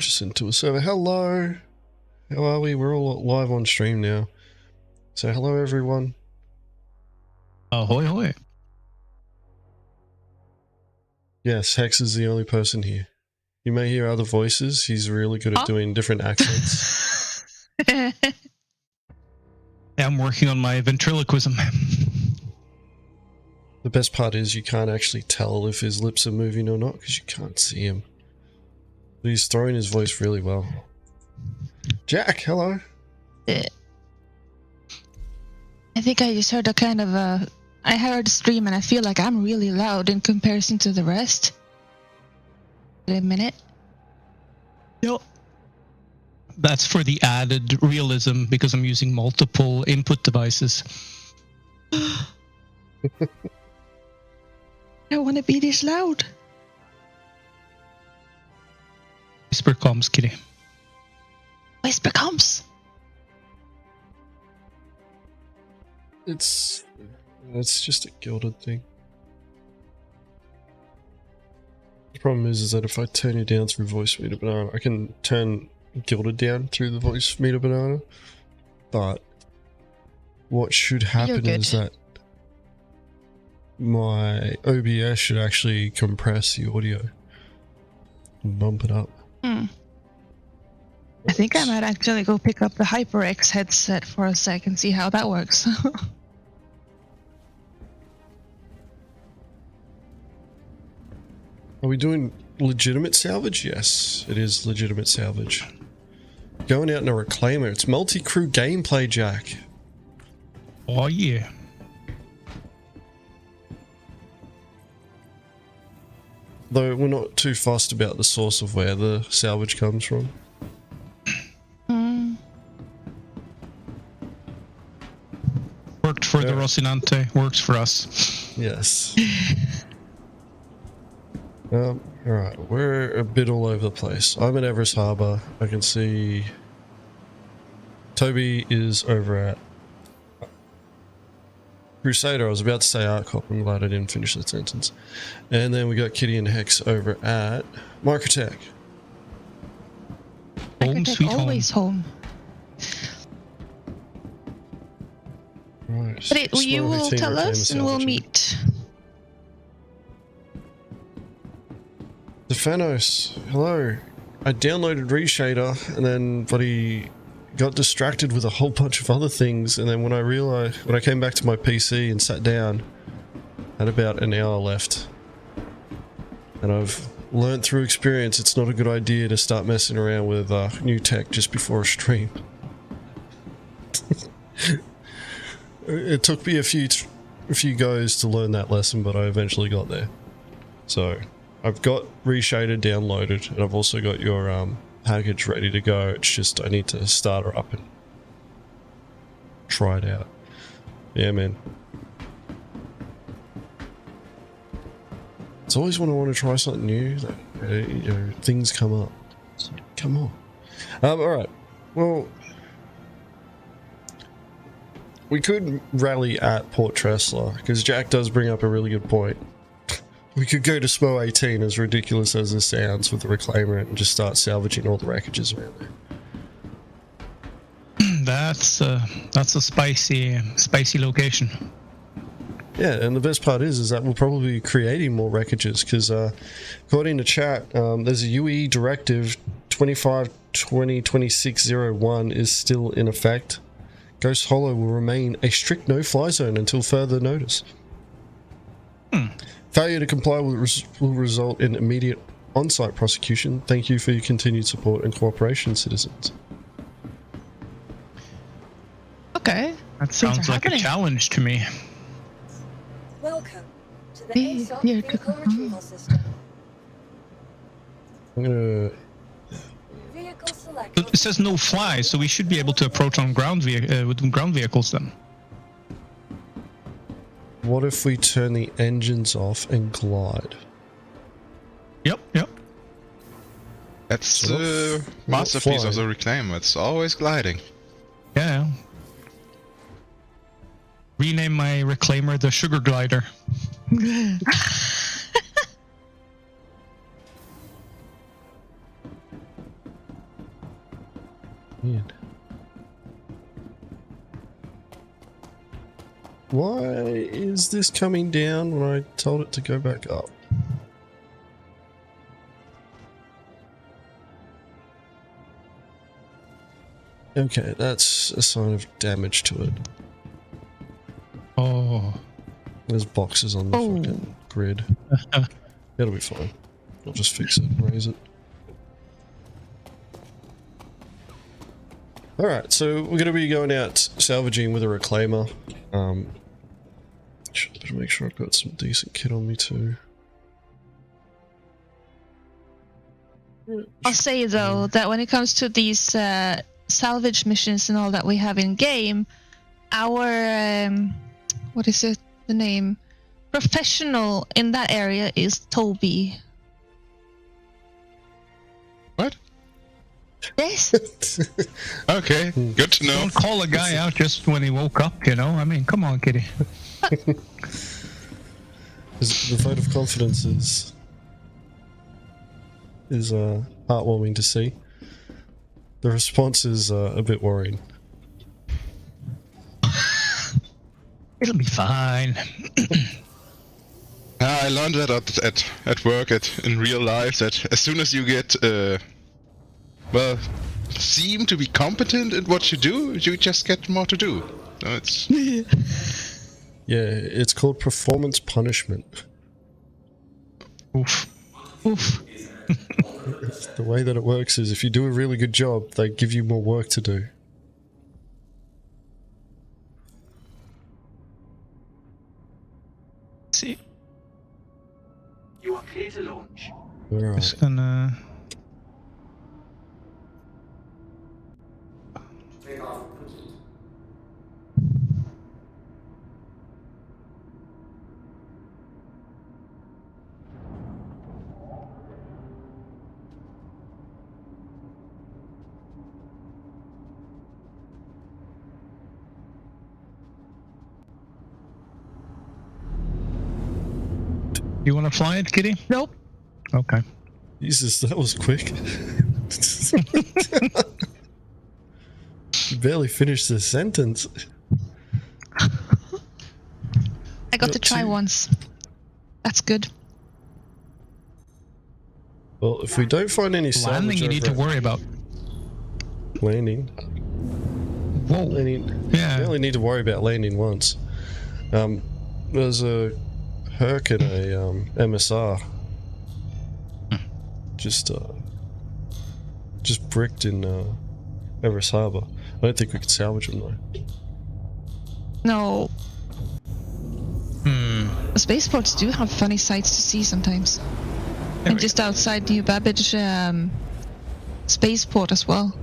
just into a server. Hello. How are we? We're all live on stream now. So hello everyone. Ahoy hoy. Yes, Hex is the only person here. You may hear other voices. He's really good at doing different accents. I'm working on my ventriloquism. The best part is you can't actually tell if his lips are moving or not because you can't see him. But he's throwing his voice really well. Jack, hello. I think I just heard a kind of I heard a stream and I feel like I'm really loud in comparison to the rest. Wait a minute. Yep. That's for the added realism because I'm using multiple input devices. I want to be this loud. Whisper comms, kitty. Whisper comes. It's just a gilded thing. The problem is that if I turn you down through voice meter banana, I can turn gilded down through the voice meter banana. But what should happen is that my OBS should actually compress the audio and bump it up. I think I might actually go pick up the HyperX headset for a sec and see how that works. Are we doing legitimate salvage? Yes, it is legitimate salvage. Going out in a reclaimer. It's multi-crew gameplay, Jack. Oh yeah. Though we're not too fussed about the source of where the salvage comes from. Worked for the Rocinante, works for us. Yes. Alright, we're a bit all over the place. I'm at Everest Harbour. I can see Toby is over at Crusader. I was about to say Art Cop. I'm glad I didn't finish that sentence. And then we got Kitty and Hex over at Microtech. Home sweet home. Always home. Right. But you will tell us and we'll meet. Stefanos, hello. I downloaded Reshader and then bloody got distracted with a whole bunch of other things, and then when I came back to my PC and sat down, I had about an hour left. And I've learned through experience it's not a good idea to start messing around with new tech just before a stream. It took me a few goes to learn that lesson, but I eventually got there. So I've got Reshader downloaded, and I've also got your package ready to go. It's just I need to start her up and try it out. Yeah, man. It's always when I want to try something new that things come up. So, come on. Alright. Well, we could rally at Port Tressler, because Jack does bring up a really good point. We could go to SPO 18, as ridiculous as this sounds, with the reclaimer and just start salvaging all the wreckages around there. That's a spicy location. Yeah, and the best part is that we'll probably be creating more wreckages, because according to chat, there's a UE directive 25/2026/01 is still in effect. Ghost Hollow will remain a strict no-fly zone until further notice. Failure to comply will result in immediate on-site prosecution. Thank you for your continued support and cooperation, citizens. Okay. That sounds like a challenge to me. Welcome to the ASOP vehicle retrieval system. I'm gonna... Vehicle selection. It says no fly, so we should be able to approach on ground with ground vehicles then. What if we turn the engines off and glide? Yep. That's the masterpiece of the reclaimer. It's always gliding. Yeah. Rename my reclaimer the Sugar Glider. Why is this coming down when I told it to go back up? Okay, that's a sign of damage to it. Oh. There's boxes on the fucking grid. It'll be fine. I'll just fix it and raise it. Alright, so we're going to be going out salvaging with a reclaimer. Better make sure I've got some decent kit on me too. I'll say though that when it comes to these salvage missions and all that we have in game, our what is it? The name professional in that area is Toby. What? Yes. Okay, good to know. Don't call a guy out just when he woke up, you know? I mean, come on, kitty. The vote of confidence is heartwarming to see. The response is a bit worrying. It'll be fine. I learned that at work, in real life, that as soon as you get, well, seem to be competent at what you do, you just get more to do. So it's... Yeah, it's called performance punishment. Oof. Oof. The way that it works is if you do a really good job, they give you more work to do. See. You are clear to launch. Alright. Just gonna... You want to fly it, kitty? Nope. Okay. Jesus, that was quick. You barely finished the sentence. I got to try once. That's good. Well, if we don't find any salvage Landing you need to worry about. Landing. Whoa. Landing. Yeah. You only need to worry about landing once. There's a Herc and a MSR. Just bricked in Everest Harbour. I don't think we could salvage them though. No. The spaceports do have funny sights to see sometimes. And just outside New Babbage spaceport as well.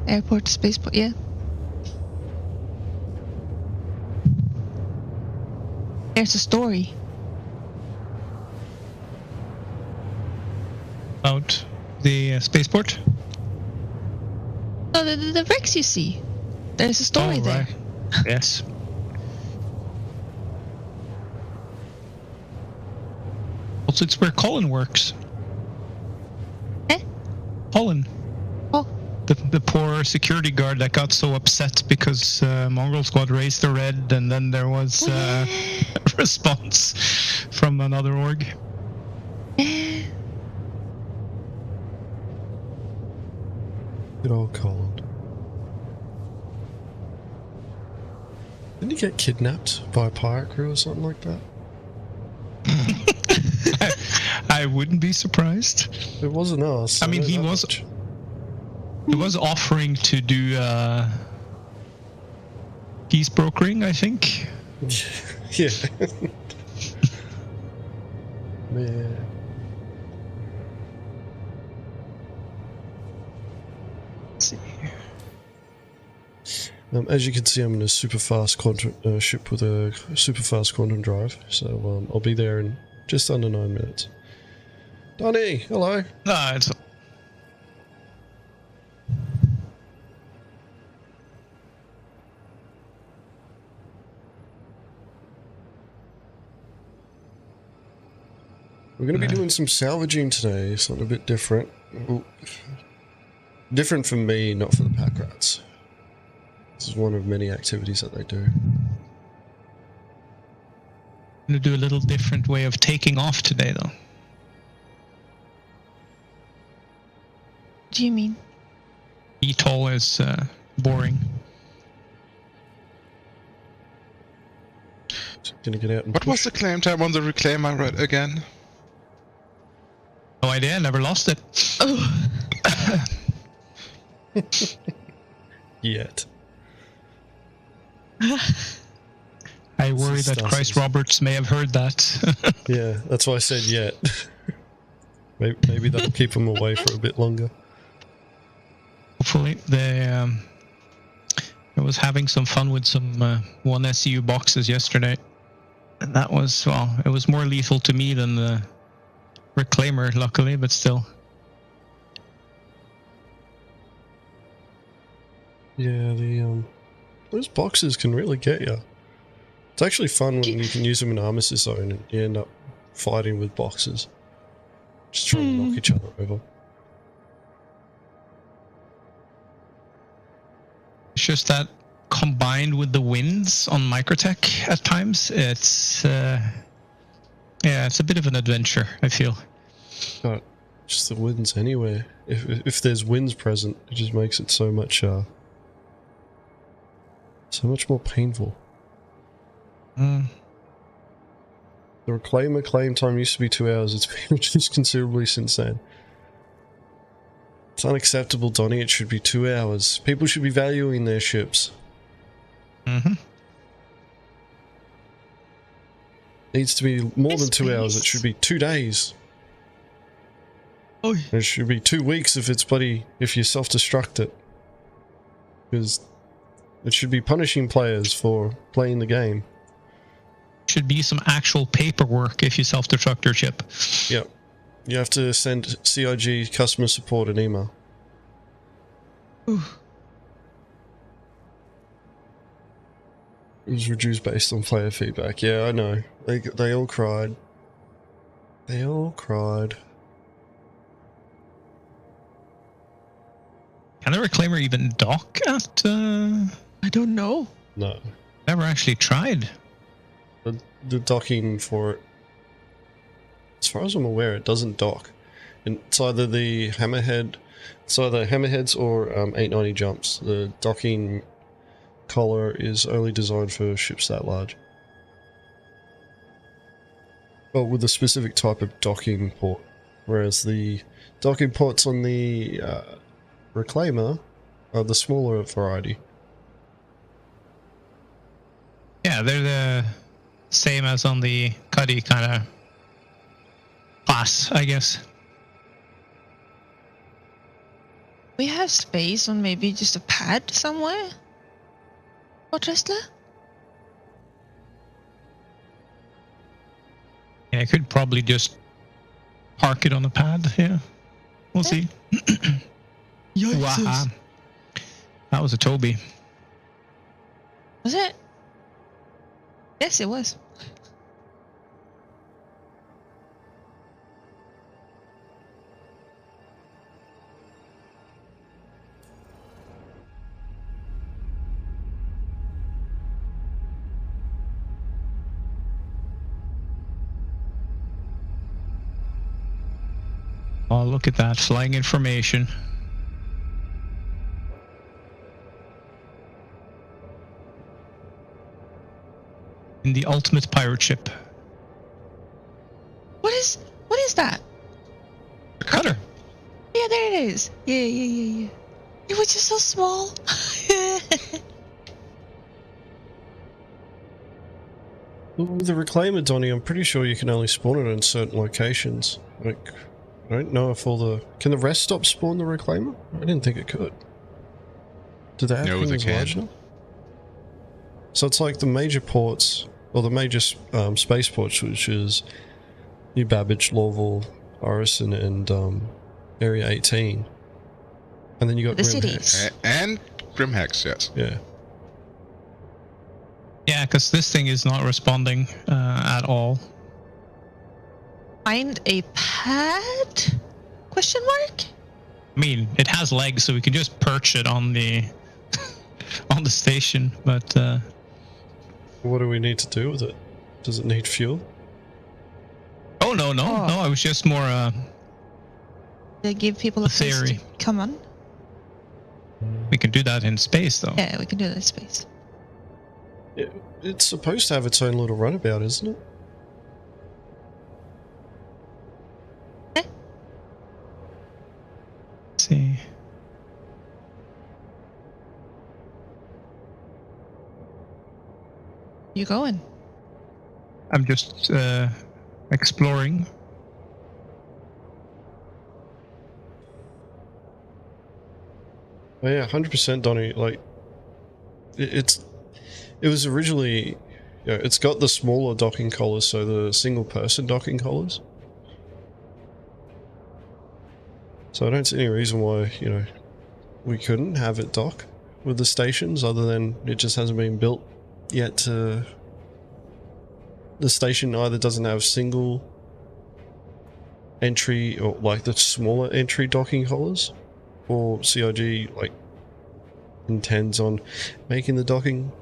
Airport, spaceport, yeah. There's a story. About the spaceport? Oh, the wrecks you see. There's a story there. Right. Yes. Also, it's where Colin works. Eh? Colin. Oh. The poor security guard that got so upset because Mongrel Squad raised the red, and then there was a response from another org. Good old Colin. Didn't he get kidnapped by a pirate crew or something like that? I wouldn't be surprised. It wasn't us. I mean, he was offering to do peace brokering, I think. Yeah. Man. Let's see. As you can see, I'm in a super fast quantum ship with a super fast quantum drive, so I'll be there in just under 9 minutes. Donnie, hello. No, it's... We're going to be doing some salvaging today, something a bit different. Well, different from me, not for the Packrats. This is one of many activities that they do. I'm gonna do a little different way of taking off today, though. What do you mean? VTOL is boring. Just gonna get out and What was the claim time on the reclaimer right again? No idea, never lost it. Oh. Yet. I worry that Christ Roberts may have heard that. Yeah, that's why I said yet. Maybe that'll keep them away for a bit longer. Hopefully, I was having some fun with some 1SU boxes yesterday. And that was, well, it was more lethal to me than the reclaimer, luckily, but still. Yeah, those boxes can really get you. It's actually fun when you can use them in Armistice Zone and you end up fighting with boxes. Just trying to knock each other over. It's just that combined with the winds on Microtech at times, it's it's a bit of an adventure, I feel. But just the winds anywhere. If there's winds present, it just makes it so much more painful. Mm. The reclaimer claim time used to be 2 hours. It's been reduced considerably since then. It's unacceptable, Donnie. It should be 2 hours. People should be valuing their ships. Mm-hmm. Needs to be more than 2 hours. It should be 2 days. Oh. It should be 2 weeks if it's if you self-destruct it. Because it should be punishing players for playing the game. Should be some actual paperwork if you self-destruct your ship. Yep. You have to send CIG customer support an email. Ooh. It was reduced based on player feedback. Yeah, I know. They all cried. They all cried. Can the reclaimer even dock at... I don't know. No. Never actually tried. The docking for it, as far as I'm aware, it doesn't dock. And it's either the hammerheads or 890 jumps. The docking collar is only designed for ships that large. Well, with a specific type of docking port. Whereas the docking ports on the reclaimer are the smaller variety. Yeah, they're the same as on the Cuddy kind of class, I guess. We have space on maybe just a pad somewhere? For Tesla? Yeah, I could probably just park it on the pad, yeah. We'll see. Wow. That was a Toby. Was it? Yes, it was. Oh, look at that. Flying information. In the ultimate pirate ship. What is that? A cutter. Yeah, there it is. Yeah. It was just so small. With the reclaimer, Donnie, I'm pretty sure you can only spawn it in certain locations. Like, I don't know if can the rest stop spawn the reclaimer? I didn't think it could. Do they have things large enough? So it's like the major ports, or the major space ports, which is New Babbage, Lorville, Orison, and Area 18. And then you got the Grim cities. Hex. And Grim Hex, yes. Yeah. Yeah, because this thing is not responding at all. Find a pad? Question mark? I mean, it has legs, so we can just perch it on the the station, but What do we need to do with it? Does it need fuel? no, I was just more They give people a place theory. to come on. We can do that in space, though. Yeah, we can do that in space. It's supposed to have its own little runabout, isn't it? Let's see. You going? I'm just exploring. Oh, yeah, 100%, Donnie. Like, it was originally, it's got the smaller docking collars, so the single-person docking collars. So I don't see any reason why, we couldn't have it dock with the stations, other than it just hasn't been built yet to... The station either doesn't have single entry, or like the smaller entry docking collars, or CIG like intends on making the docking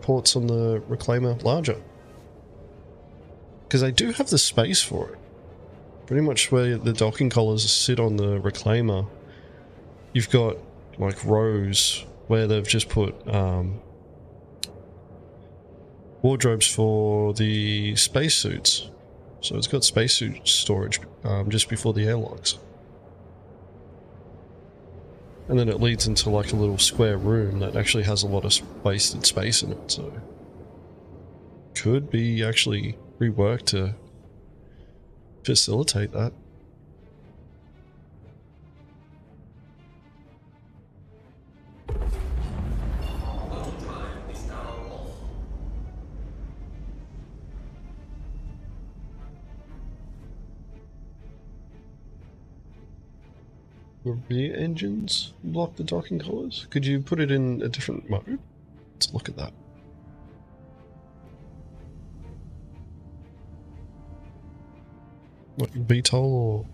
ports on the reclaimer larger, because they do have the space for it. Pretty much where the docking collars sit on the reclaimer, you've got like rows where they've just put wardrobes for the spacesuits. So it's got spacesuit storage just before the airlocks. And then it leads into like a little square room that actually has a lot of wasted space in it, so could be actually reworked to facilitate that. The rear engines block the docking collars? Could you put it in a different mode? Let's look at that. What, VTOL or?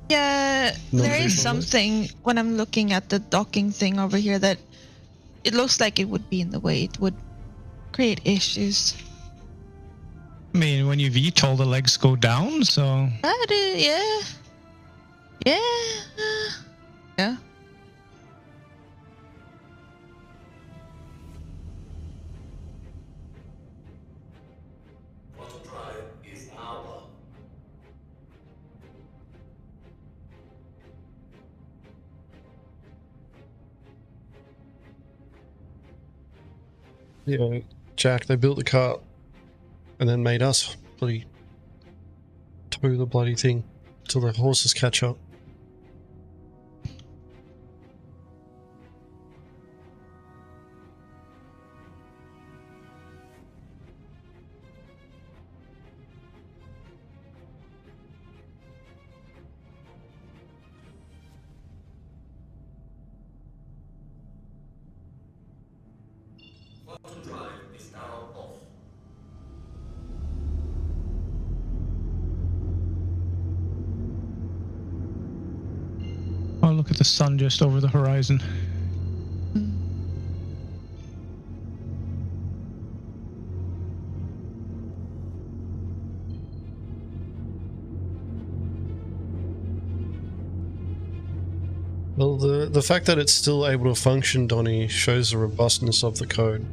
Yeah, there is something when I'm looking at the docking thing over here that it looks like it would be in the way. It would create issues. I mean, when you VTOL, the legs go down, so... Yeah. Yeah. Yeah. Yeah, Jack, they built the cart and then made us bloody tow the bloody thing till the horses catch up. Oh, look at the sun just over the horizon. Well, the fact that it's still able to function, Donnie, shows the robustness of the code.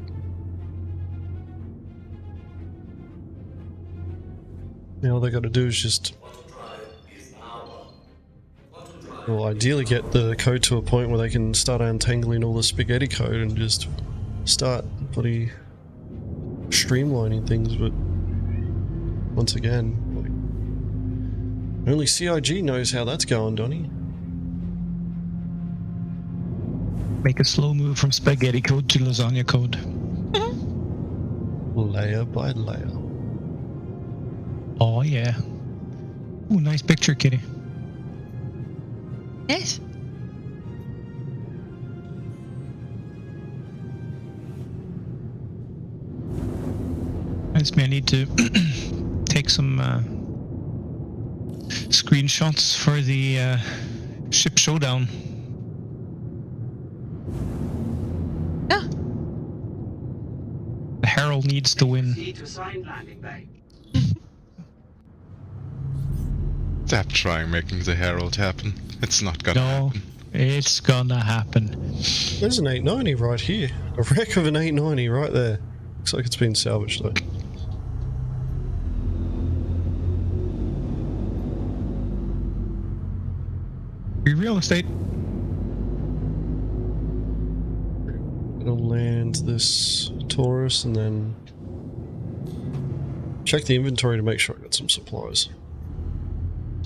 Now all they got to do is just... Well, ideally get the code to a point where they can start untangling all the spaghetti code and just start bloody streamlining things, but once again, like, only CIG knows how that's going, Donnie. Make a slow move from spaghetti code to lasagna code. Layer by layer. Oh yeah. Ooh, nice picture, kitty. Yes. Reminds me I need to take some screenshots for the ship showdown. Yeah. The Herald needs to win. Proceed to assigned landing bay. Stop trying making the Herald happen. It's not gonna No, happen. it's gonna happen. There's an 890 right here. A wreck of an 890 right there. Looks like it's been salvaged though. Free real estate. Gonna land this Taurus and then check the inventory to make sure I got some supplies.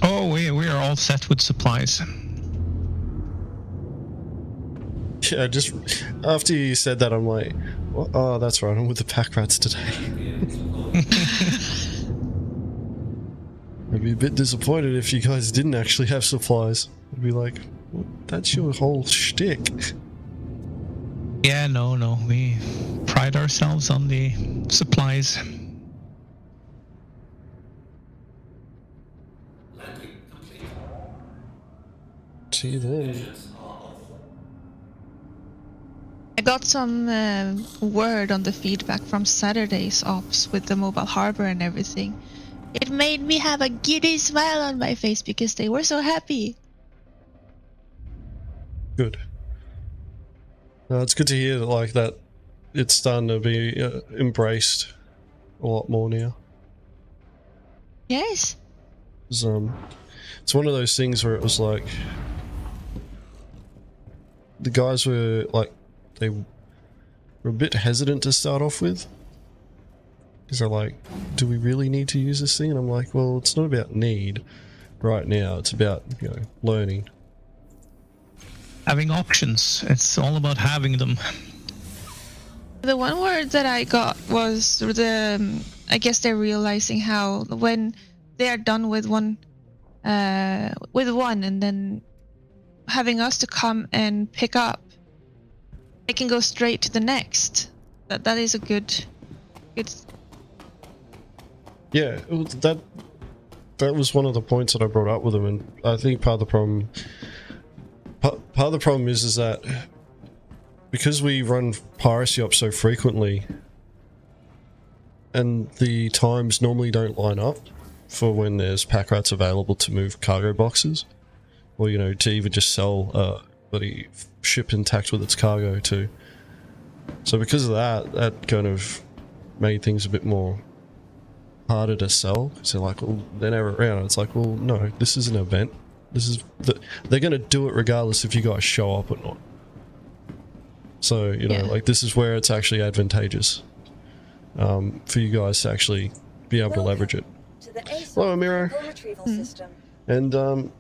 Oh, we are all set with supplies. Yeah, just after you said that, I'm like, well, oh, that's right, I'm with the Packrats today. I'd be a bit disappointed if you guys didn't actually have supplies. I'd be like, well, that's your whole shtick. Yeah, no. We pride ourselves on the supplies. See you then. I got some word on the feedback from Saturday's ops with the mobile harbor and everything. It made me have a giddy smile on my face because they were so happy. Good. It's good to hear that, like, that it's starting to be embraced a lot more now. Yes. It's one of those things where it was like the guys were like, they were a bit hesitant to start off with because they're like, do we really need to use this thing? And I'm like, well, it's not about need right now, it's about, you know, learning. Having options. It's all about having them. The one word that I got was the I guess they're realizing how when they're done with one and then having us to come and pick up, they can go straight to the next. That is a good. Yeah, that was one of the points that I brought up with them, and I think part of the problem is that because we run piracy ops so frequently, and the times normally don't line up for when there's Packrats available to move cargo boxes, or, you know, to even just sell bloody ship intact with its cargo too. So because of that kind of made things a bit more harder to sell, because they're like, well, they're never around. It's like, well, no, this is an event. This is they're going to do it regardless if you guys show up or not. So, you know, like, this is where it's actually advantageous for you guys to actually be able to leverage it. Hello, Amiro. And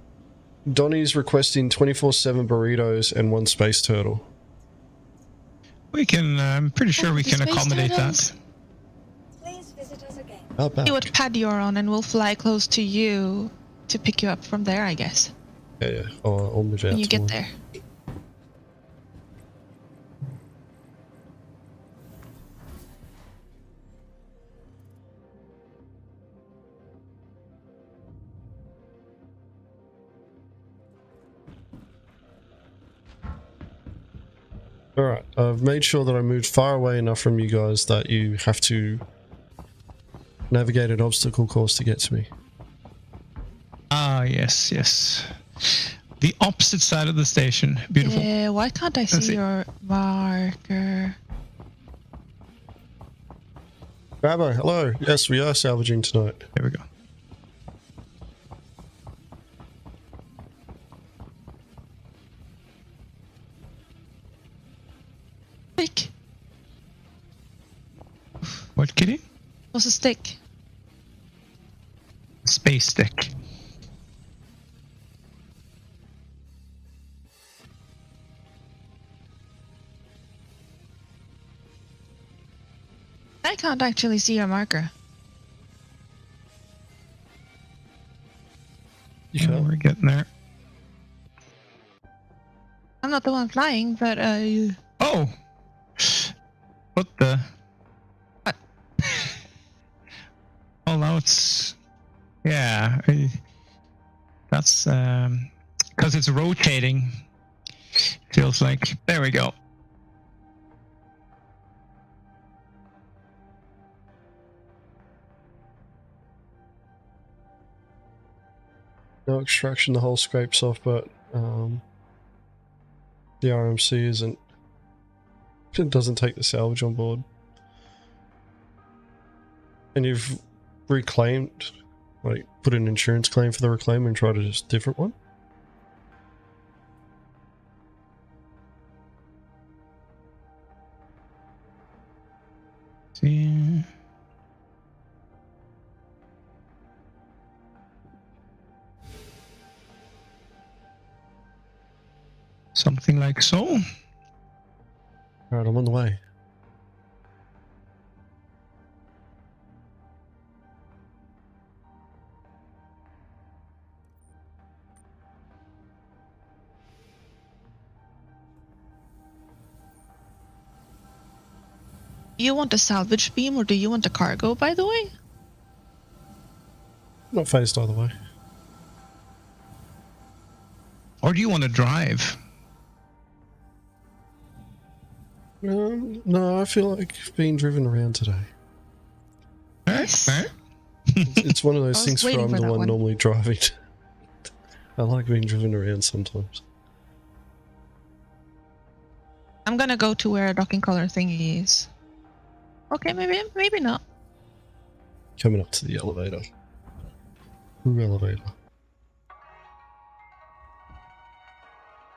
Donnie's requesting 24/7 burritos and 1 space turtle. We can, I'm pretty sure we can accommodate that. Please visit us again. See what pad you're on, and we'll fly close to you to pick you up from there, I guess. Yeah. I'll move out. When you get there. Alright, I've made sure that I moved far away enough from you guys that you have to navigate an obstacle course to get to me. Ah, yes. The opposite side of the station. Beautiful. Yeah, why can't I see your marker? Rabbi, hello. Yes, we are salvaging tonight. There we go. Stick. What, kitty? What's a stick? Space stick. I can't actually see your marker. Oh, we're getting there. I'm not the one flying, but Oh! What the? What? Oh, now it's... Yeah. That's... Because it's rotating. Feels like. There we go. No extraction, the hull scrapes off, but the RMC isn't. It doesn't take the salvage on board. And you've reclaimed, like, put an insurance claim for the reclaim and tried a different one? See. Something like so. Alright, I'm on the way. Do you want a salvage beam or do you want a cargo, by the way? Not phased either way. Or do you want to drive? No, I feel like being driven around today. Yes. It's one of those I was things where waiting I'm for the that one one. normally driving. I like being driven around sometimes. I'm gonna go to where a docking collar thingy is. Okay, maybe not. Coming up to the elevator. Ooh, elevator.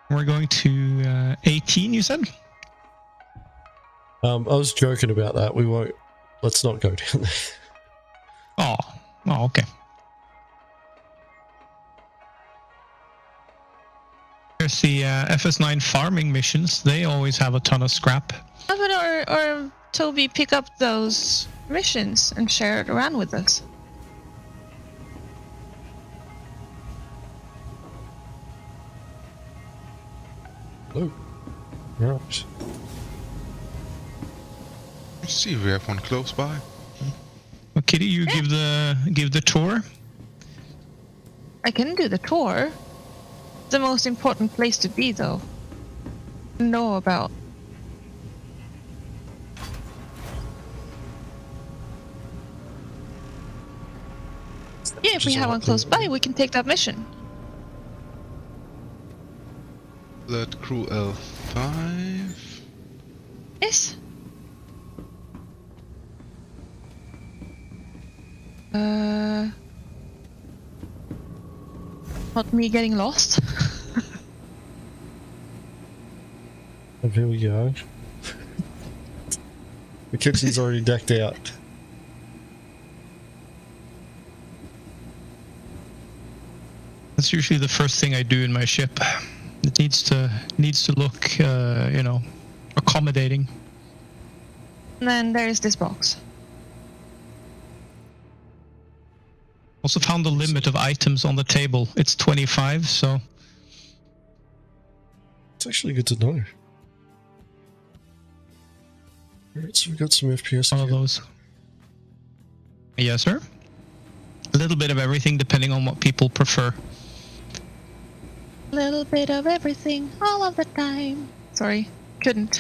We're going to 18, you said? I was joking about that. We won't. Let's not go down there. Oh, okay. There's the FS9 farming missions. They always have a ton of scrap. Or Toby pick up those missions and share it around with us. Oh, right. Let's see if we have one close by. Well, Kitty, you give the tour. I can do the tour. The most important place to be, though. Know about. Yeah, if we have one close by, we can take that mission. That crew L5. Yes. Not me getting lost. And here we go. The kitchen's already decked out. That's usually the first thing I do in my ship. It needs to look, accommodating. And then there's this box. Also found the limit of items on the table. It's 25, so It's actually good to know. Alright, so we got some FPS. one of those. Yes, sir. A little bit of everything, depending on what people prefer. Little bit of everything, all of the time. Sorry, couldn't.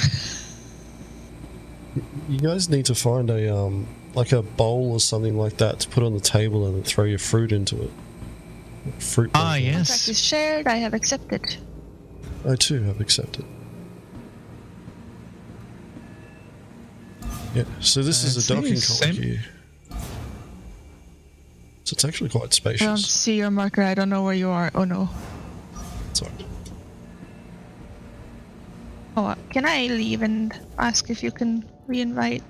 You guys need to find a like a bowl or something like that to put on the table and then throw your fruit into it. Fruit bowl. Ah, yes. Contract is shared. I have accepted. I too have accepted. Yeah, so this is a docking collar here. So it's actually quite I don't spacious. see your marker. I don't know where you are. Oh no. Sorry. Oh, can I leave and ask if you can re-invite?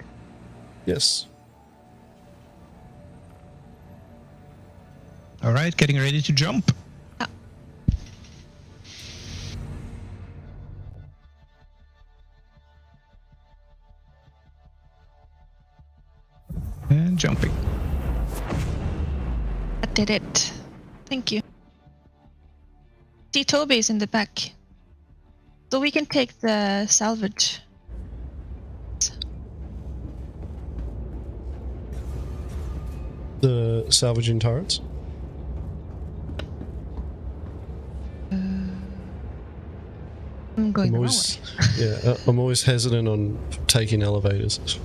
Yes. All right, getting ready to jump. Ah. And jumping. I did it. Thank you. See, Toby's in the back. So we can take the salvage. The salvaging turrets. I'm going the wrong always, way. I'm always hesitant on taking elevators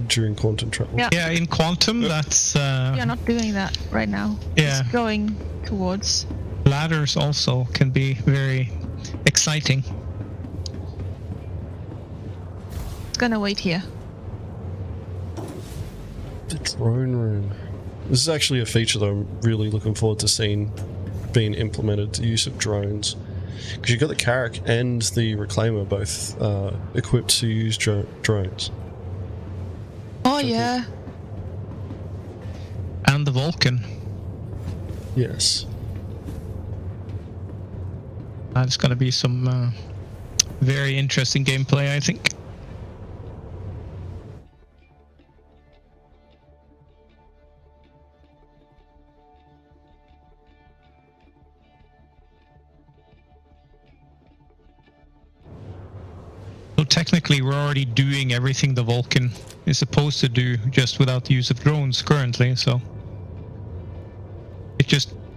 during quantum travel. Yeah. Yeah, in quantum, that's We are not doing that right now. Yeah. Just going towards. ladders also can be very exciting. It's gonna wait here. The drone room. This is actually a feature that I'm really looking forward to seeing being implemented, the use of drones. Because you've got the Carrack and the Reclaimer both equipped to use drones. Oh yeah. And the Vulcan. Yes. That's going to be some very interesting gameplay, I think. So technically we're already doing everything the Vulcan is supposed to do, just without the use of drones currently, so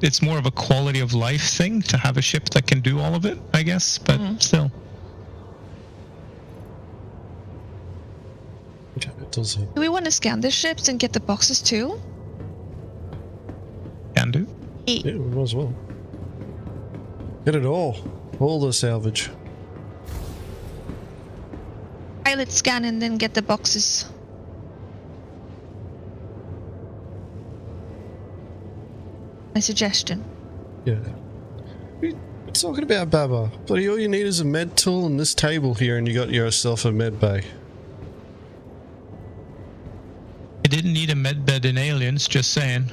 it's more of a quality of life thing to have a ship that can do all of it, I guess, but still. Okay, it does seem. Do we want to scan the ships and get the boxes too? Can do. Yeah, we might as well. Get it all. All the salvage. Pilot scan and then get the boxes. My suggestion. Yeah. We're talking about Baba. Bloody all you need is a med tool and this table here and you got yourself a med bay. I didn't need a medbed in Aliens, just saying.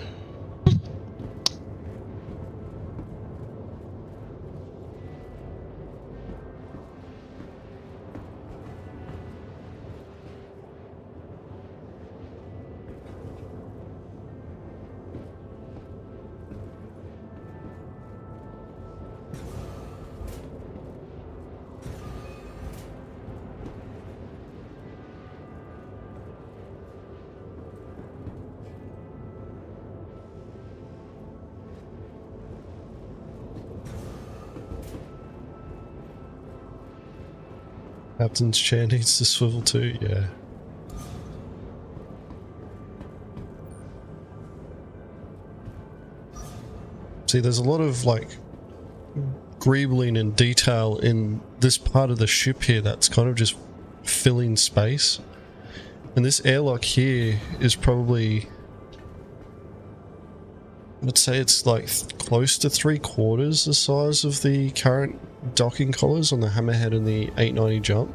Captain's chair needs to swivel too, yeah. See, there's a lot of like greebling and detail in this part of the ship here that's kind of just filling space. And this airlock here is probably, let's say it's like close to 3/4 the size of the current docking collars on the Hammerhead and the 890 jump.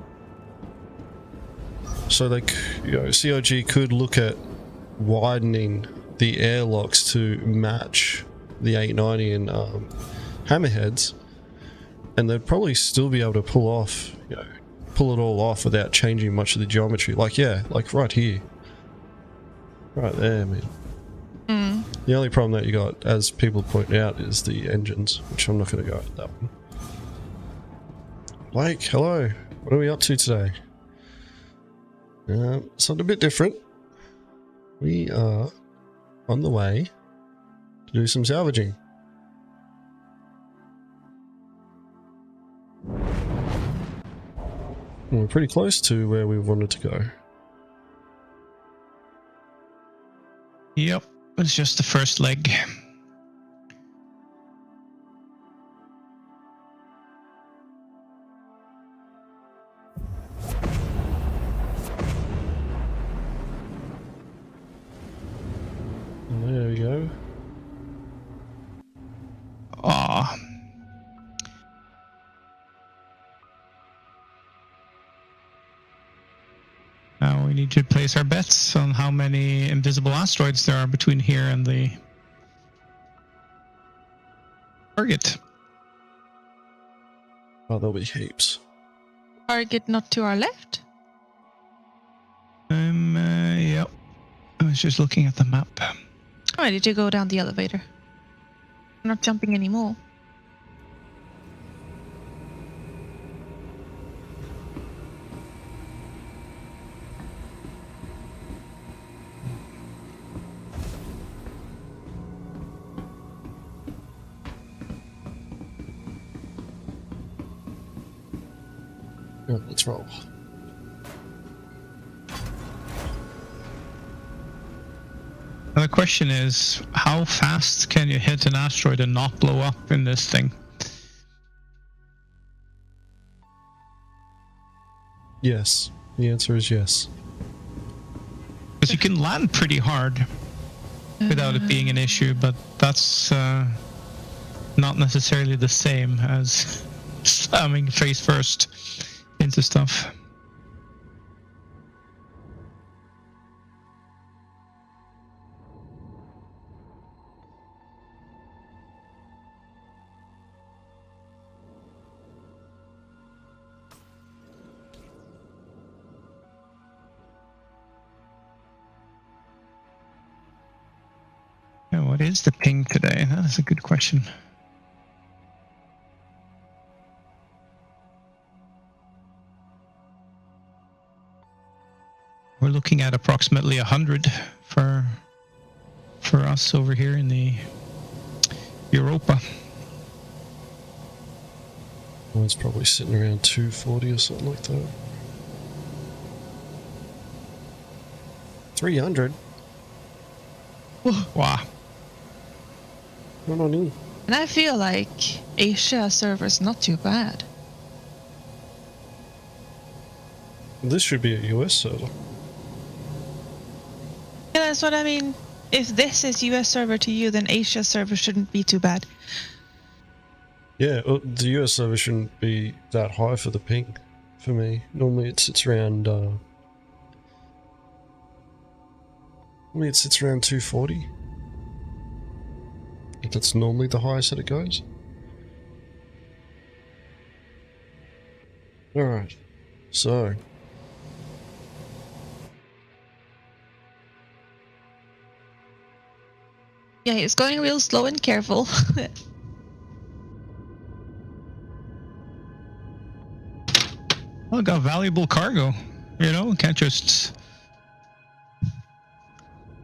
So like, you know, CIG could look at widening the airlocks to match the 890 and Hammerheads, and they'd probably still be able to pull off, you know, pull it all off without changing much of the geometry. Like, yeah, like right here. Right there, man. The only problem that you got, as people point out, is the engines, which I'm not going to go at that one. Blake, hello. What are we up to today? Something a bit different. We are on the way to do some salvaging. And we're pretty close to where we wanted to go. Yep, it's just the first leg. There we go. Aw. Now we need to place our bets on how many invisible asteroids there are between here and the target. Oh, there'll be heaps. Target not to our left? Yep. I was just looking at the map. I'm ready to go down the elevator. I'm not jumping anymore. Yeah, let's roll. And the question is, how fast can you hit an asteroid and not blow up in this thing? Yes. The answer is yes. Because you can land pretty hard without it being an issue, but that's not necessarily the same as slamming face first into stuff. What is the ping today? That is a good question. We're looking at approximately 100 for us over here in the Europa. Well, it's probably sitting around 240 or something like that. 300? Wow. Not on you. And I feel like Asia server's not too bad. This should be a US server. Yeah, that's what I mean. If this is US server to you, then Asia server shouldn't be too bad. Yeah, the US server shouldn't be that high for the ping for me. Normally it sits around 240. That's normally the highest that it goes. Alright, so Yeah, it's going real slow and careful. Well, got valuable cargo. You know, can't just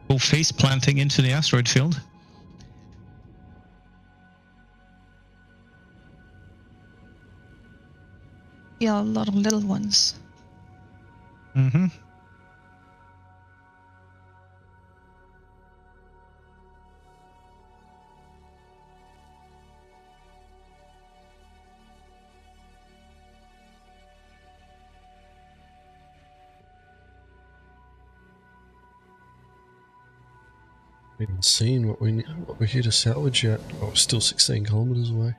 go face planting into the asteroid field. Yeah, a lot of little ones. Mm-hmm. we haven't seen what we're here to salvage yet. Oh, we're still 16 kilometers away.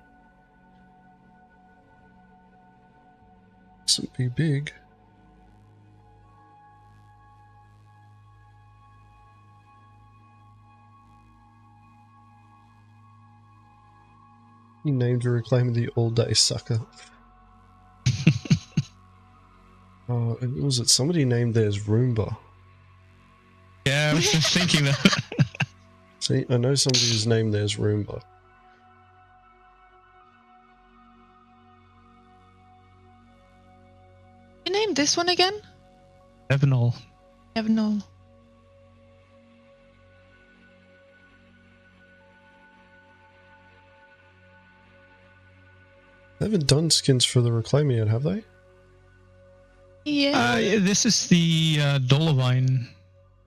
Mustn't be big. You named your reclaiming the all-day sucker. Oh, was it somebody named theirs Roomba? Yeah, I was just thinking that. See, I know somebody who's named theirs Roomba. You named this one again? Evanol. No. They haven't done skins for the Reclaimer yet, have they? Yeah. This is the Dolovine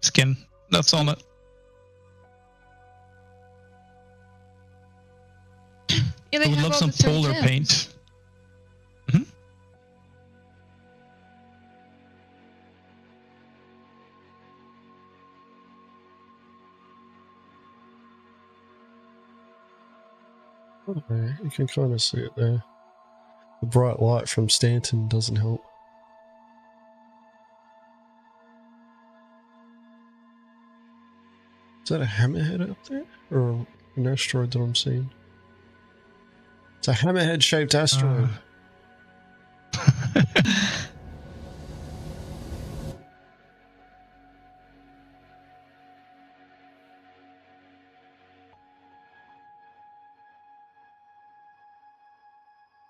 skin that's on it. Yeah, I would love some polar paint. Mm-hmm. Okay, you can kind of see it there. The bright light from Stanton doesn't help. Is that a hammerhead up there? Or an asteroid that I'm seeing? It's a hammerhead-shaped asteroid.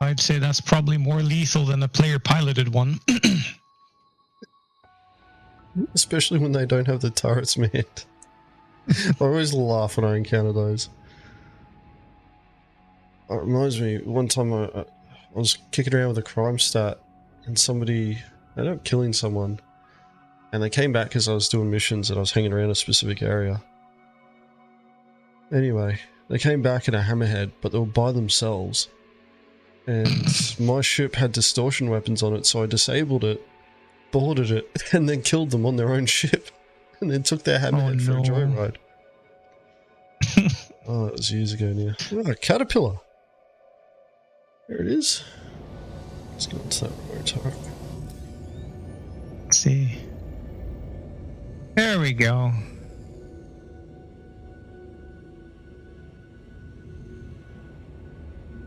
I'd say that's probably more lethal than a player-piloted one. Especially when they don't have the turrets manned. I always laugh when I encounter those. It reminds me, one time I was kicking around with a crime stat and somebody ended up killing someone. And they came back because I was doing missions and I was hanging around a specific area. Anyway, they came back in a hammerhead, but they were by themselves. And my ship had distortion weapons on it, so I disabled it, boarded it, and then killed them on their own ship. And then took their hammerhead for a joyride. Oh, that was years ago now. Oh, a caterpillar. There it is. Let's go into that remote turret. Let's see. There we go.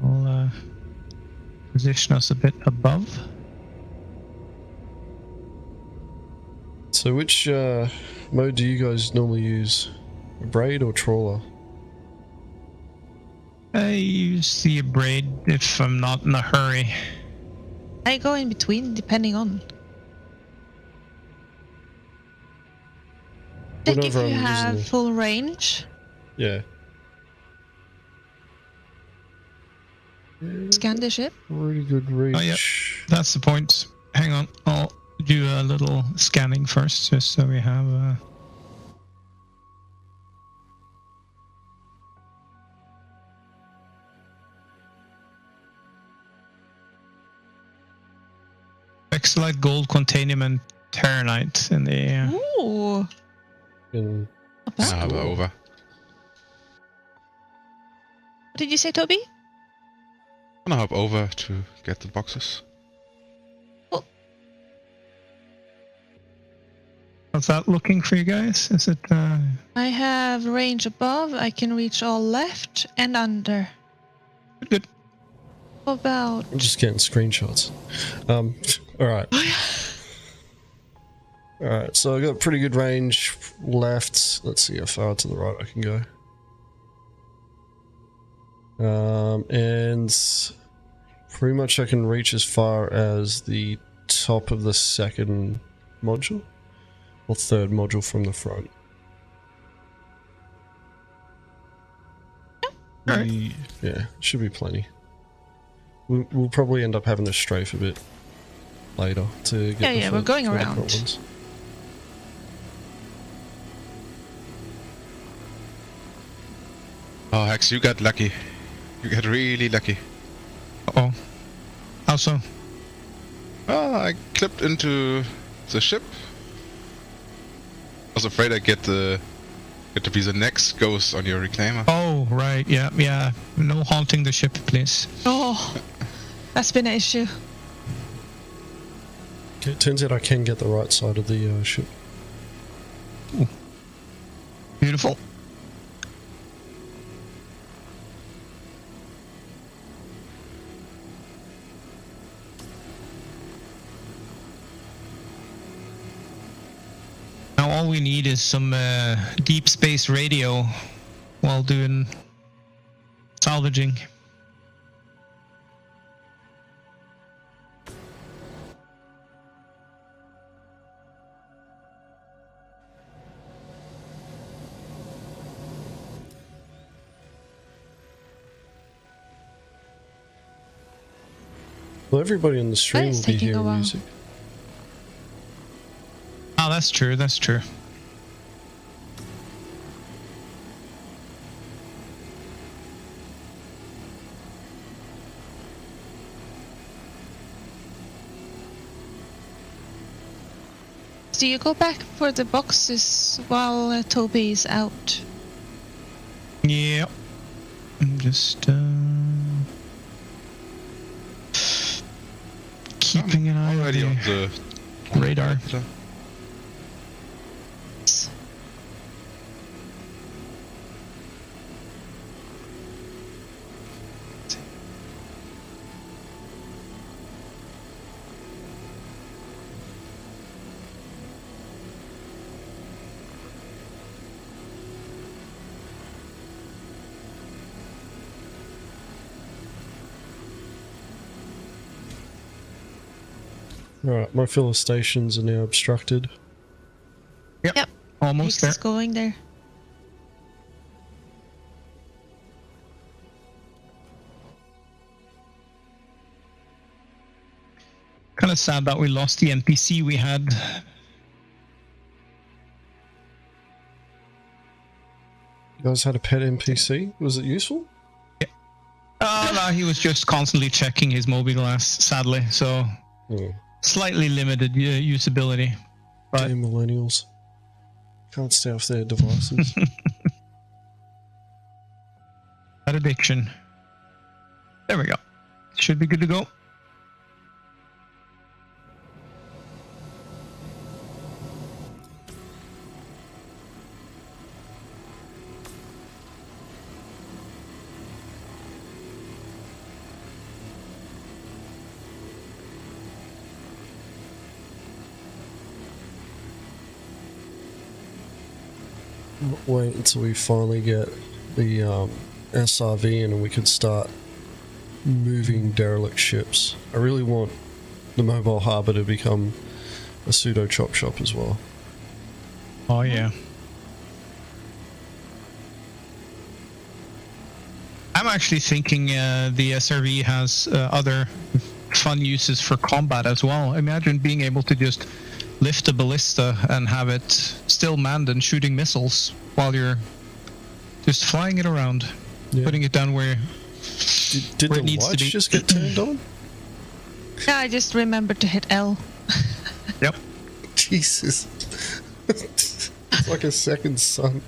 We'll position us a bit above. So which mode do you guys normally use? Braid or trawler? I use the braid if I'm not in a hurry. I go in between depending on. I think if Whenever you I'm have using it. full range, Yeah. scan the ship. Pretty good reach. Oh, yeah. That's the point. Hang on, I'll do a little scanning first, just so we have. Exolite gold containment terranite in the. Ooh. And Not bad. Hover over. What did you say, Toby? I'm gonna hop over to get the boxes. How's that looking for you guys? Is it? I have range above. I can reach all left and under. Good. How about? I'm just getting screenshots. Alright. Alright, so I got pretty good range left. Let's see how far to the right I can go. And pretty much I can reach as far as the top of the second module. Or third module from the front. Alright. Yeah, should be plenty. We'll probably end up having to strafe a bit later to get Yeah, we're going around. Ones. Oh, Hex, you got lucky. You got really lucky. Uh-oh. How so? Oh, I clipped into the ship. I was afraid I'd get to be the next ghost on your reclaimer. Oh, right. Yeah. No haunting the ship, please. Oh, that's been an issue. Okay, it turns out I can get the right side of the ship. Ooh. Beautiful. Now all we need is some deep space radio while doing salvaging. Well, everybody on the stream That is will be taking a hearing while. music. Oh, that's true. That's true. Do you go back for the boxes while Toby is out? Yeah. I'm just keeping an eye on Already on the the radar. Alright, my filler stations are now obstructed. Yep. Almost there. He's going there. Kind of sad that we lost the NPC we had. You guys had a pet NPC? Was it useful? No, he was just constantly checking his mobiGlas, sadly. So slightly limited usability. But damn millennials. Can't stay off their devices. that addiction. There we go. Should be good to go. Wait until we finally get the SRV in and we can start moving derelict ships. I really want the mobile harbour to become a pseudo chop shop as well. Oh yeah. I'm actually thinking the SRV has other fun uses for combat as well. Imagine being able to just lift a ballista and have it still manned and shooting missiles while you're just flying it around, putting it down where Did where the it needs to lights be. just get turned on? Yeah, I just remembered to hit L. Yep. Jesus. It's like a second sun.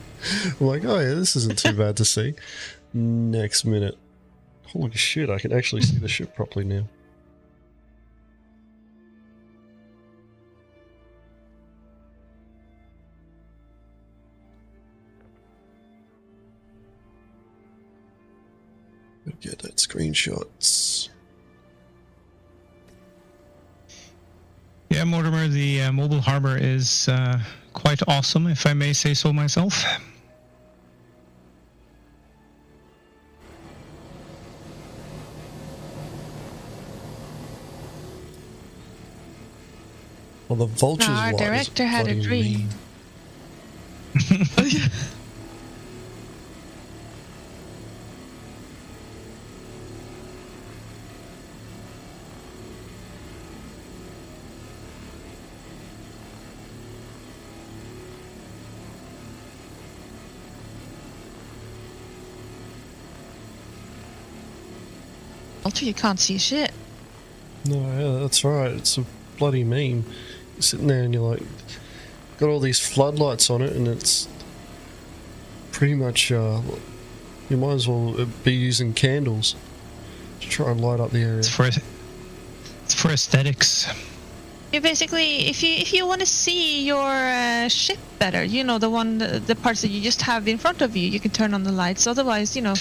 I'm like, oh yeah, this isn't too bad to see. Next minute. Holy shit, I can actually see the ship properly now. Get that screenshots. Yeah, Mortimer, the mobile harbor is quite awesome, if I may say so myself. Well, the vultures. No, our light is director had a bloody dream. mean. Ultra, you can't see shit. No, yeah, that's right. It's a bloody meme. You're sitting there and you're like, got all these floodlights on it, and it's pretty much, you might as well be using candles to try and light up the area. It's for aesthetics. You basically, if you want to see your ship better, you know, the parts that you just have in front of you, you can turn on the lights. Otherwise, you know,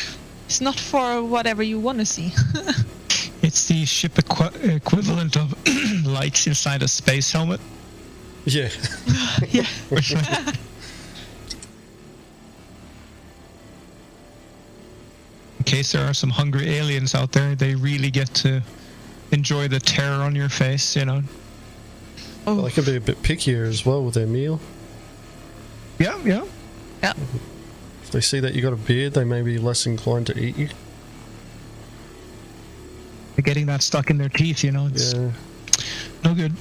it's not for whatever you want to see. It's the ship equivalent of lights inside a space helmet. Yeah. Yeah. In case there are some hungry aliens out there, they really get to enjoy the terror on your face, you know. Well, they can be a bit pickier as well with their meal. Yeah. If they see that you got a beard, they may be less inclined to eat you. They're getting that stuck in their teeth, you know. It's no good.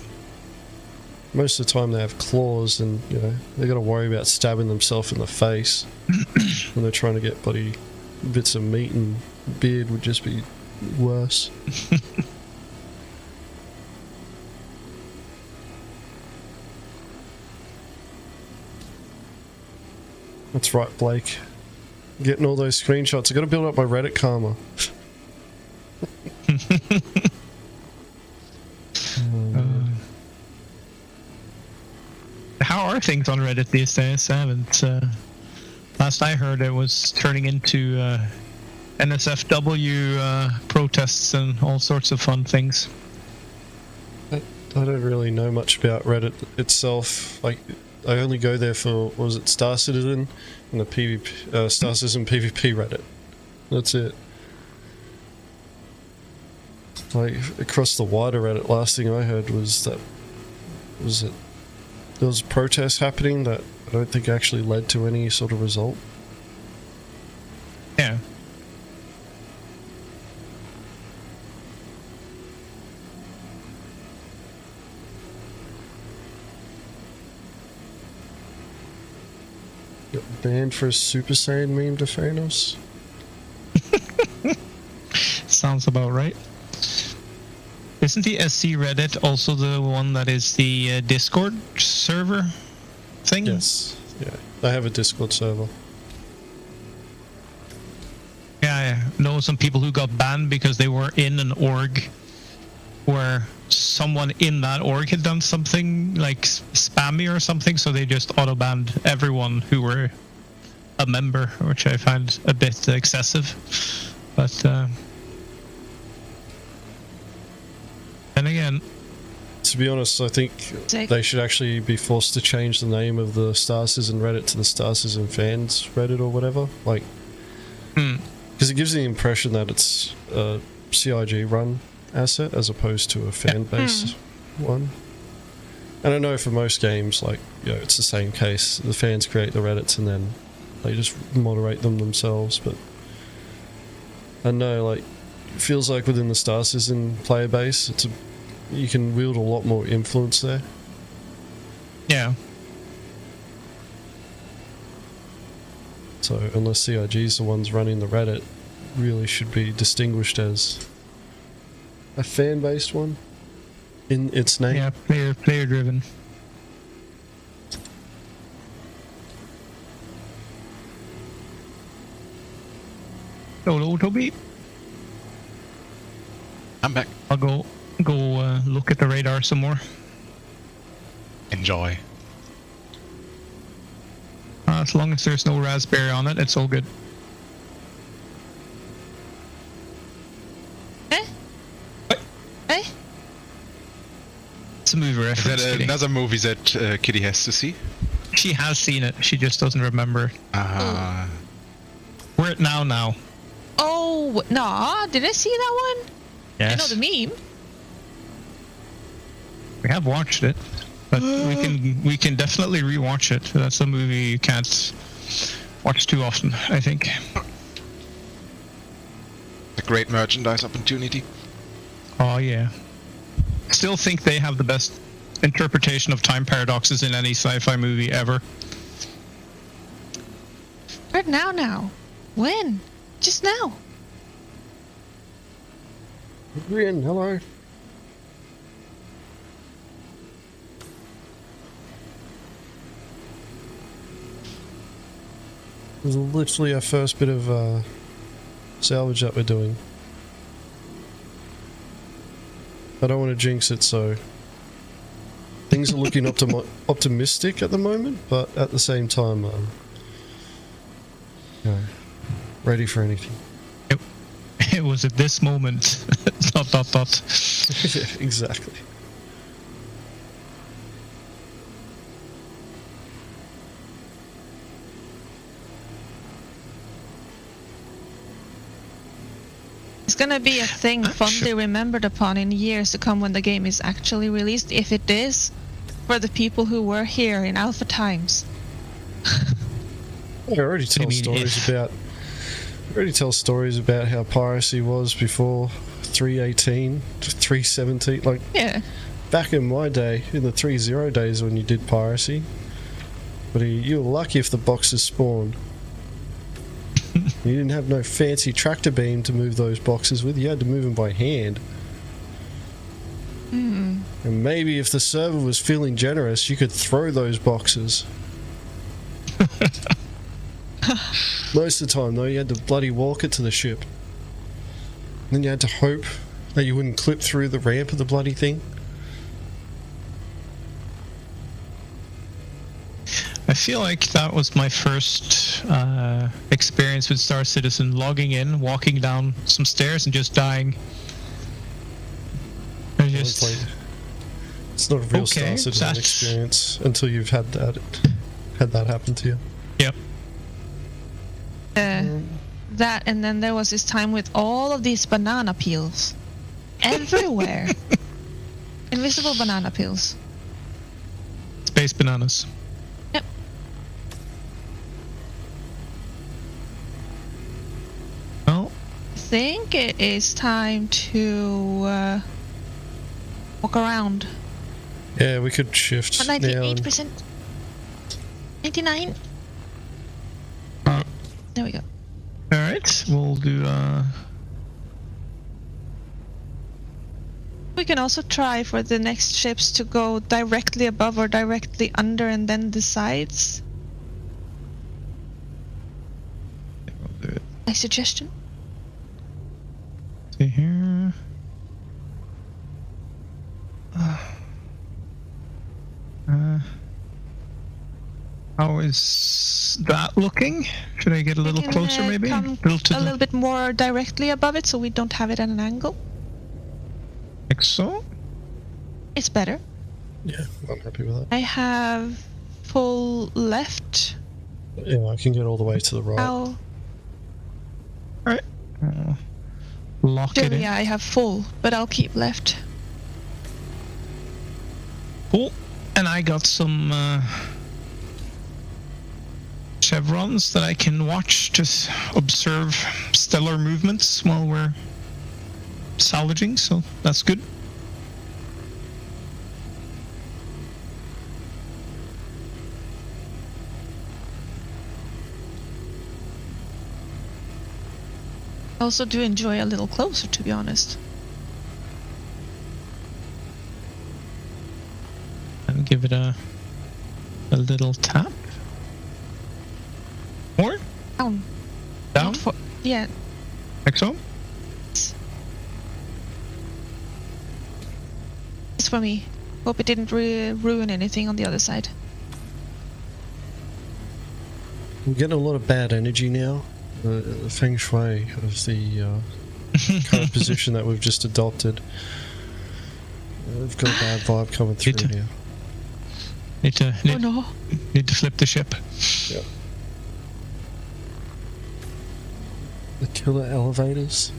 Most of the time they have claws, and you know they got to worry about stabbing themselves in the face when they're trying to get bloody bits of meat, and beard would just be worse. That's right, Blake. Getting all those screenshots. I got to build up my Reddit karma. How are things on Reddit these days? I haven't. Last I heard, it was turning into NSFW protests and all sorts of fun things. I don't really know much about Reddit itself. Like, I only go there for, what was it, Star Citizen and the PvP, Star Citizen PvP Reddit. That's it. Like, across the wider Reddit, last thing I heard was that, there was protests happening that I don't think actually led to any sort of result. Yeah. Got banned for a Super Saiyan meme to Thanos. Sounds about right. Isn't the SC Reddit also the one that is the Discord server thing? Yes. Yeah. They have a Discord server. Yeah, I know some people who got banned because they were in an org where someone in that org had done something like spammy or something, so they just auto-banned everyone who were a member, which I find a bit excessive. But then again, to be honest, I think they should actually be forced to change the name of the Star Citizen Reddit to the Star Citizen Fans Reddit or whatever. Like, because it gives the impression that it's a CIG run asset as opposed to a fan-based one. And I know for most games, like, you know, it's the same case. The fans create the Reddits and then they just moderate them themselves. But I know, like, it feels like within the Star Citizen player base, you can wield a lot more influence there. yeah. So unless CIG's the ones running the Reddit, really should be distinguished as a fan-based one in its name. Yeah, player driven. Hello, Toby. I'm back. I'll go look at the radar some more. Enjoy. As long as there's no raspberry on it, it's all good. It's a movie Is reference. that Kitty. another movie that Kitty has to see? She has seen it. She just doesn't remember. We're at now. Oh, no, did I see that one? Yes. I know the meme. We have watched it, but we can definitely rewatch it. That's a movie you can't watch too often, I think. A great merchandise opportunity. Oh yeah. Still think they have the best interpretation of time paradoxes in any sci-fi movie ever. Right now. When? Just now. Brian, hello. This is literally our first bit of salvage that we're doing. I don't want to jinx it, so things are looking optimistic at the moment, but at the same time, you know, ready for anything. It was at this moment. ... Yeah, exactly. It's gonna be a thing fondly remembered upon in years to come when the game is actually released, if it is, for the people who were here in alpha times. I already tell stories about how piracy was before 3.18 to 3.17. Like, Yeah. back in my day, in the 3.0 days when you did piracy, but you were lucky if the boxes spawned. You didn't have no fancy tractor beam to move those boxes with. You had to move them by hand. And maybe if the server was feeling generous, you could throw those boxes. Most of the time, though, you had to bloody walk it to the ship. Then you had to hope that you wouldn't clip through the ramp of the bloody thing. I feel like that was my first experience with Star Citizen, logging in, walking down some stairs and just dying. It's not a real Star Citizen experience until you've had that happen to you. Yep. That, and then there was this time with all of these banana peels everywhere. Invisible banana peels. Space bananas. Yep. Well, I think it is time to walk around. Yeah, we could shift now. 98%. 99. There we go. All right, we'll do. We can also try for the next ships to go directly above or directly under, and then the sides. We'll do it. My suggestion. See here. How is that looking? Should I get a little closer, maybe? Come a little bit more directly above it, so we don't have it at an angle. Like so? It's better. Yeah, I'm happy with that. I have full left. Yeah, I can get all the way to the right. How? Alright. Lock it in. Yeah, I have full, but I'll keep left. Cool. And I got some chevrons that I can watch to observe stellar movements while we're salvaging, so that's good. I also do enjoy a little closer, to be honest. And give it a little tap. More? Down. Down? Yeah. Like so? It's for me. Hope it didn't ruin anything on the other side. I'm getting a lot of bad energy now. The feng shui of the current position that we've just adopted. We've got a bad vibe coming through here. Need to flip the ship. Yep. The killer elevators.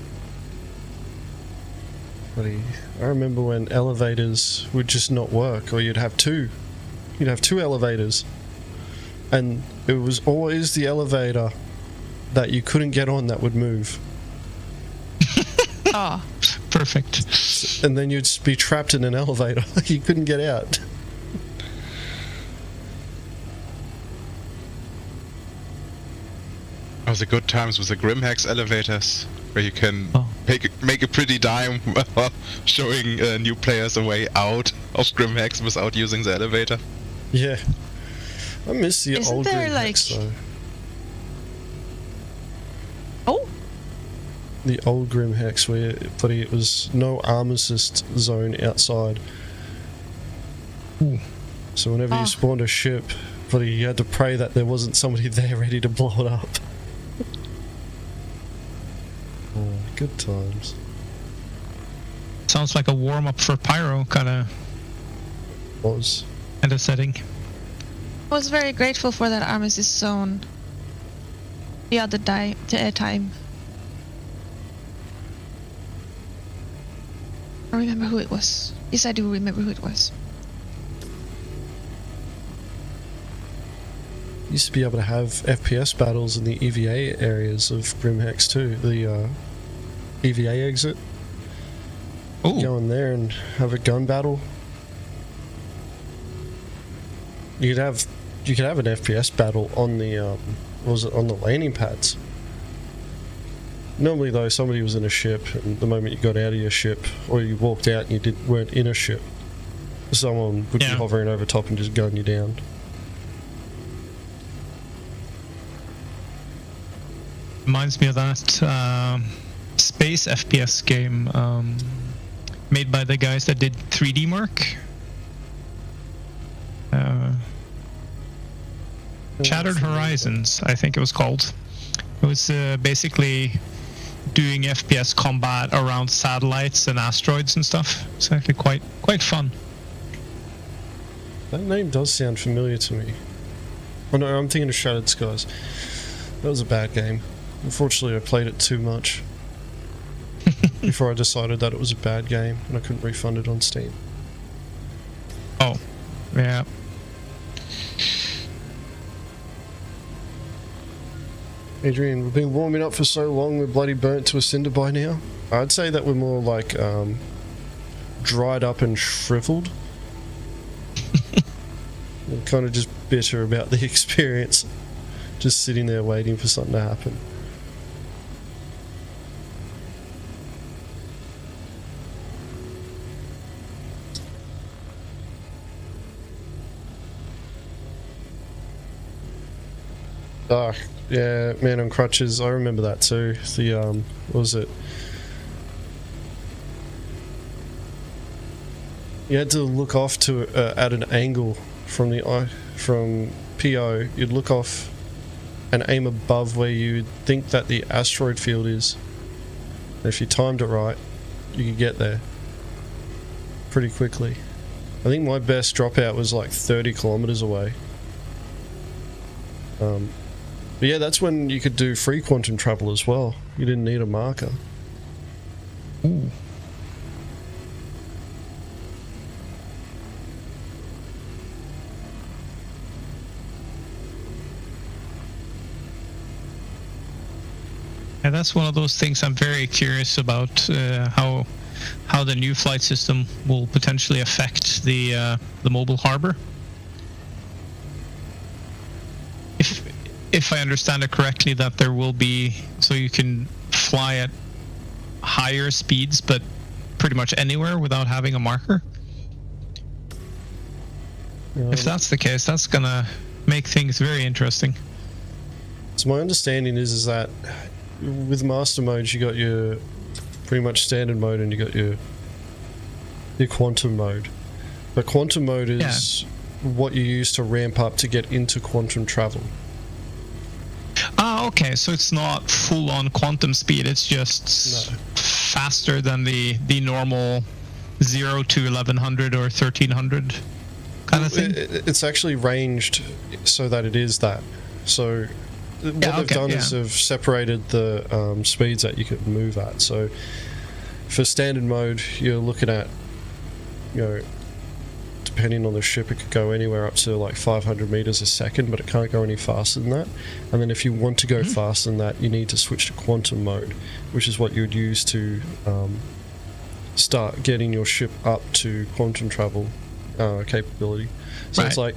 Buddy, I remember when elevators would just not work, or you'd have two. You'd have two elevators. And it was always the elevator that you couldn't get on that would move. Ah. Perfect. And then you'd be trapped in an elevator. You couldn't get out. Oh, the good times with the Grimhex elevators, where you can make a pretty dime showing new players a way out of Grimhex without using the elevator. Yeah. I miss the Isn't old there, Grimhex, though. Oh? The old Grimhex, where buddy, it was no armistice zone outside. Ooh. So whenever you spawned a ship, buddy, you had to pray that there wasn't somebody there ready to blow it up. Oh, good times. Sounds like a warm-up for Pyro kind of setting. I was very grateful for that armistice zone the other time. I remember who it was. Yes, I do remember who it was. Used to be able to have FPS battles in the EVA areas of Grimhex too. The EVA exit. Ooh. Go in there and have a gun battle. You could have an FPS battle on the on the landing pads. Normally though, somebody was in a ship, and the moment you got out of your ship or you walked out and you weren't in a ship, someone would be hovering over top and just gun you down. Reminds me of that space FPS game made by the guys that did 3D Mark. Shattered Horizons, I think it was called. It was basically doing FPS combat around satellites and asteroids and stuff. It's actually quite fun. That name does sound familiar to me. Oh no, I'm thinking of Shattered Skies. That was a bad game. Unfortunately, I played it too much before I decided that it was a bad game, and I couldn't refund it on Steam. Oh, yeah. Adrian, we've been warming up for so long, we're bloody burnt to a cinder by now. I'd say that we're more like dried up and shriveled. We're kind of just bitter about the experience. just sitting there waiting for something to happen. Oh, yeah, Man on Crutches. I remember that too. The, what was it? You had to look off to at an angle from from PO. You'd look off and aim above where you'd think that the asteroid field is. And if you timed it right, you could get there pretty quickly. I think my best dropout was like 30 kilometers away. But yeah, that's when you could do free quantum travel as well. You didn't need a marker. Ooh. Yeah, that's one of those things I'm very curious about, how the new flight system will potentially affect the mobile harbor. If I understand it correctly, that there will be, so you can fly at higher speeds, but pretty much anywhere without having a marker. If that's the case, that's gonna make things very interesting. So my understanding is that with master modes, you got your pretty much standard mode and you got your quantum mode. But quantum mode is what you use to ramp up to get into quantum travel. Ah, okay, so it's not full-on quantum speed, it's just faster than the normal 0 to 1100 or 1300 kind of thing? It's actually ranged so that it is that. So what they've done is they've separated the speeds that you can move at. So for standard mode, you're looking at, you know, depending on the ship, it could go anywhere up to like 500 meters a second, but it can't go any faster than that. And then if you want to go faster than that, you need to switch to quantum mode, which is what you would use to start getting your ship up to quantum travel capability. So it's like,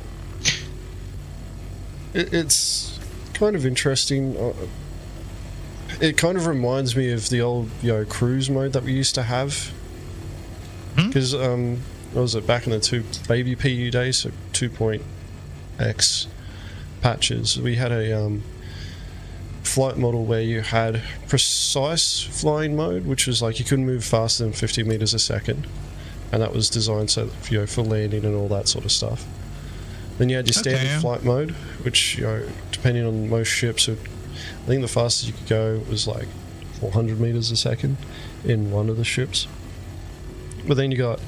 it's kind of interesting. It kind of reminds me of the old, cruise mode that we used to have. Because what was it, back in the baby PU days, so 2.x patches, we had a flight model where you had precise flying mode, which was like you couldn't move faster than 50 meters a second, and that was designed so that, for landing and all that sort of stuff. Then you had your standard flight mode, which, depending on most ships, I think the fastest you could go was like 400 meters a second in one of the ships. But then you got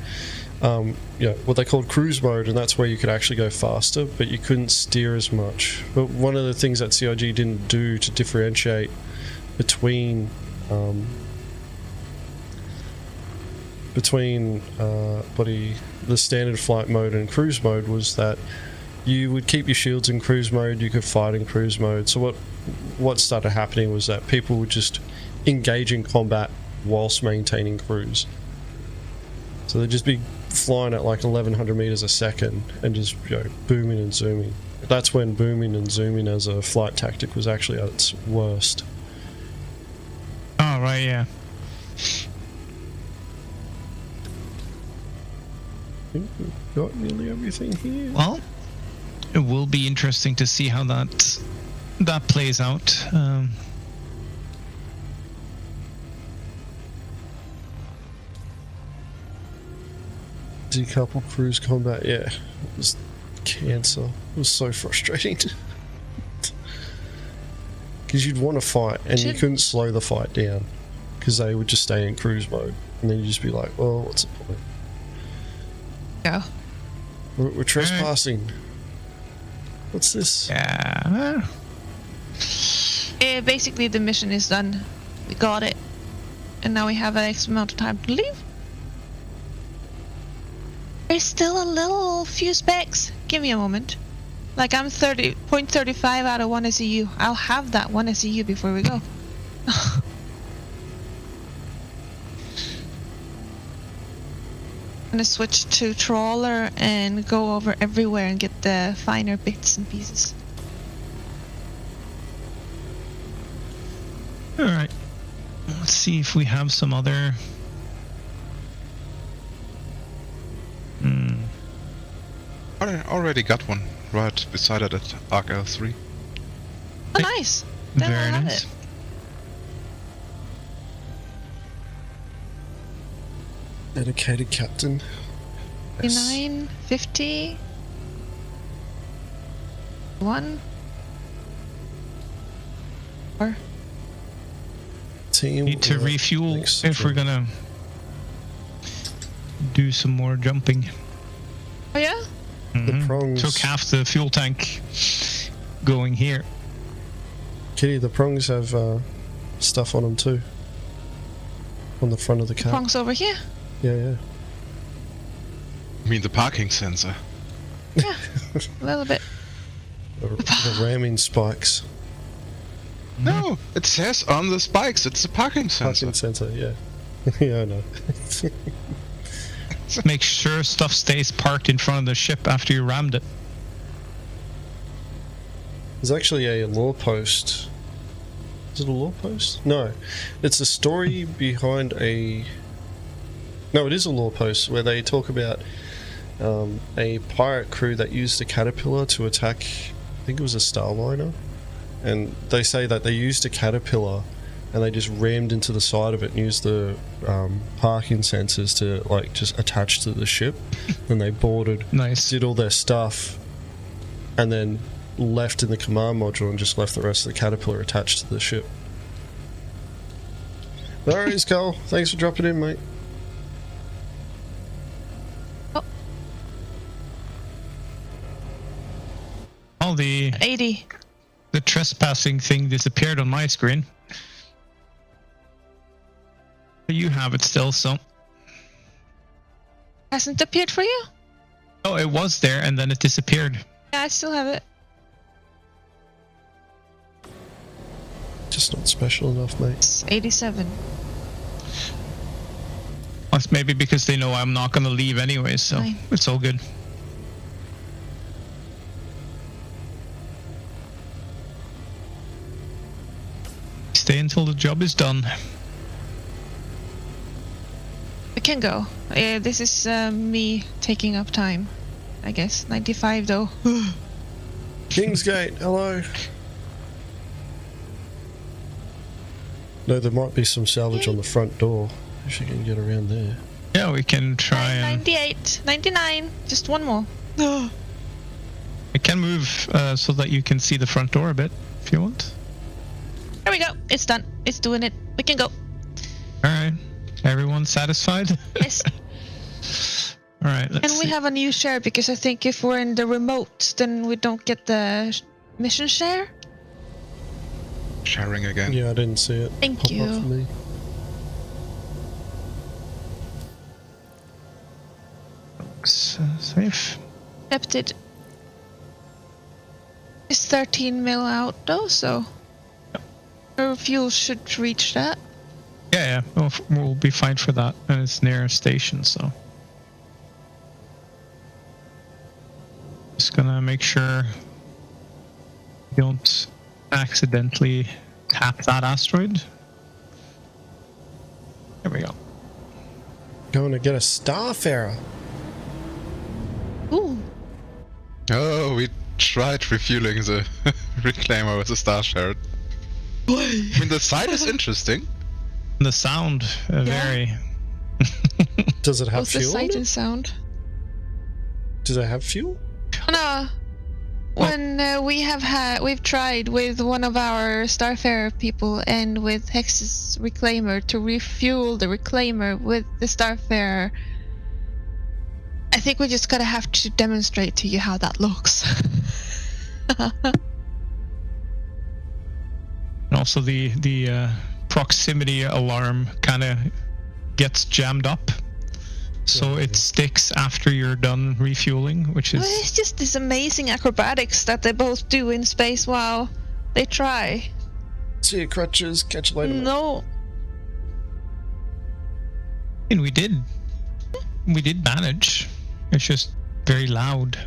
what they called cruise mode, and that's where you could actually go faster, but you couldn't steer as much. But one of the things that CIG didn't do to differentiate between the standard flight mode and cruise mode was that you would keep your shields in cruise mode, you could fight in cruise mode. So what started happening was that people would just engage in combat whilst maintaining cruise. So they'd just be flying at like 1100 meters a second and just booming and zooming. That's when booming and zooming as a flight tactic was actually at its worst. Oh, right, yeah. I think we've got nearly everything here. Well, it will be interesting to see how that plays out. Decouple cruise combat, yeah, it was cancer. It was so frustrating because you'd want to fight and you couldn't slow the fight down because they would just stay in cruise mode, and then you'd just be like, well, what's the point? Yeah, we're trespassing. What's this? Yeah. Basically the mission is done. We got it, and now we have an X amount of time to leave. There's still a little few specs. Give me a moment. Like, I'm 0.35 out of 1 SEU. I'll have that 1 SEU before we go. I'm gonna switch to trawler and go over everywhere and get the finer bits and pieces. All right. Let's see if we have some other. I already got one right beside it at Arc L3. Oh, nice. Then Very I'll have nice. it. Dedicated captain. Yes. 59, 50. 1. Or Team Need to with refuel extra. if we're gonna do some more jumping. oh yeah. Mhm. prongs. Took half the fuel tank going here. Kitty, the prongs have stuff on them too. On the front of the car. Prongs over here. Yeah. I mean the parking sensor. Yeah, a little bit. The ramming spikes. No, it says on the spikes it's a parking sensor. Parking sensor, yeah. Yeah, I know. Make sure stuff stays parked in front of the ship after you rammed it. There's actually a law post. Is it a law post? No. It's a story behind a... No, it is a law post where they talk about a pirate crew that used a caterpillar to attack, I think it was a starliner. And they say that they used a caterpillar and they just rammed into the side of it and used the parking sensors to like just attach to the ship. Then they boarded, Nice. did all their stuff, and then left in the command module and just left the rest of the caterpillar attached to the ship. No worries, Carl. Thanks for dropping in, mate. Oh, the 80. trespassing thing disappeared on my screen. But you have it still, so. Hasn't appeared for you? Oh, it was there and then it disappeared. Yeah, I still have it. Just not special enough, mate. It's 87. That's maybe because they know I'm not gonna leave anyway, so Fine. it's all good. Stay until the job is done. We can go. This is me taking up time, I guess. 95 though. Kingsgate, hello. No, there might be some salvage on the front door. If you can get around there. Yeah, we can try and 98, 99. Just one more. I can move so that you can see the front door a bit if you want. There we go. It's done. It's doing it. We can go. Alright. Everyone satisfied? Yes. Alright, let's And we see. have a new share because I think if we're in the remote, then we don't get the mission share. Sharing again. Yeah, I didn't see it. Thank pop you. up for me. Looks safe. Accepted. It's 13 mil out though, so our fuel should reach that. Yeah, we'll be fine for that. And it's near a station, so. Just gonna make sure you don't accidentally tap that asteroid. There we go. Going to get a Starfarer. Ooh. Oh, we tried refueling the reclaimer with the Star Shard. I mean, the site is interesting. The sound, very. Does it have What's the fuel? sight in it? and sound? Does it have fuel? No. When we've tried with one of our Starfarer people and with Hex's Reclaimer to refuel the Reclaimer with the Starfarer. I think we just gotta have to demonstrate to you how that looks. And also the proximity alarm kind of gets jammed up. So it sticks after you're done refueling, which Well, is... it's just this amazing acrobatics that they both do in space while they try. See you, crutches. Catch you later. mate. No. And we did manage. It's just very loud.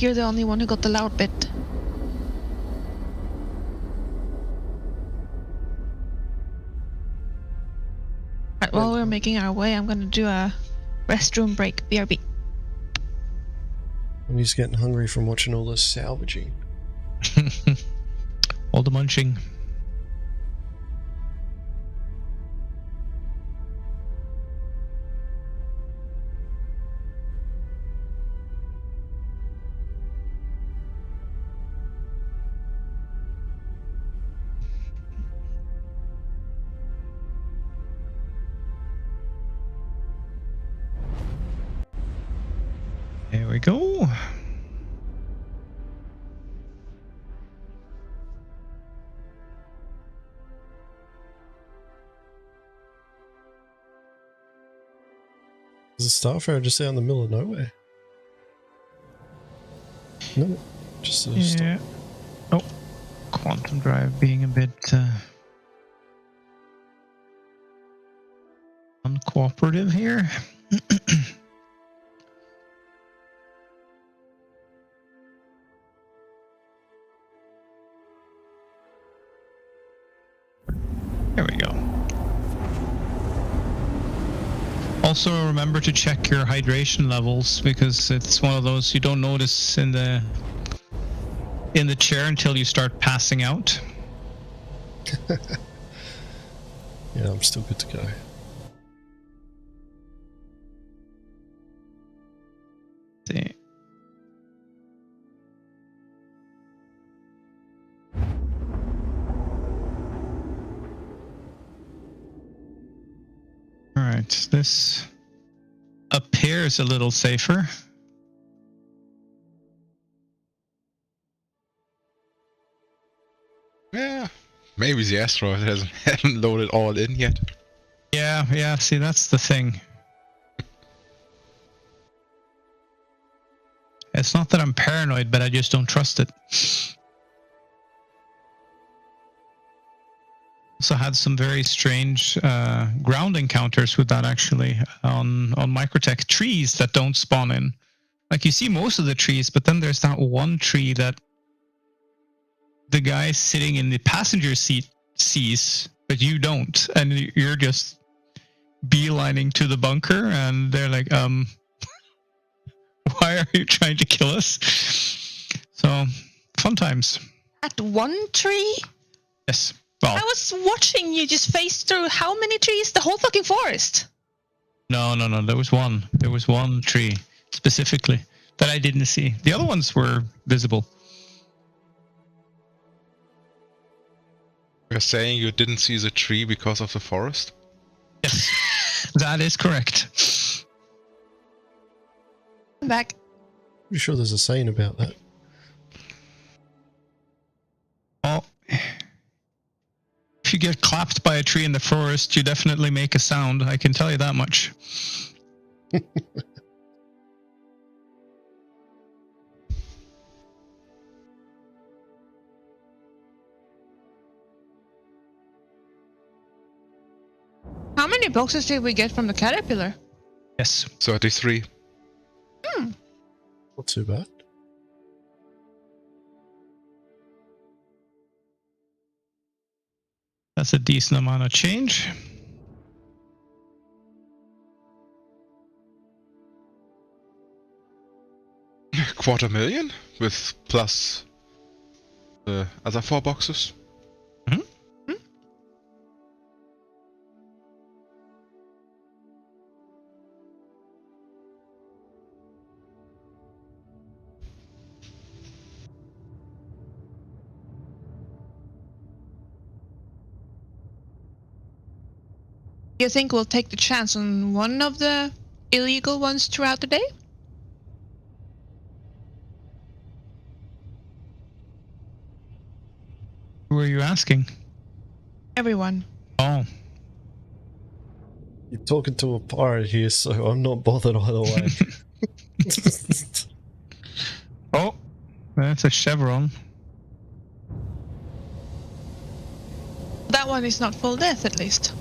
you're the only one who got the loud bit. Alright, while we're making our way, I'm gonna do a restroom break. BRB. I'm just getting hungry from watching all this salvaging. All the munching. There we go. Is a starfire just out in the middle of nowhere? No, just a Yeah. Oh, quantum drive being a bit uncooperative here. There we go. Also remember to check your hydration levels, because it's one of those you don't notice in the chair until you start passing out. Yeah, I'm still good to go. See. All right, this appears a little safer. Yeah, maybe the asteroid hasn't loaded all in yet. Yeah, see, that's the thing. It's not that I'm paranoid, but I just don't trust it. Also had some very strange ground encounters with that, actually, on Microtech. Trees that don't spawn in. Like, you see most of the trees, but then there's that one tree that the guy sitting in the passenger seat sees, but you don't, and you're just beelining to the bunker, and they're like, why are you trying to kill us? So, fun times. At one tree? Yes. Well, I was watching you just phase through how many trees? The whole fucking forest. no. There was one. There was one tree specifically that I didn't see. The other ones were visible. You're saying you didn't see the tree because of the forest? Yes, that is correct. I'm back. Pretty sure there's a saying about that. Well, if you get clapped by a tree in the forest, you definitely make a sound. I can tell you that much. How many boxes did we get from the caterpillar? Yes. 33. Not too bad. That's a decent amount of change. $250,000 with plus the other 4 boxes. You think we'll take the chance on one of the illegal ones throughout the day? Who are you asking? Everyone. Oh. You're talking to a pirate here, so I'm not bothered either way. Oh, that's a chevron. That one is not full death, at least.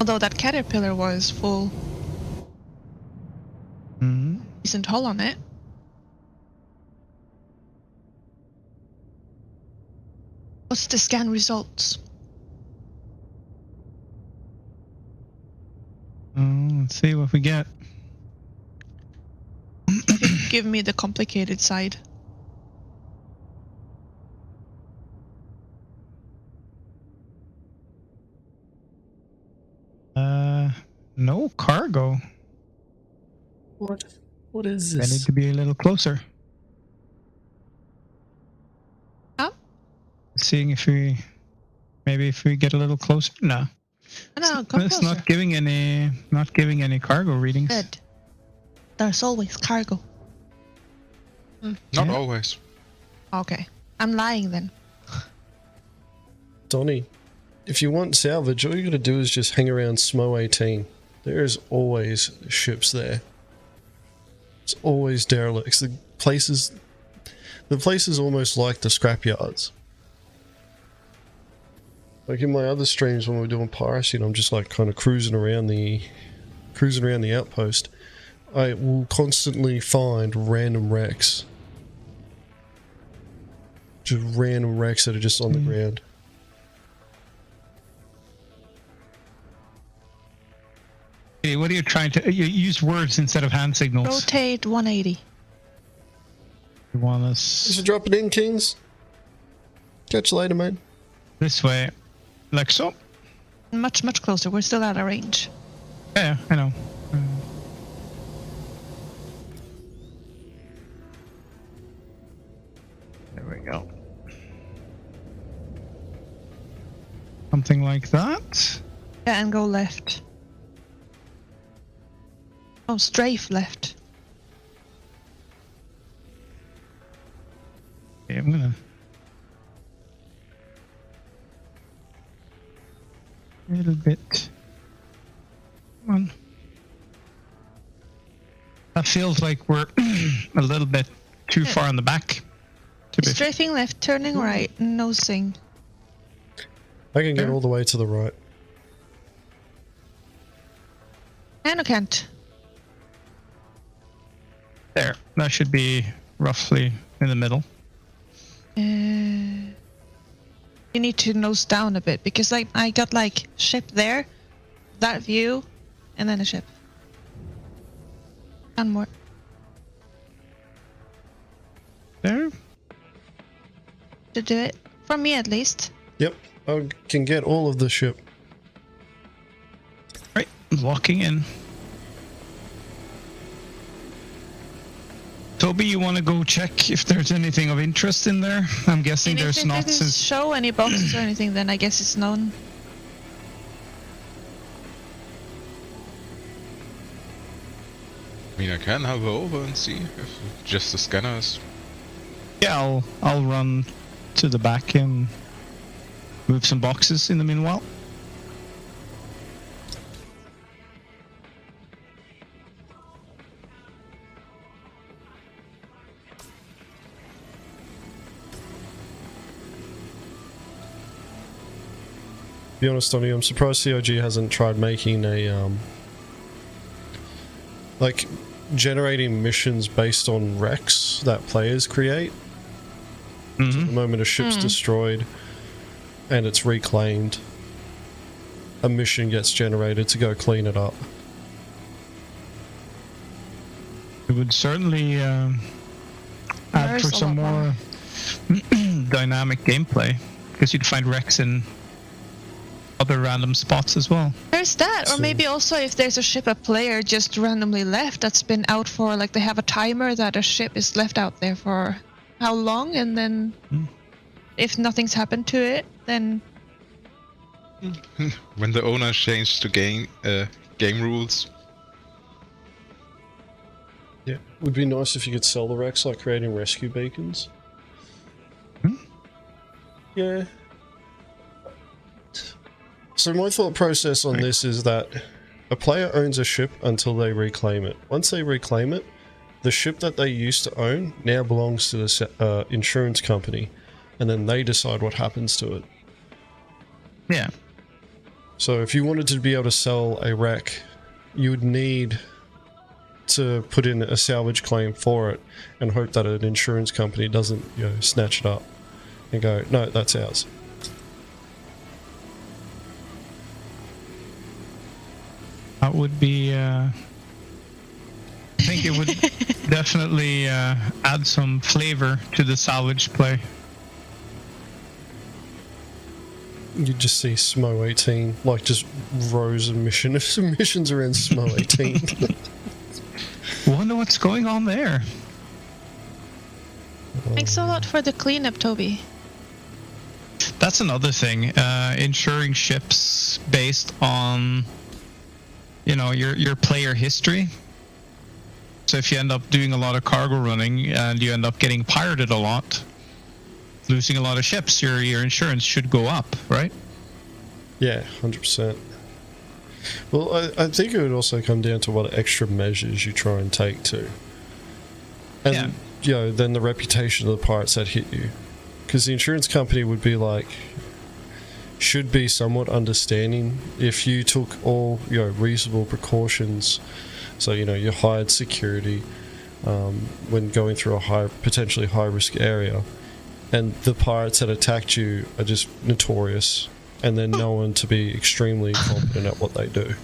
Although that caterpillar was full. decent hull on it. What's the scan results? Let's see what we get. Give me the complicated side. No cargo. What? What is I need this? to be a little closer. Huh? Seeing if we get a little closer. No. No, come It's closer. not giving any cargo readings. Good. There's always cargo. Not Yeah. always. Okay. I'm lying then. Donnie, if you want salvage, all you gotta do is just hang around SMO 18. There's always ships there. It's always derelicts. The place is almost like the scrapyards. Like in my other streams when we're doing piracy and I'm just like kind of cruising around the outpost, I will constantly find random wrecks. Just random wrecks that are just on the ground. Okay, what are you trying to... You use words instead of hand signals. Rotate 180. You want Thanks us for dropping in, Kings. Catch you later, man. this way. Like so. Much, much closer. We're still out of range. Yeah, I know. There we go. Something like that. Yeah, and go left. Oh, strafe left. Okay, I'm gonna... A little bit. Come on. That feels like we're a little bit too far on the back. To be Strafing left, turning right, nosing. I can get Yeah. all the way to the right. And I can't. there. That should be roughly in the middle. You need to nose down a bit because I got like ship there, that view, and then a ship. And more. There. To do it. For me at least. Yep, I can get all of the ship. Right. Walking in. Toby, you want to go check if there's anything of interest in there? I'm guessing And if there's it not, didn't since... show any boxes or anything, then I guess it's known. I mean, I can hover over and see if just the scanners. Yeah, I'll run to the back and move some boxes in the meanwhile. To be honest, Donnie, I'm surprised COG hasn't tried making a, like, generating missions based on wrecks that players create. Mm-hmm. The moment a ship's destroyed and it's reclaimed, a mission gets generated to go clean it up. It would certainly add There's for a some lot more dynamic gameplay, because you'd find wrecks in other random spots as well. There's that, or So- maybe also if there's a ship a player just randomly left that's been out for, like they have a timer that a ship is left out there for how long, and then if nothing's happened to it, then When the owner changed to game rules. Yeah, would be nice if you could sell the wrecks, like creating rescue beacons. Yeah. So my thought process on this is that a player owns a ship until they reclaim it. Once they reclaim it, the ship that they used to own now belongs to the insurance company, and then they decide what happens to it. Yeah. So if you wanted to be able to sell a wreck, you would need to put in a salvage claim for it and hope that an insurance company doesn't, snatch it up and go, no, that's ours. That would be. I think it would definitely add some flavor to the salvage play. You just see SMO 18, like just rows of missions around SMO 18. Wonder what's going on there. Thanks a lot for the cleanup, Toby. That's another thing. Insuring ships based on, your player history. So if you end up doing a lot of cargo running and you end up getting pirated a lot, losing a lot of ships, your insurance should go up, right? Yeah, 100%. Well, I think it would also come down to what extra measures you try and take too. And, then the reputation of the pirates that hit you. Because the insurance company would be should be somewhat understanding if you took all, reasonable precautions. So, you hired security when going through a potentially high-risk area. And the pirates that attacked you are just notorious and they're known to be extremely competent at what they do.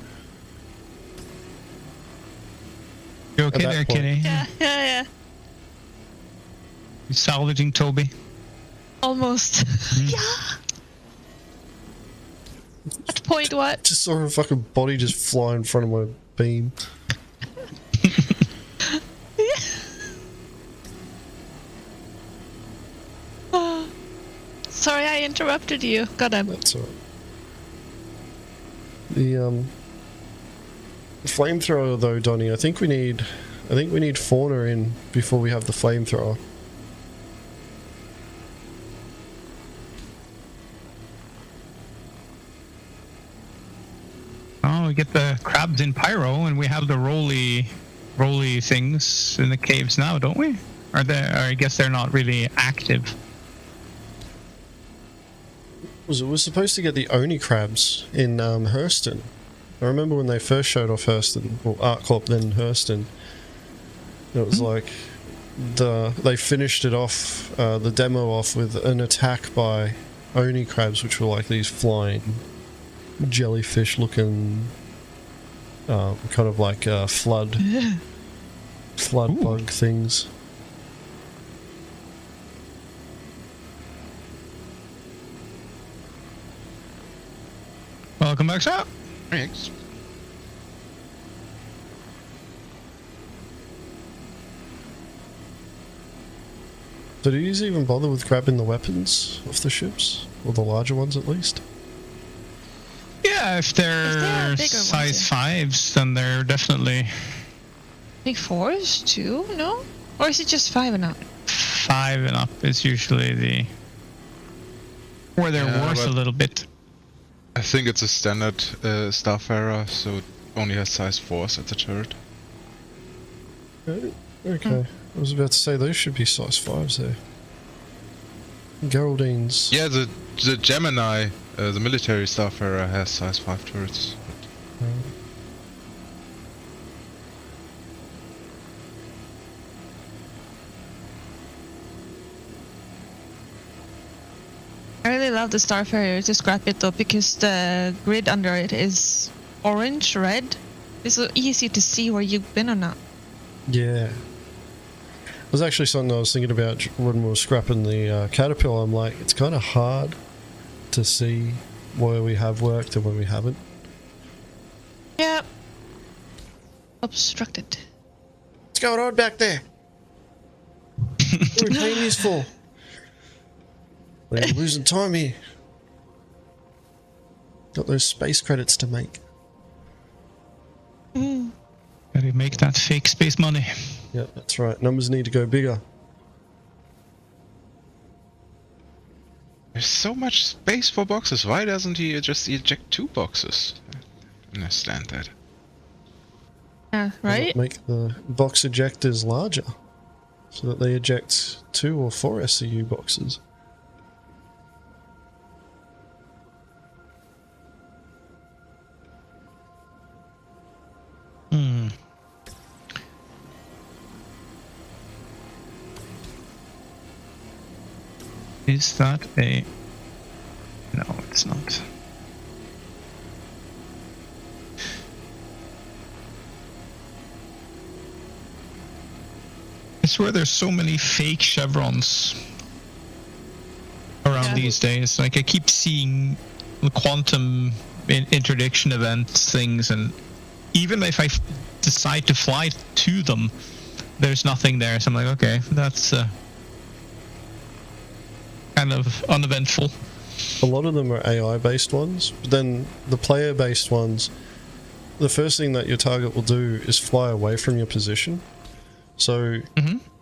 You okay there, Kitty? Yeah. You salvaging Toby? Almost. Yeah. At point what? Just saw her fucking body just fly in front of my beam. Sorry, I interrupted you. Got him. That's alright. The flamethrower though, Donnie, I think we need fauna in before we have the flamethrower. Oh, we get the crabs in pyro, and we have the roly things in the caves now, don't we? Or I guess they're not really active. We're supposed to get the Oni crabs in Hurston. I remember when they first showed off Hurston, or ArtCorp, then Hurston. It was they finished it off, the demo off with an attack by Oni crabs, which were like these flying jellyfish-looking, kind of like flood bug things. Welcome back, sir. Thanks. So do you even bother with grabbing the weapons off the ships? Or the larger ones, at least? Yeah, if they're bigger size ones, 5s, then they're definitely... Big 4s too? No? Or is it just 5 and up? 5 and up is usually where they're worth a little bit. I think it's a standard Starfarer, so it only has size 4s at the turret. Okay. I was about to say those should be size 5s there. Geraldines. Yeah, the Gemini, the military Starfarer, has size 5 turrets. I really love the Starfarer to scrap it though, because the grid under it is orange, red. It's so easy to see where you've been or not. Yeah. It was actually something I was thinking about when we were scrapping the Caterpillar. I'm like, it's kind of hard to see where we have worked and where we haven't. Yeah. Obstructed. What's going on back there? What are we paying these for? We're losing time here. Got those space credits to make. Gotta make that fake space money. Yeah, that's right. Numbers need to go bigger. There's so much space for boxes. Why doesn't he just eject 2 boxes? I understand that. Yeah, right? Make the box ejectors larger so that they eject 2 or 4 SCU boxes. Is that a... No, it's not. I swear there's so many fake chevrons around these days. Like, I keep seeing the quantum interdiction event things, and even if I decide to fly to them, there's nothing there. So I'm like, okay, that's kind of uneventful. A lot of them are AI-based ones, but then the player-based ones, the first thing that your target will do is fly away from your position. So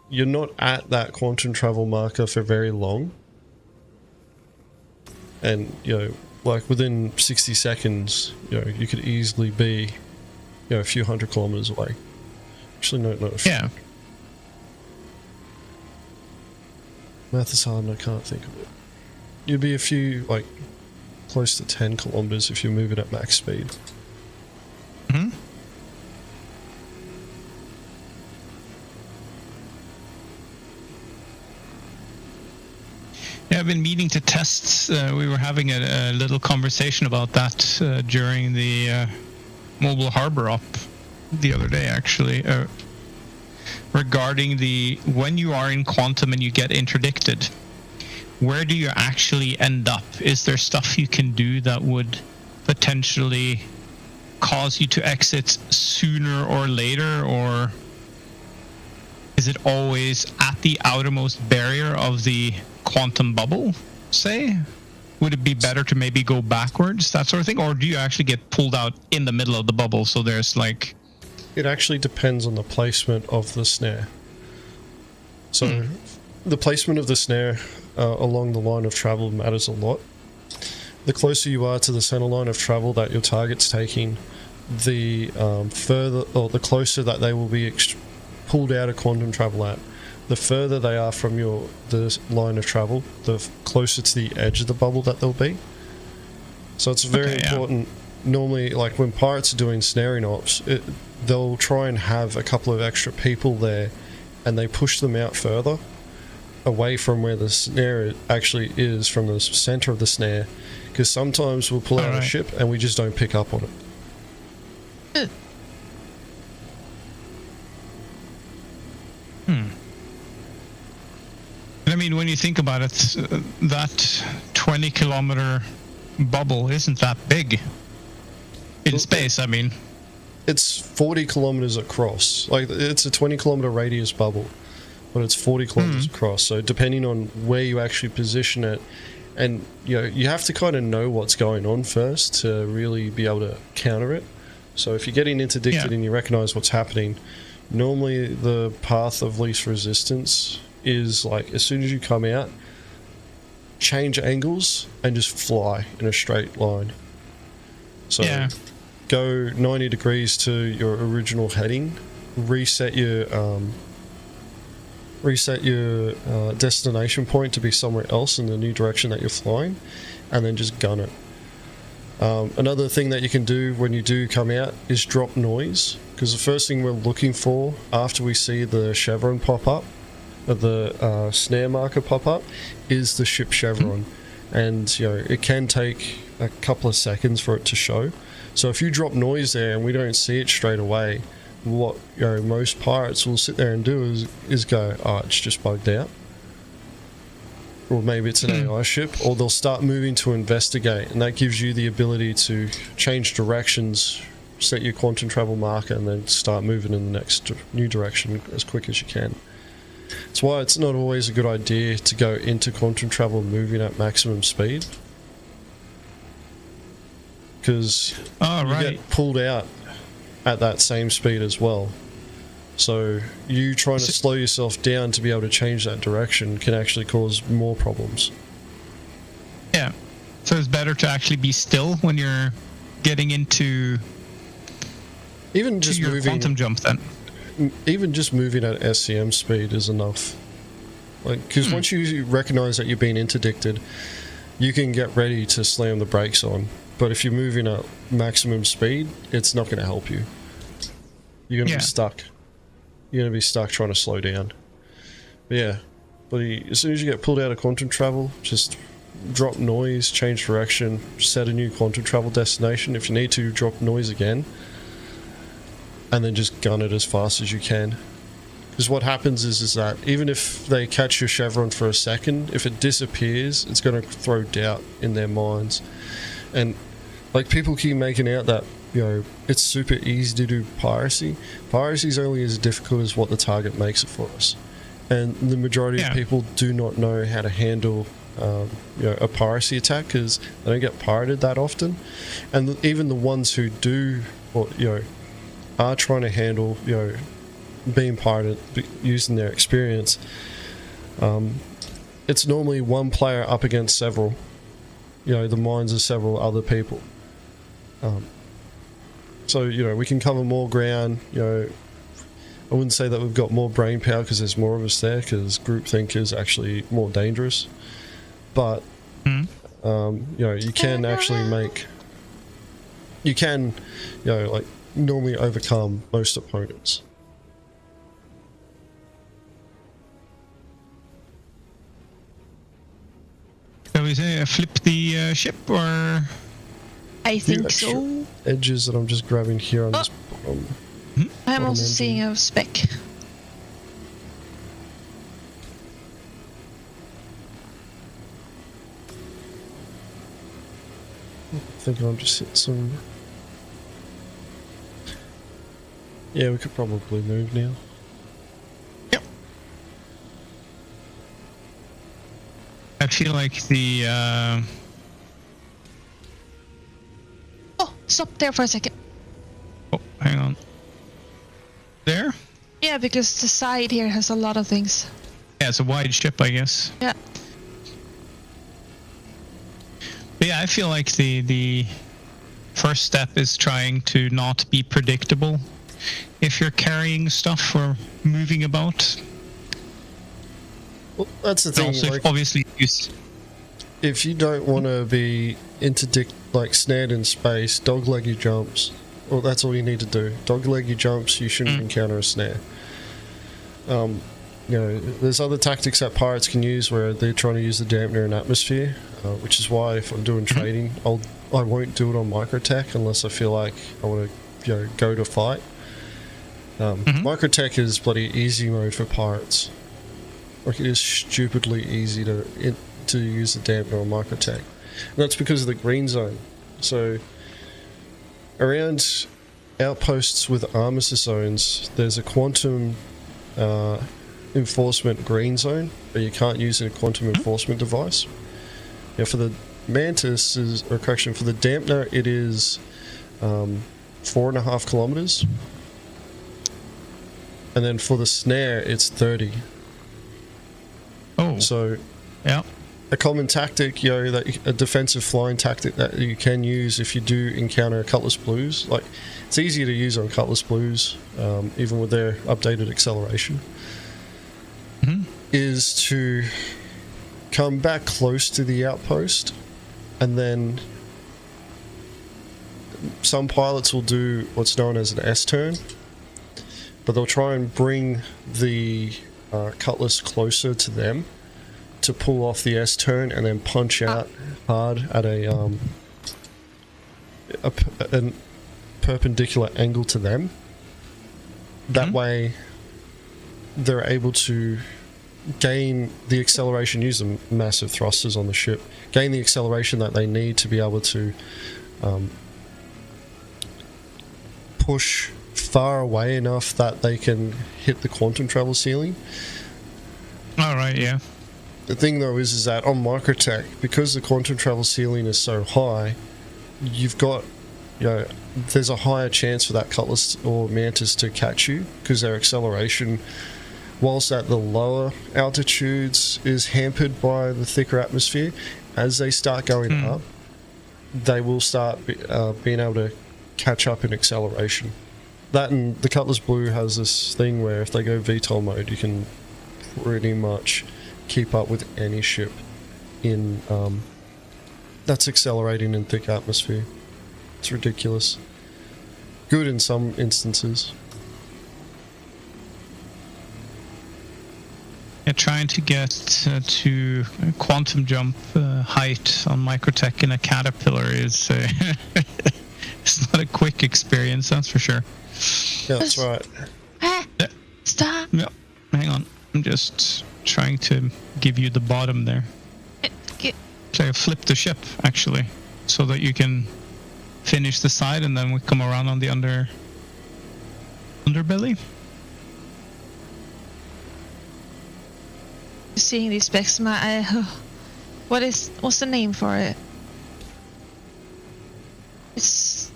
you're not at that quantum travel marker for very long. And, you know, like within 60 seconds, you know, you could easily be, you know, a few hundred kilometers away. Actually, no, not a few. Yeah. Math is hard and I can't think of it. You'd be a few, like, close to 10 kilometers if you're moving at max speed. Yeah, I've been meaning to test. We were having a little conversation about that during the mobile harbor op the other day, actually, regarding when you are in quantum and you get interdicted, where do you actually end up? Is there stuff you can do that would potentially cause you to exit sooner or later, or is it always at the outermost barrier of the quantum bubble, say? Would it be better to maybe go backwards, that sort of thing? Or do you actually get pulled out in the middle of the bubble, so there's like... It actually depends on the placement of the snare. So the placement of the snare along the line of travel matters a lot. The closer you are to the center line of travel that your target's taking, the further, or the closer that they will be pulled out of quantum travel at. The further they are from the line of travel, the closer to the edge of the bubble that they'll be. So it's very important. Normally, like when pirates are doing snaring ops, they'll try and have a couple of extra people there, and they push them out further, away from where the snare actually is, from the center of the snare, because sometimes we'll pull out a ship and we just don't pick up on it. I mean, when you think about it, that 20-kilometer bubble isn't that big in space. I mean, it's 40 kilometers across. Like, it's a 20-kilometer radius bubble, but it's 40 kilometers across. So depending on where you actually position it, and you know, you have to kind of know what's going on first to really be able to counter it. So if you're getting interdicted and you recognize what's happening, normally the path of least resistance is, like, as soon as you come out, change angles and just fly in a straight line. So go 90 degrees to your original heading, reset your destination point to be somewhere else in the new direction that you're flying, and then just gun it. Another thing that you can do when you do come out is drop noise, because the first thing we're looking for after we see the chevron pop up, the snare marker pop up, is the ship chevron. And you know, it can take a couple of seconds for it to show. So if you drop noise there and we don't see it straight away, what, you know, most pirates will sit there and do is go, oh, it's just bugged out, or maybe it's an AI ship, or they'll start moving to investigate, and that gives you the ability to change directions, set your quantum travel marker, and then start moving in the next new direction as quick as you can. That's why it's not always a good idea to go into quantum travel moving at maximum speed, because you get pulled out at that same speed as well. So you trying to slow yourself down to be able to change that direction can actually cause more problems. Yeah. So it's better to actually be still when you're getting into even just your moving quantum jump then. Even just moving at SCM speed is enough. Like, because once you recognize that you're being interdicted, you can get ready to slam the brakes on. But if you're moving at maximum speed, it's not going to help you. You're going to be stuck. You're going to be stuck trying to slow down. But yeah. But as soon as you get pulled out of quantum travel, just drop noise, change direction, set a new quantum travel destination. If you need to, drop noise again, and then just gun it as fast as you can. Because what happens is that even if they catch your chevron for a second, if it disappears, it's going to throw doubt in their minds. And like, people keep making out that, you know, it's super easy to do piracy. Piracy is only as difficult as what the target makes it for us. And the majority of people do not know how to handle you know, a piracy attack, because they don't get pirated that often. And even the ones who do, or, you know, are trying to handle, you know, being pirated using their experience, it's normally one player up against several, you know, the minds of several other people. So, you know, we can cover more ground. You know, I wouldn't say that we've got more brain power because there's more of us there, because groupthink is actually more dangerous. But you know, you can actually make, you can, you know, like, normally overcome most opponents. So we say flip the ship, or I think so. Edges that I'm just grabbing here on this bottom. I'm also seeing a speck. I think I'll just hit some. Yeah, we could probably move now. Yep. I feel like the Oh, stop there for a second. oh, hang on. There? Yeah, because the side here has a lot of things. Yeah, it's a wide ship, I guess. Yeah. But yeah, I feel like the first step is trying to not be predictable if you're carrying stuff or moving about. Well, that's the thing. Also, like, obviously, if you don't want to be like snared in space, dogleg your jumps. Well, that's all you need to do. Dogleg your jumps. You shouldn't encounter a snare. You know, there's other tactics that pirates can use where they're trying to use the dampener and atmosphere, which is why if I'm doing trading, I won't do it on microtech unless I feel like I want to, you know, go to fight. Microtech is bloody easy mode for pirates. Like, it is stupidly easy to use the dampener on microtech. And that's because of the green zone. So around outposts with armistice zones, there's a quantum enforcement green zone where you can't use a quantum enforcement device. Yeah, for the mantis for the dampener, it is 4.5 kilometers, and then for the snare, it's 30. oh, So yeah. a common tactic, you know, a defensive flying tactic that you can use if you do encounter Cutlass Blues. Like, it's easier to use on Cutlass Blues, even with their updated acceleration, is to come back close to the outpost, and then some pilots will do what's known as an S-turn, but they'll try and bring the Cutlass closer to them to pull off the S-turn and then punch out hard at a perpendicular angle to them. That way they're able to gain the acceleration, use the massive thrusters on the ship, gain the acceleration that they need to be able to push far away enough that they can hit the quantum travel ceiling. Alright, yeah. The thing though is that on microtech, because the quantum travel ceiling is so high, you've got, you know, there's a higher chance for that Cutlass or Mantis to catch you, because their acceleration, whilst at the lower altitudes, is hampered by the thicker atmosphere. As they start going up, they will start being able to catch up in acceleration. That, and the Cutlass Blue has this thing where if they go VTOL mode, you can pretty much keep up with any ship in that's accelerating in thick atmosphere. It's ridiculous. Good in some instances. Yeah, trying to get to quantum jump height on microtech in a caterpillar is it's not a quick experience, that's for sure. Yeah, that's right. Stop. Yeah, hang on. I'm just trying to give you the bottom there. So I flip the ship, actually, so that you can finish the side and then we come around on the underbelly. Seeing these specs, what's the name for it? It's,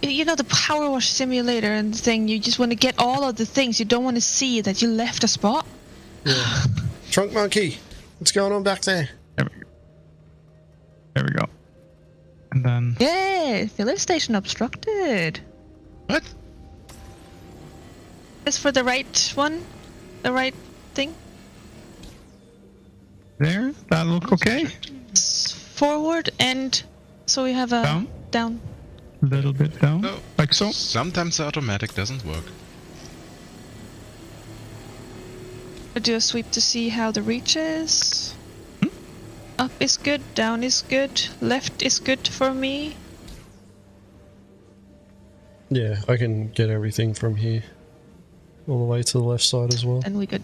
you know, the power wash simulator and the thing. You just want to get all of the things. You don't want to see that you left a spot. Yeah. Trunk monkey, what's going on back there? There we go. And then... Yeah, filling station obstructed. What? Is for the right one? The right thing? There? That look okay? Forward and... So we have a... Down. A little bit down. No. Like so. Sometimes the automatic doesn't work. I do a sweep to see how the reach is. Up is good, down is good, left is good for me. Yeah, I can get everything from here all the way to the left side as well. And we good.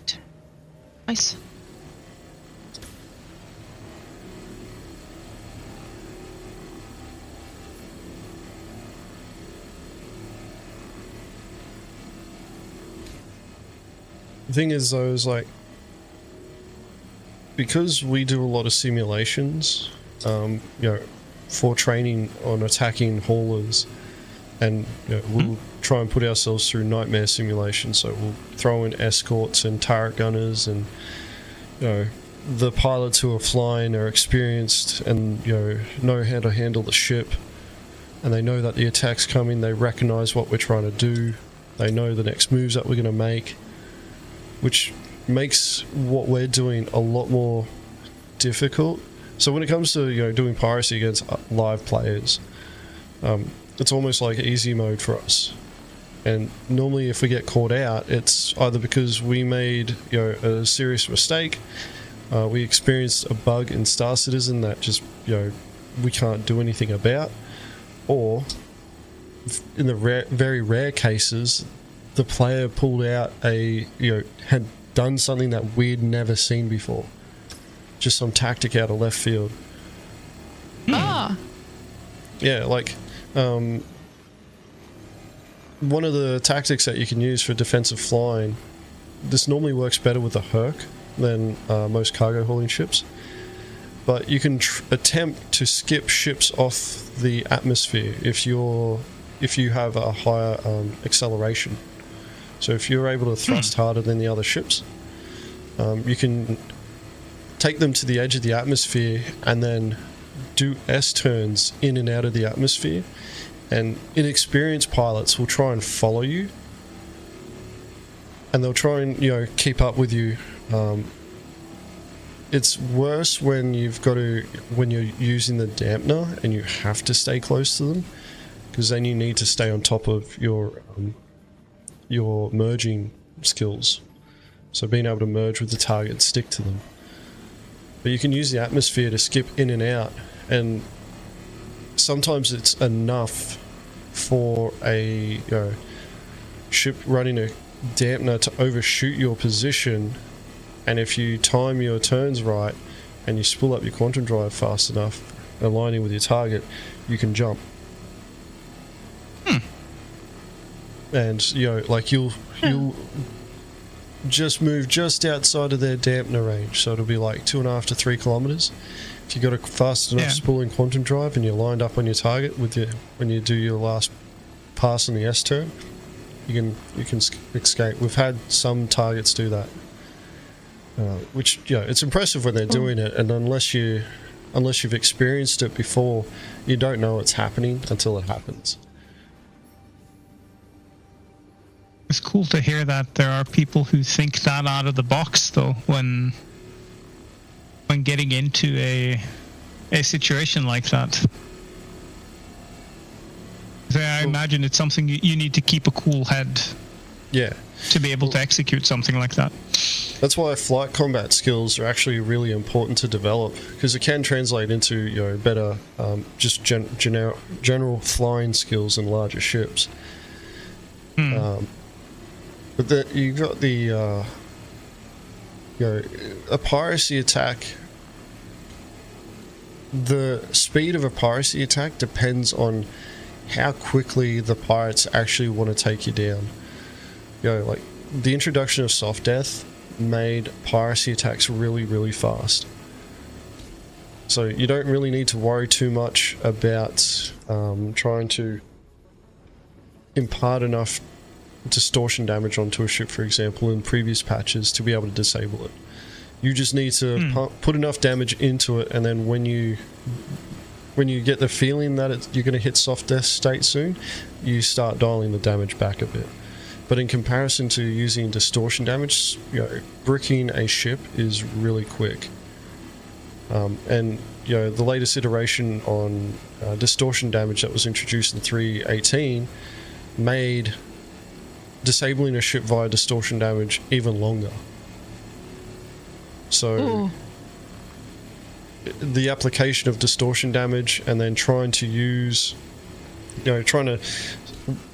Nice. The thing is though, is like, because we do a lot of simulations, you know, for training on attacking haulers, and you know, we'll try and put ourselves through nightmare simulations. So we'll throw in escorts and turret gunners, and you know, the pilots who are flying are experienced and know how to handle the ship, and they know that the attack's coming. They recognize what we're trying to do. They know the next moves that we're going to make, which makes what we're doing a lot more difficult. So when it comes to doing piracy against live players, it's almost like easy mode for us. And normally if we get caught out, it's either because we made a serious mistake, we experienced a bug in Star Citizen that just we can't do anything about, or in the very rare cases, the player pulled out had done something that we'd never seen before. Just some tactic out of left field. Ah. Yeah, like one of the tactics that you can use for defensive flying, this normally works better with the Herc than most cargo hauling ships, but you can attempt to skip ships off the atmosphere if you have a higher acceleration. So if you're able to thrust harder than the other ships, you can take them to the edge of the atmosphere and then do S-turns in and out of the atmosphere, and inexperienced pilots will try and follow you, and they'll try and keep up with you. It's worse when when you're using the dampener and you have to stay close to them, because then you need to stay on top of your merging skills. So being able to merge with the target, stick to them. But you can use the atmosphere to skip in and out, and sometimes it's enough for a ship running a dampener to overshoot your position, and if you time your turns right and you spool up your quantum drive fast enough, aligning with your target, you can jump. And you'll just move just outside of their dampener range, so it'll be like 2.5 to 3 kilometers. If you got a fast enough spooling quantum drive and you're lined up on your target when you do your last pass on the S turn, you can escape. We've had some targets do that, which it's impressive when they're doing it, and unless you've experienced it before, you don't know it's happening until it happens. It's cool to hear that there are people who think that out of the box, though, when getting into a situation like that. So I imagine it's something you need to keep a cool head. Yeah. To be able to execute something like that. That's why flight combat skills are actually really important to develop, because it can translate into better just general flying skills in larger ships. But then you got the a piracy attack. The speed of a piracy attack depends on how quickly the pirates actually want to take you down. Like the introduction of soft death made piracy attacks really, really fast. So you don't really need to worry too much about trying to impart enough distortion damage onto a ship, for example, in previous patches to be able to disable it. You just need to put enough damage into it, and then when you get the feeling that you're going to hit soft death state soon, you start dialing the damage back a bit. But in comparison to using distortion damage, bricking a ship is really quick. And the latest iteration on distortion damage that was introduced in 3.18 made disabling a ship via distortion damage even longer. So the application of distortion damage and then trying to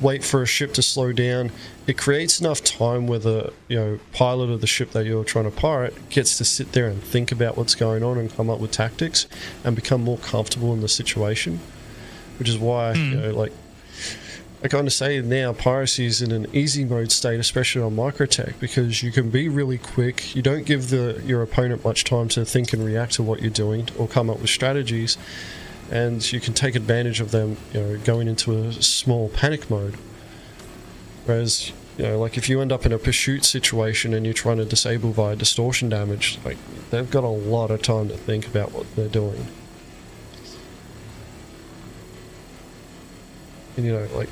wait for a ship to slow down, it creates enough time where the pilot of the ship that you're trying to pirate gets to sit there and think about what's going on and come up with tactics and become more comfortable in the situation, which is why I kind of say now piracy is in an easy mode state, especially on microtech, because you can be really quick. You don't give your opponent much time to think and react to what you're doing or come up with strategies, and you can take advantage of them going into a small panic mode. Whereas like if you end up in a pursuit situation and you're trying to disable via distortion damage, like they've got a lot of time to think about what they're doing. And like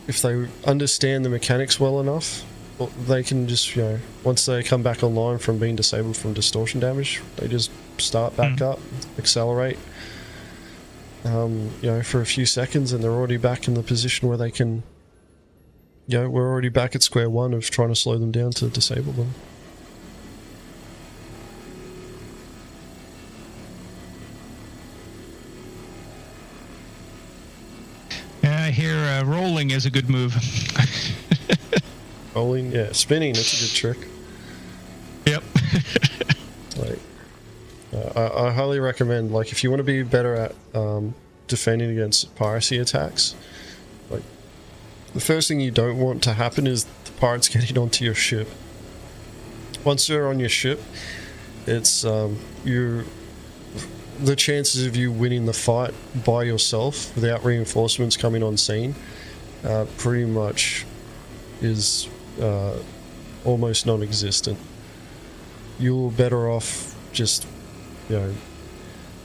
if they understand the mechanics well enough, they can just once they come back online from being disabled from distortion damage, they just start back up, accelerate for a few seconds, and they're already back in the position where they can we're already back at square one of trying to slow them down to disable them. Yeah, I hear rolling is a good move. Rolling, yeah, spinning, that's a good trick. Yep. I highly recommend, like, if you want to be better at defending against piracy attacks, like, the first thing you don't want to happen is the pirates getting onto your ship. Once they're on your ship, it's the chances of you winning the fight by yourself without reinforcements coming on scene pretty much is almost non-existent. You're better off just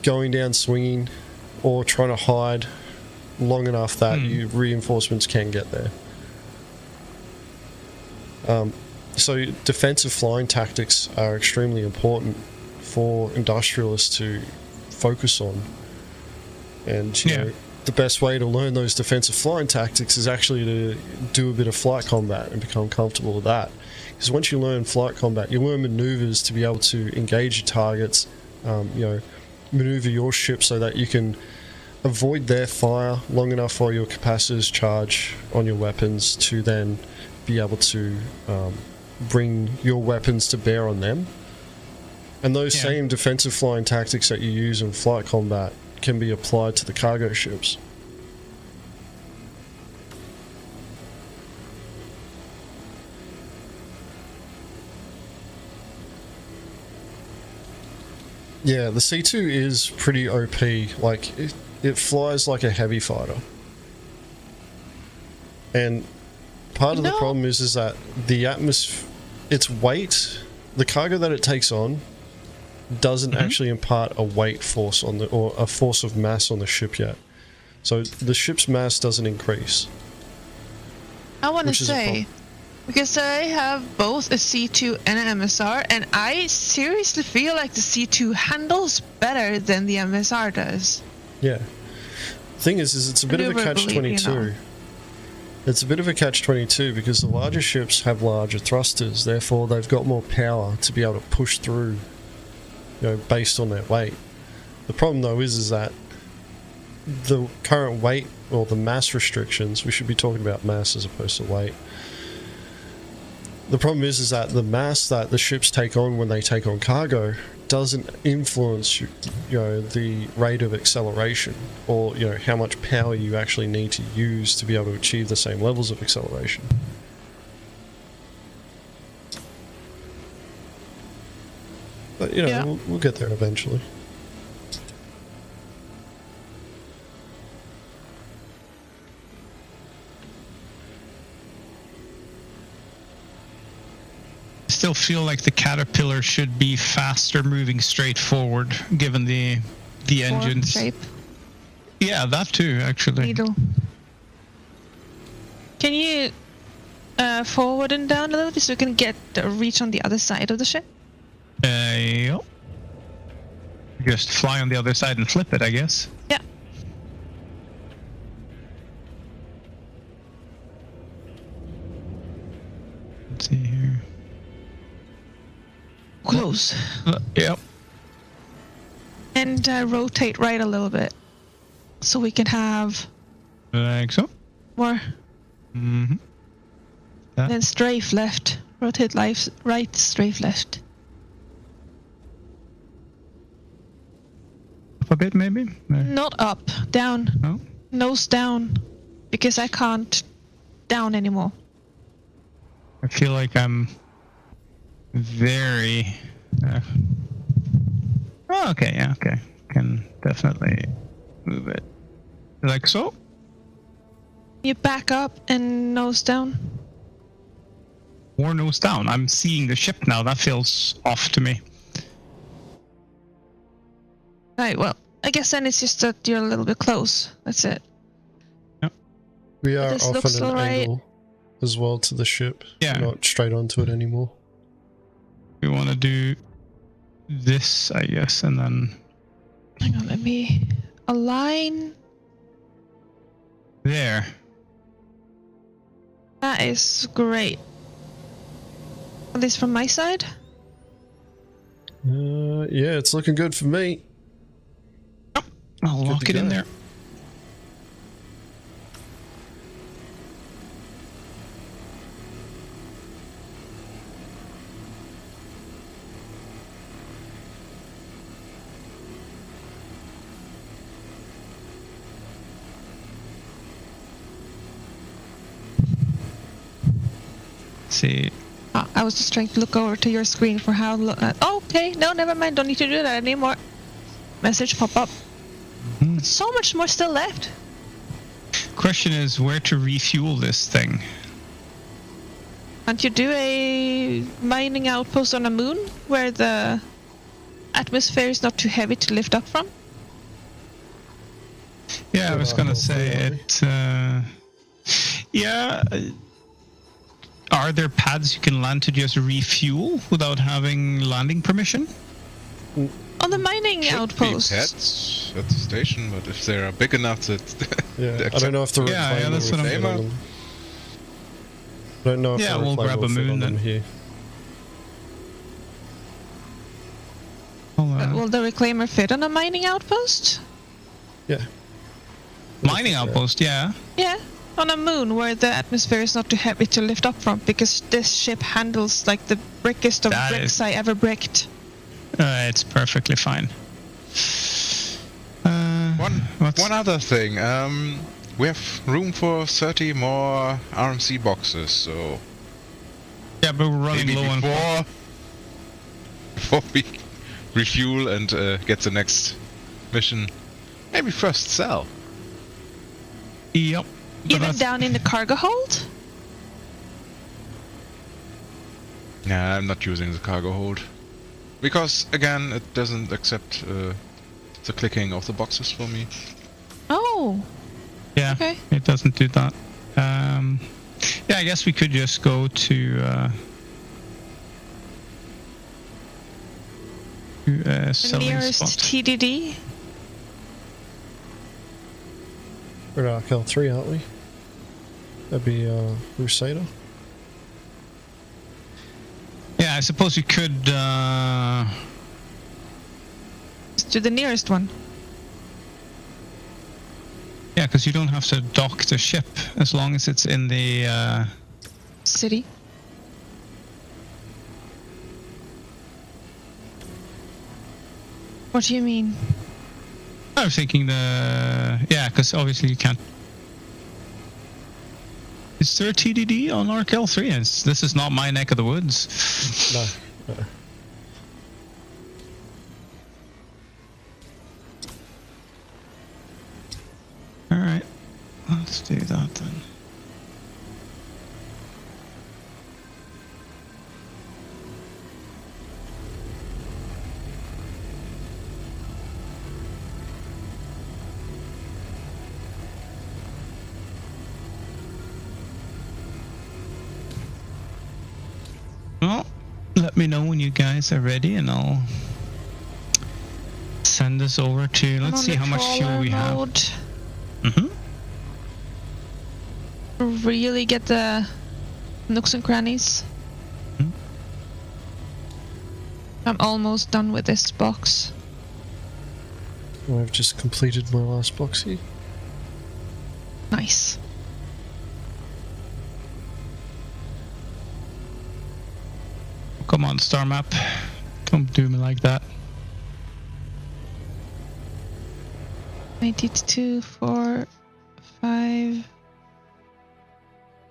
going down swinging or trying to hide long enough that reinforcements can get there. So defensive flying tactics are extremely important for industrialists to focus on, and the best way to learn those defensive flying tactics is actually to do a bit of flight combat and become comfortable with that. Because once you learn flight combat, you learn maneuvers to be able to engage your targets, maneuver your ship so that you can avoid their fire long enough while your capacitors charge on your weapons to then be able to bring your weapons to bear on them. And those same defensive flying tactics that you use in flight combat can be applied to the cargo ships. Yeah, the C2 is pretty OP. Like, it flies like a heavy fighter. And part of the problem is that the atmosphere, its weight, the cargo that it takes on, doesn't actually impart a weight force on or a force of mass on the ship yet. So the ship's mass doesn't increase. I want to say, because I have both a C2 and an MSR, and I seriously feel like the C2 handles better than the MSR does. Yeah. The thing is it's a bit of a catch-22. It's a bit of a catch-22 because the larger ships have larger thrusters, therefore they've got more power to be able to push through, based on their weight. The problem though is that the current weight, or the mass restrictions, we should be talking about mass as opposed to weight. The problem is that the mass that the ships take on when they take on cargo doesn't influence the rate of acceleration, or how much power you actually need to use to be able to achieve the same levels of acceleration. But we'll get there eventually. Still feel like the Caterpillar should be faster moving straight forward, given the engines. Shape. Yeah, that too, actually. Needle. Can you forward and down a little bit so we can get reach on the other side of the ship? Yeah. Just fly on the other side and flip it, I guess. Yeah. Let's see here. Close. Yep. And rotate right a little bit, so we can have Like so. more. Mm-hmm. Then strafe left. Rotate right, strafe left. Up a bit, maybe? Not up, down. No? Nose down, because I can't down anymore. I feel like I'm very... Oh, okay, yeah, okay. Can definitely move it. Like so? You back up and nose down. Or nose down. I'm seeing the ship now. That feels off to me. Right, well, I guess then it's just that you're a little bit close. That's it. Yep. We are This off looks at an alright. angle as well to the ship. Yeah. Not straight onto it anymore. We want to do this, I guess, and then... Hang on, let me align. There. That is great. At least from my side. Yeah, it's looking good for me. I'll Good lock to it in go. there. See. I was just trying to look over to your screen for how okay, no, never mind. Don't need to do that anymore. Message pop up. Mm-hmm. So much more still left. Question is where to refuel this thing. Can't you do a mining outpost on a moon where the atmosphere is not too heavy to lift up from? Yeah, I was gonna say really? it. Yeah. Are there pads you can land to just refuel without having landing permission? On the mining Should outpost. be pets at the station, but if they are big enough that Yeah, I don't know if the Yeah, reclaimer that's will what I'm- fit on them. I don't know if Yeah, the we'll reclaimer grab a will fit moon on them then. here. Will the reclaimer fit on a mining outpost? Yeah. Mining outpost, yeah. Yeah, on a moon where the atmosphere is not too heavy to lift up from, because this ship handles like the brickest of That bricks is- I ever bricked. It's perfectly fine. One other thing. We have room for 30 more RMC boxes, so Yeah, but we're running maybe low on. before we refuel and get the next mission, maybe first sell. Yep. But Even that's- down in the cargo hold? Nah, I'm not using the cargo hold. Because, again, it doesn't accept the clicking of the boxes for me. Oh, Yeah, okay. it doesn't do that. Yeah, I guess we could just go to The selling nearest spot. TDD? We're at Arkel 3, aren't we? That'd be Crusader. Yeah, I suppose you could. To the nearest one. Yeah, because you don't have to dock the ship as long as it's in the. City. What do you mean? I was thinking yeah, because obviously you can't. Is there a TDD on Arkel 3? This is not my neck of the woods. No. All right, let's do that then. Well, let me know when you guys are ready and I'll send this over to, let's see how much fuel we have. Mm-hmm. Really get the nooks and crannies. Mm-hmm. I'm almost done with this box. I've just completed my last box here. Nice. Come on, star map. Don't do me like that. 92, 4, 5. I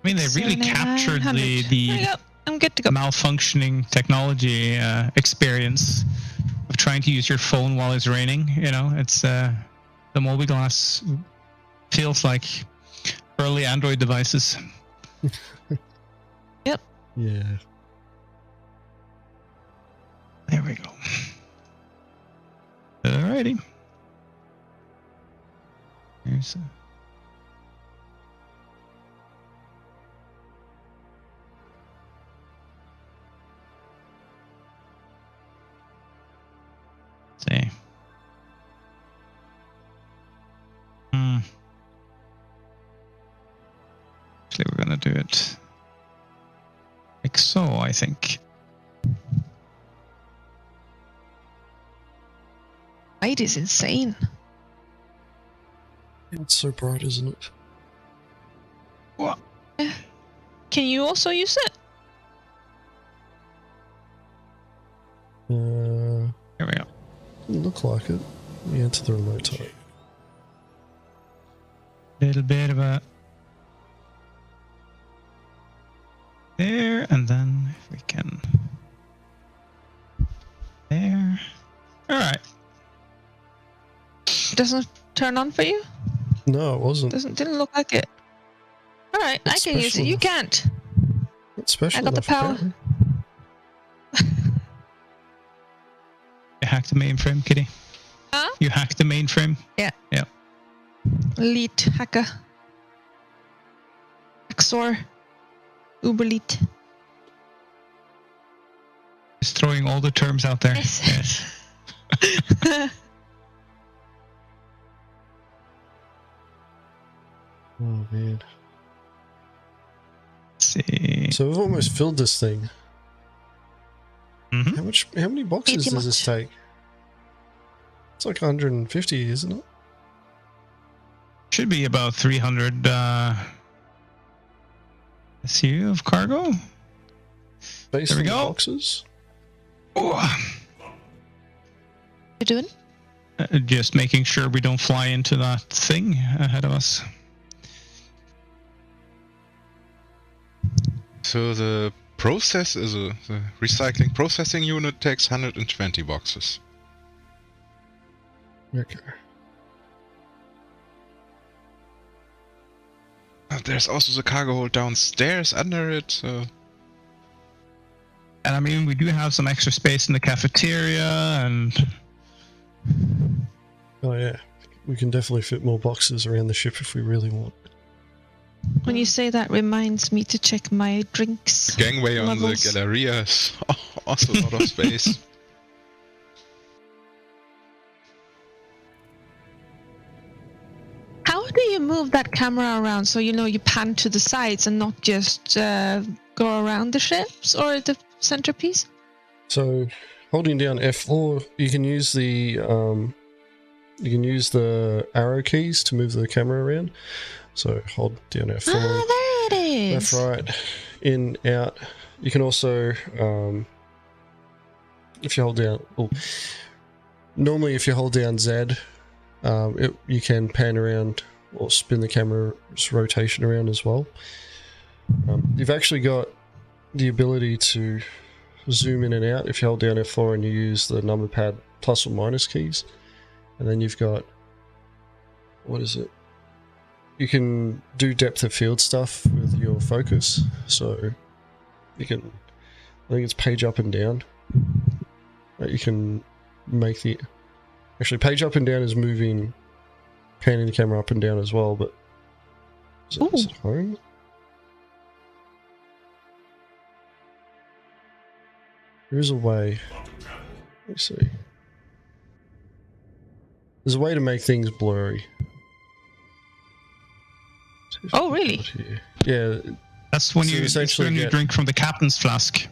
mean, they really 7, captured 900. the There you go. I'm good to go. malfunctioning technology experience of trying to use your phone while it's raining. You know, it's the Mobi-Glass feels like early Android devices. Yep. Yeah. There we go. Alrighty. Here's a... See. Actually, we're gonna do it like so, I think. Light is insane. It's so bright, isn't it? What? Can you also use it? Here we go. Doesn't look like it. Yeah, enter the remote type. Little bit of a there, and then if we can there. All right. It doesn't turn on for you? No, it wasn't. Didn't look like it. All right, I It's can use it. special You enough. can't. It's special I got the enough, power. apparently. You hacked the mainframe, Kitty. Huh? You hacked the mainframe. Yeah. Yeah. Elite hacker. Axor. Uberleet. Just throwing all the terms out there. Yes. Oh man. Let's see. So we've almost filled this thing. Mhm. How many boxes 80 does this take? It's like 150, isn't it? Should be about 300 SU of cargo. Based There we on the go. boxes? Oh. You doing? Just making sure we don't fly into that thing ahead of us. So the process is the recycling processing unit takes 120 boxes. Okay. There's also the cargo hold downstairs under it, so... And I mean, we do have some extra space in the cafeteria, and Oh yeah. We can definitely fit more boxes around the ship if we really want. When you say that, reminds me to check my drinks. Gangway on Levels. the Galleria is also a lot of space. How How do you move that camera around so you pan to the sides and not just go around the ships or the centerpiece? So, holding down F4, you can use the arrow keys to move the camera around. So hold down F4. Ah, there it is. Left, right, in, out. You can also, if you hold down, normally if you hold down Z, you can pan around or spin the camera's rotation around as well. You've actually got the ability to zoom in and out if you hold down F4 and you use the number pad plus or minus keys. And then you've got, what is it? You can do depth of field stuff with your focus. So you can, I think it's page up and down. You can make the, actually page up and down is moving, panning the camera up and down as well, but is it home? There is a way. Let me see. There's a way to make things blurry. Oh, really? Yeah. That's when you drink from the captain's flask.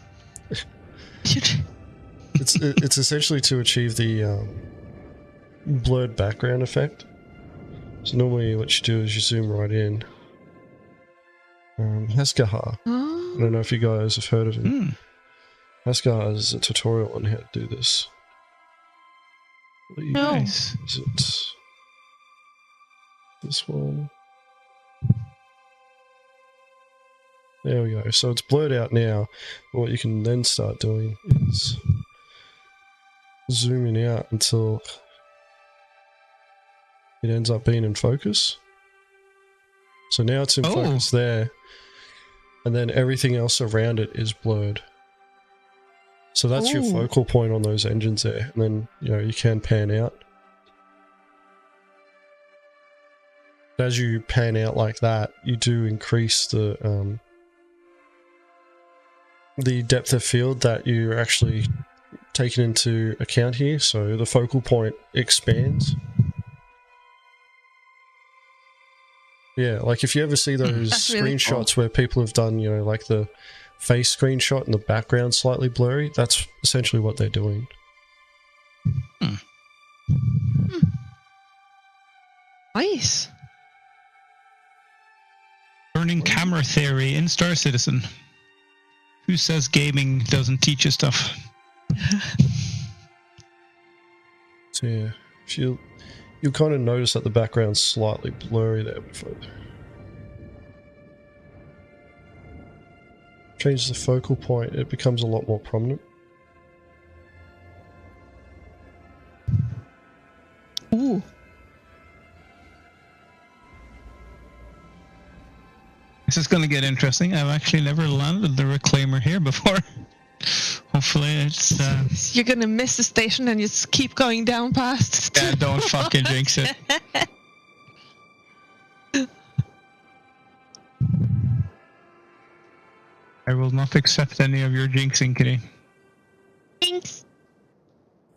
It's essentially to achieve the blurred background effect. So normally what you do is you zoom right in. Haskahar. I don't know if you guys have heard of it. Haskahar is a tutorial on how to do this. Nice. Is it this one? There we go. So it's blurred out now. What you can then start doing is zooming out until it ends up being in focus. So now it's in focus there, and then everything else around it is blurred. So that's your focal point on those engines there, and then you can pan out. As you pan out like that, you do increase the depth of field that you're actually taking into account here. So the focal point expands. Yeah, like if you ever see those screenshots where people have done, like the face screenshot and the background slightly blurry, that's essentially what they're doing. Nice. Learning camera theory in Star Citizen. Who says gaming doesn't teach you stuff? So yeah, if you'll kind of notice that the background's slightly blurry there. Change the focal point, it becomes a lot more prominent. Ooh. This is going to get interesting. I've actually never landed the reclaimer here before. Hopefully it's... You're going to miss the station and just keep going down past. Yeah, don't fucking jinx it. I will not accept any of your jinxing, Kitty. Jinx.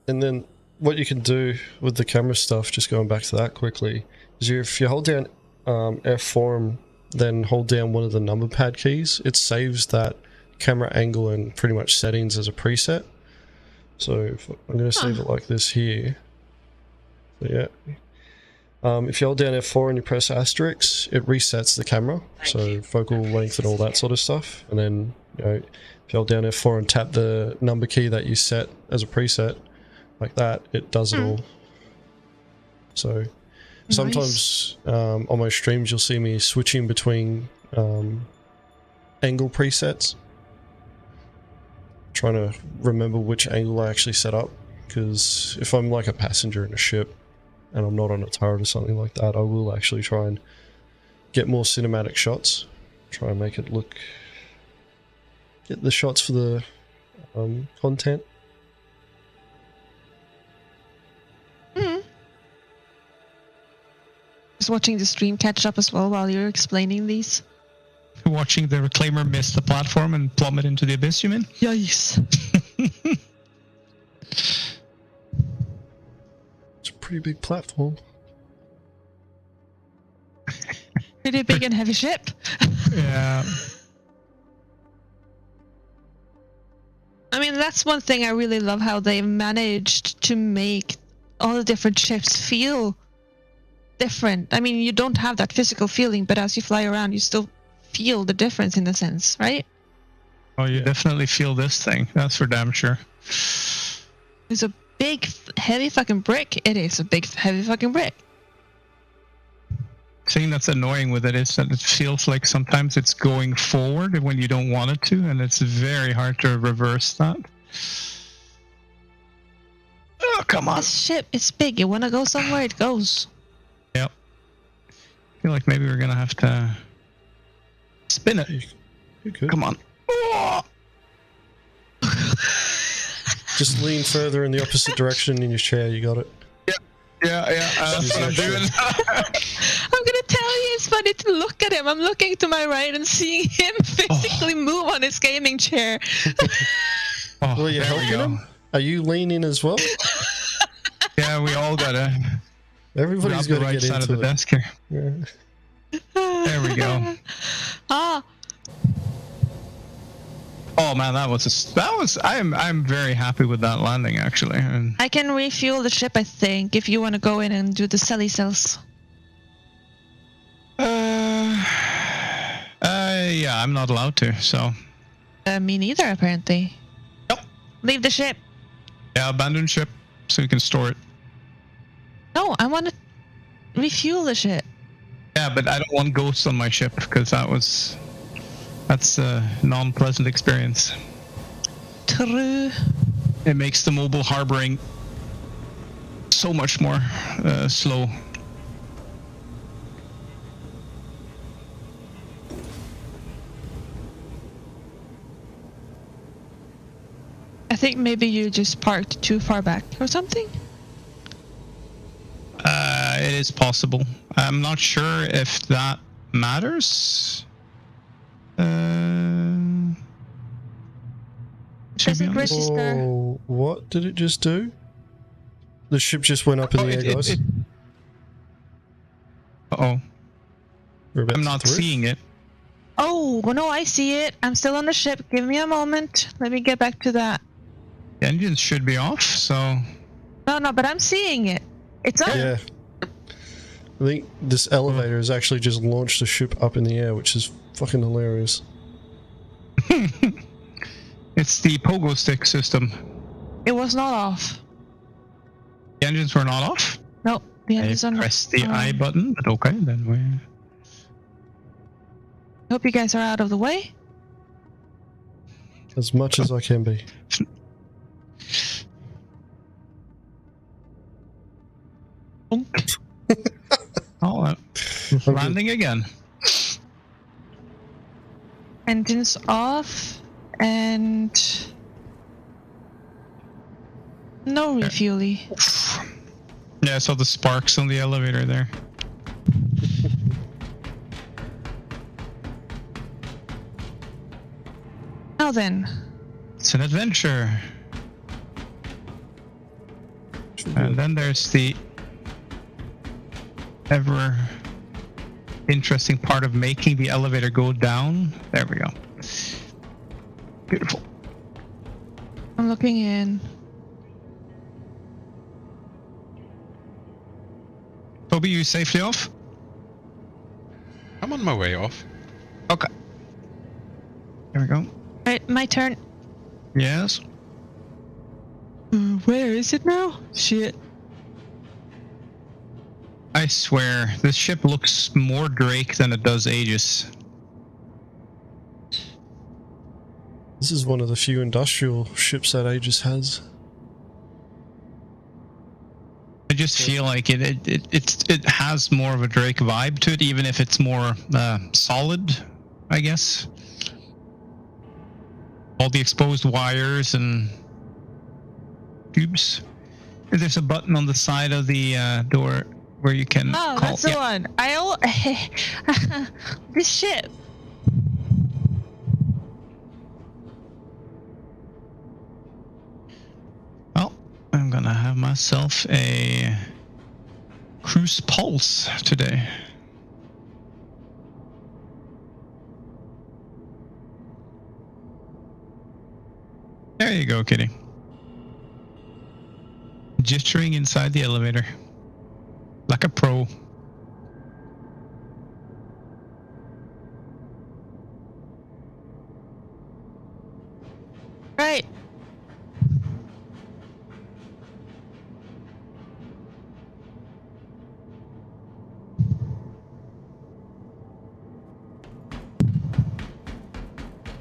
And then what you can do with the camera stuff, just going back to that quickly, is if you hold down F4 and then hold down one of the number pad keys, it saves that camera angle and pretty much settings as a preset. So if I'm going to save it like this here. So yeah. If you hold down F4 and you press asterisk, it resets the camera, so focal length and all that sort of stuff. And then, if you hold down F4 and tap the number key that you set as a preset, like that, it does it all. So sometimes on my streams, you'll see me switching between angle presets, trying to remember which angle I actually set up, because if I'm like a passenger in a ship, and I'm not on a turret or something like that, I will actually try and get more cinematic shots. Try and make it look... Get the shots for the content. Just watching the stream catch up as well while you're explaining these. Watching the reclaimer miss the platform and plummet into the abyss, you mean? Yikes. It's a pretty big platform. Pretty big and heavy ship. Yeah. I mean, that's one thing I really love, how they managed to make all the different ships feel different. I mean, you don't have that physical feeling, but as you fly around, you still feel the difference in a sense, right? Oh, you definitely feel this thing. That's for damn sure. It's a big, heavy fucking brick. It is a big, heavy fucking brick. The thing that's annoying with it is that it feels like sometimes it's going forward when you don't want it to, and it's very hard to reverse that. Oh, come on. This ship is big. You want to go somewhere, it goes. Yep. I feel like maybe we're going to have to spin it. You could. Come on. Oh! Just lean further in the opposite direction in your chair. You got it. Yeah, that's what I'm doing. I'm gonna tell you, it's funny to look at him. I'm looking to my right and seeing him physically move on his gaming chair. Oh, Well, you there we helping go. him? Are you leaning as well? Yeah, we all gotta Everybody's grab got the to right get side of into the it. desk here. Yeah. There we go. Ah, Oh man, I'm very happy with that landing actually. And I can refuel the ship, I think, if you want to go in and do the celly cells. yeah, I'm not allowed to, so Me neither, apparently. Yep. Leave the ship. yeah, abandon ship so you can store it. No, I want to refuel the ship. Yeah, but I don't want ghosts on my ship because that's a non-pleasant experience. True. It makes the mobile harboring so much more slow. I think maybe you just parked too far back or something. It is possible. I'm not sure if that matters. Does it register? Oh, what did it just do? The ship just went up in the air, guys. Uh-oh. We're about I'm to not through. seeing it. Oh, well, no, I see it. I'm still on the ship. Give me a moment. Let me get back to that. The engines should be off, so... No, but I'm seeing it. It's up. Yeah. I think this elevator has actually just launched the ship up in the air, which is fucking hilarious. It's the pogo stick system. It was not off. The engines were not off. No, the engines I are not pressed the on. I button, but okay, then we... Hope you guys are out of the way. As much as I can be. Oh, landing again. Engines off and no refueling. Yeah, I saw the sparks on the elevator there. Now then, It's an adventure. And then there's the ever interesting part of making the elevator go down. There we go. Beautiful. I'm looking in. Toby, you safely off? I'm on my way off. Okay. There we go. Right, my turn. Yes. Where is it now? Shit. I swear, this ship looks more Drake than it does Aegis. This is one of the few industrial ships that Aegis has. I just feel like it has more of a Drake vibe to it, even if it's more solid, I guess. All the exposed wires and tubes. There's a button on the side of the door where you can Oh, call. that's the one. This ship. Well, I'm gonna have myself a cruise pulse today. go, kitty. Jittering inside the elevator. Like a pro. Right.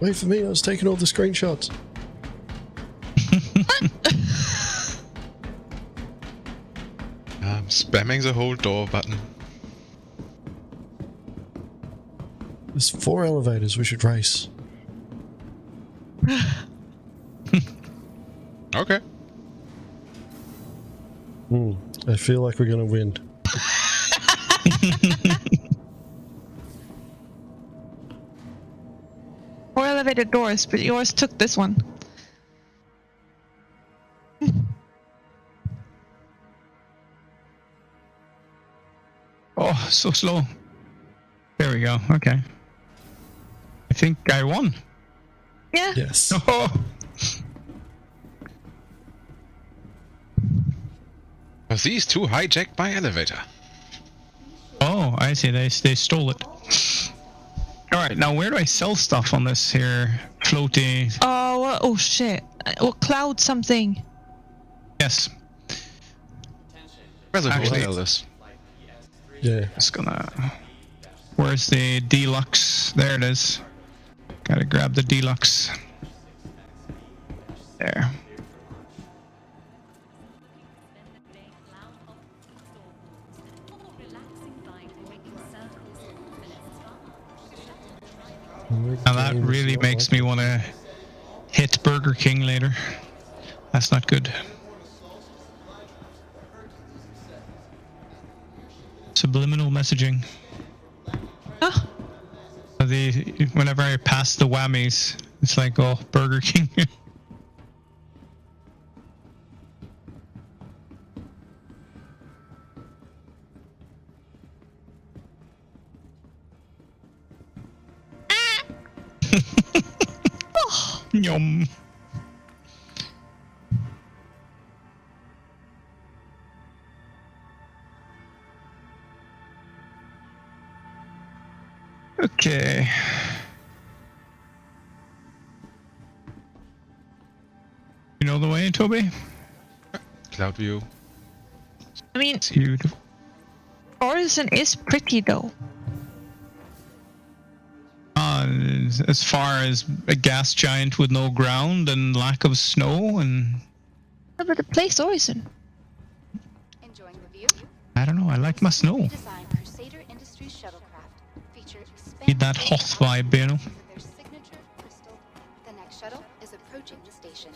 Wait for me, I was taking all the screenshots. I'm spamming the whole door button. There's 4 elevators, we should race. Okay. I feel like we're gonna win. 4 elevator doors, but yours took this one. Oh, so slow. There we go. Okay. I think I won. Yeah. Yes. Oh, Well, these two hijacked my elevator. oh, I see. They stole it. All right, now where do I sell stuff on this here floaty? Oh shit. Or cloud something. Yes, Where's the Actually- hotel is? Yeah. just gonna. Where's the deluxe? There it is. Gotta grab the deluxe. There. And that really makes me want to hit Burger King later. That's not good. Subliminal messaging. Oh, Whenever I pass the whammies, it's like, oh, Burger King. Yum. Okay. You know the way, Toby? Cloud view. I mean, It's beautiful. Horizon is pretty though. As far as a gas giant with no ground and lack of snow, and No, but the place Horizon. Enjoying the view? I don't know, I like my snow. Redesigned Crusader Industries shuttlecraft feature Need that Hoth vibe, you know? with their signature crystal. The next shuttle is approaching the station.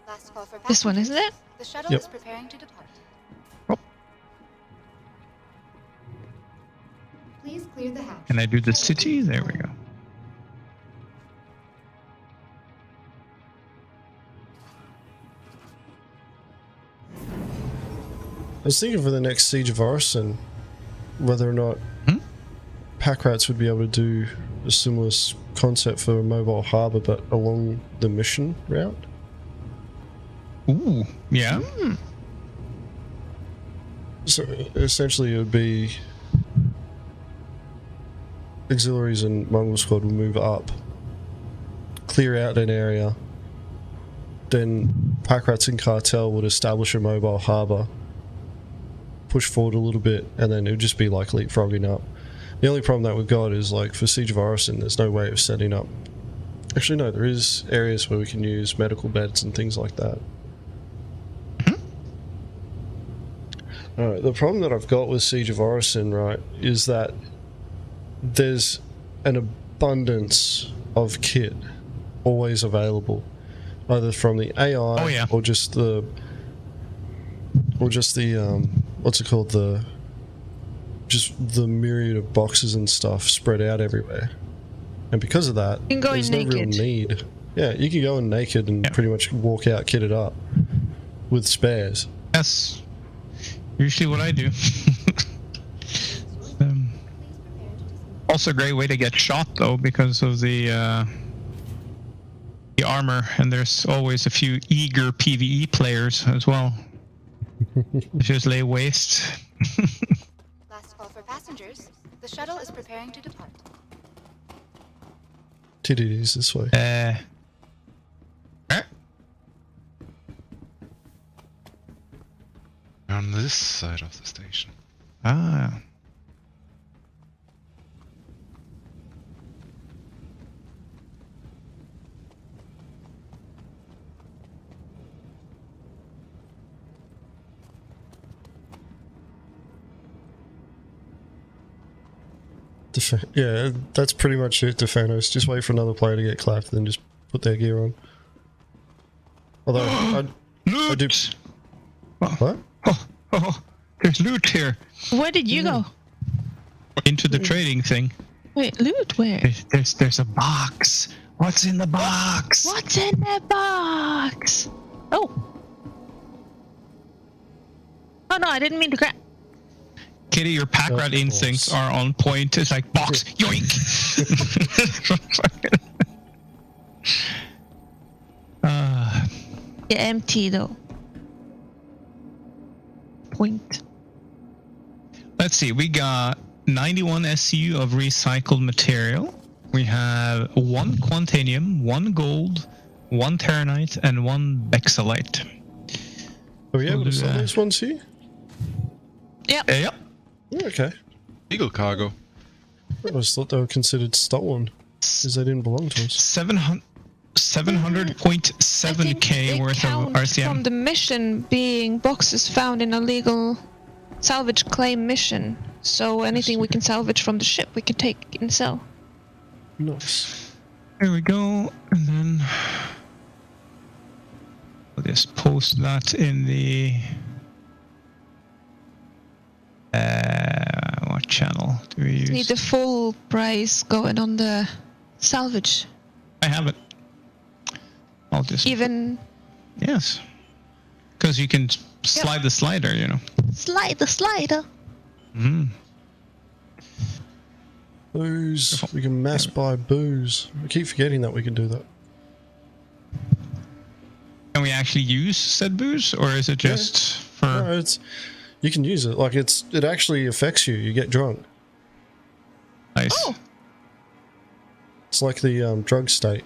Last call for This one, passengers. isn't it? The shuttle Yep. is preparing to depart. Oh. Please clear the hatch. Can I do the city? There we go. I was thinking for the next Siege of Orison, whether or not Packrats would be able to do a similar concept for a mobile harbour, but along the mission route. Ooh, yeah. So essentially, it would be auxiliaries and Mongrel Squad will move up, clear out an area, then Packrats and Cartel would establish a mobile harbour, push forward a little bit, and then it would just be like leapfrogging up. The only problem that we've got is, like, for Siege of Orison, there's no way of setting up. Actually, no, there is areas where we can use medical beds and things like that. Alright, the problem that I've got with Siege of Orison, right, is that there's an abundance of kit always available, either from the AI Oh, yeah. or just the what's it called, just the myriad of boxes and stuff spread out everywhere. And because of that, You can go there's in no real naked. need. Yeah, you can go in naked and Yeah. pretty much walk out kitted up with spares. That's usually what I do. Also a great way to get shot, though, because of the the armor, and there's always a few eager PvE players as well. Just lay waste. Last call for passengers. The shuttle is preparing to depart. TDD's this way. On this side of the station. Ah. Yeah, that's pretty much it, Defanos. Just wait for another player to get clapped, then just put their gear on. Although, I do... What? Oh, there's loot here. Where did you go? Into the trading thing. Wait, loot where? There's a box. What's in the box? What's in the box? Oh. Oh no, I didn't mean to grab. Kitty, your Packrat instincts are on point. It's like, box, yoink! You're empty though. Point. Let's see, we got 91 SCU of recycled material. We have 1 Quantanium, 1 gold, 1 Terranite, and 1 Bexalite. Are we able to sell these ones here? Yep. Yep. Yeah, okay. Legal cargo. I always thought they were considered stolen, because they didn't belong to us. 700.7k worth of RCM. From the mission being boxes found in a legal salvage claim mission. So anything we can salvage from the ship, we can take and sell. Nice. There we go, and then I'll just post that in the what channel do we use? Need the full price going on the salvage. I have it. I'll just Even yes, because you can slide the slider, you know. slide the slider. Mm. Booze. We can mass buy booze. I keep forgetting that we can do that. Can we actually use said booze, or is it just for? No, it's... You can use it. Like, it actually affects you. You get drunk. Nice. Oh. It's like the drug state.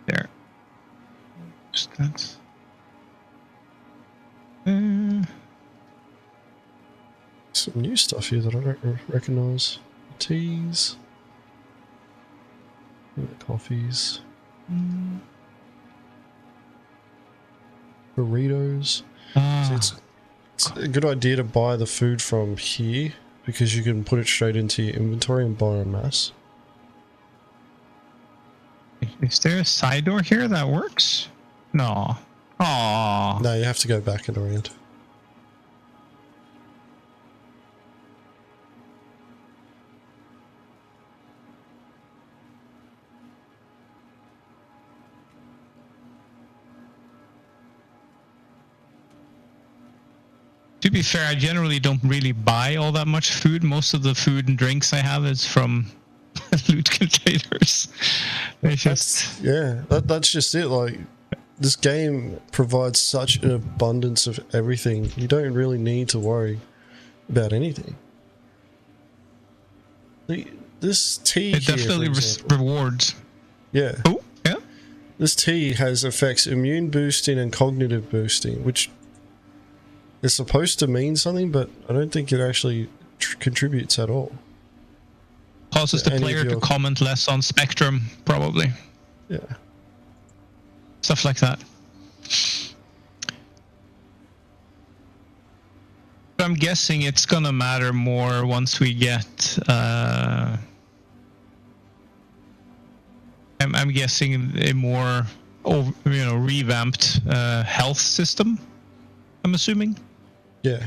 There. Just that. Some new stuff here that I don't recognise. Teas. Coffees. Burritos. So it's a good idea to buy the food from here because you can put it straight into your inventory and buy en masse. Is there a side door here that works? No. Aww. No, you have to go back and around. To be fair, I generally don't really buy all that much food. Most of the food and drinks I have is from loot containers. That's just... That's just it. Like, this game provides such an abundance of everything. You don't really need to worry about anything. This tea It here, definitely rewards. Yeah. Oh, yeah. This tea has effects immune boosting and cognitive boosting, which is supposed to mean something, but I don't think it actually contributes at all. Causes the player to comment less on Spectrum, probably. Yeah. Stuff like that. But I'm guessing it's gonna matter more once we get... I'm guessing a more, revamped health system. I'm assuming. Yeah.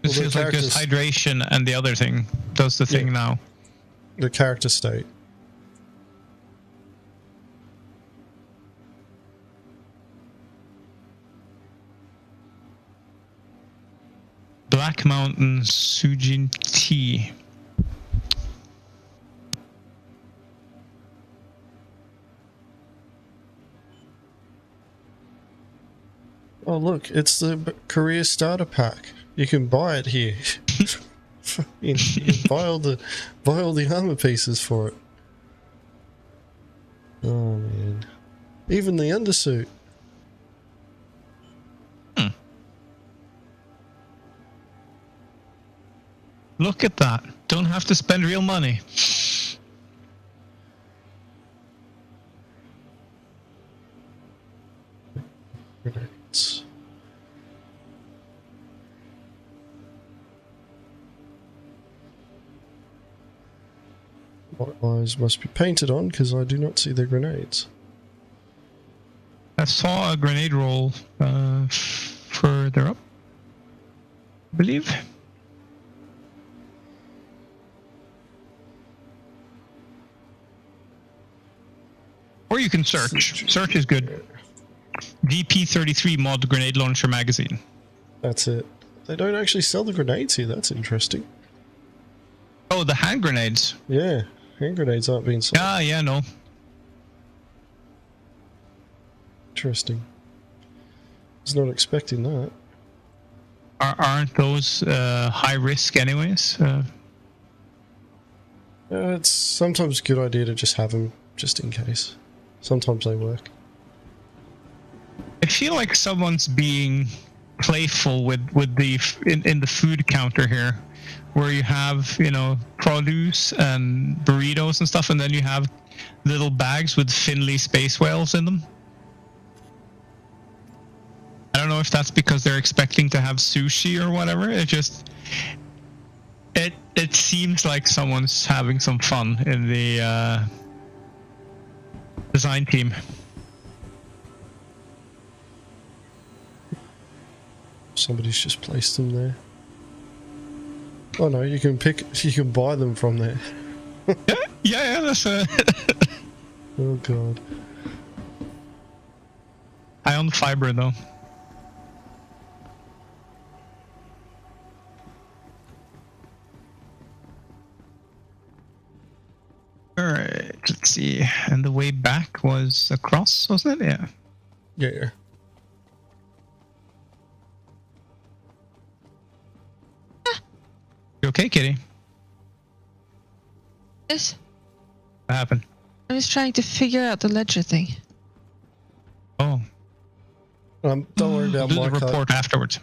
It feels like just hydration and the other thing does the thing now. The character state. Black Mountain Sujin Tea. Oh look, it's the career starter pack. You can buy it here. you can buy all the armor pieces for it. Oh man. Even the undersuit. Look at that. Don't have to spend real money. Grenades. My eyes must be painted on because I do not see the grenades. I saw a grenade roll further up, I believe. Or you can search. Search is good. VP33 mod grenade launcher magazine. That's it. They don't actually sell the grenades here. That's interesting. Oh, the hand grenades. Yeah, hand grenades aren't being sold. Ah, yeah, no. Interesting. I was not expecting that. Aren't those high risk anyways? It's sometimes a good idea to just have them, just in case. Sometimes they work. I feel like someone's being playful with the in the food counter here, where you have, you know, produce and burritos and stuff, and then you have little bags with Finley space whales in them. I don't know if that's because they're expecting to have sushi or whatever. It seems like someone's having some fun in the design team. Somebody's just placed them there. Oh no, you can buy them from there. yeah, that's Oh god. high on fiber though. Alright, let's see. And the way back was across, wasn't it? Yeah. Yeah. You okay, Kitty? Yes. What happened? I was trying to figure out the ledger thing. Oh. Don't worry about Do my the report card. afterwards.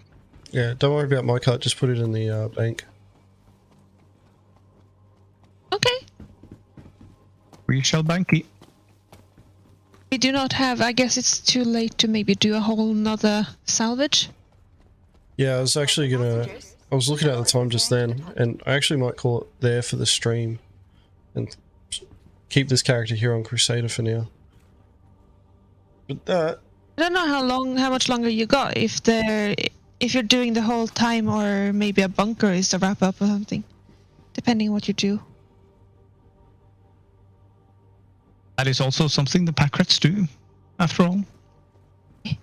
Yeah, don't worry about my card. Just put it in the bank. Okay. We shall bank it. We do not have, I guess it's too late to maybe do a whole nother salvage. Yeah, I was actually gonna... I was looking at the time just then, and I actually might call it there for the stream. And keep this character here on Crusader for now. But that... I don't know how much longer you got, if you're doing the whole time, or maybe a bunker is the wrap up or something. Depending on what you do. That is also something the Packrats do, after all.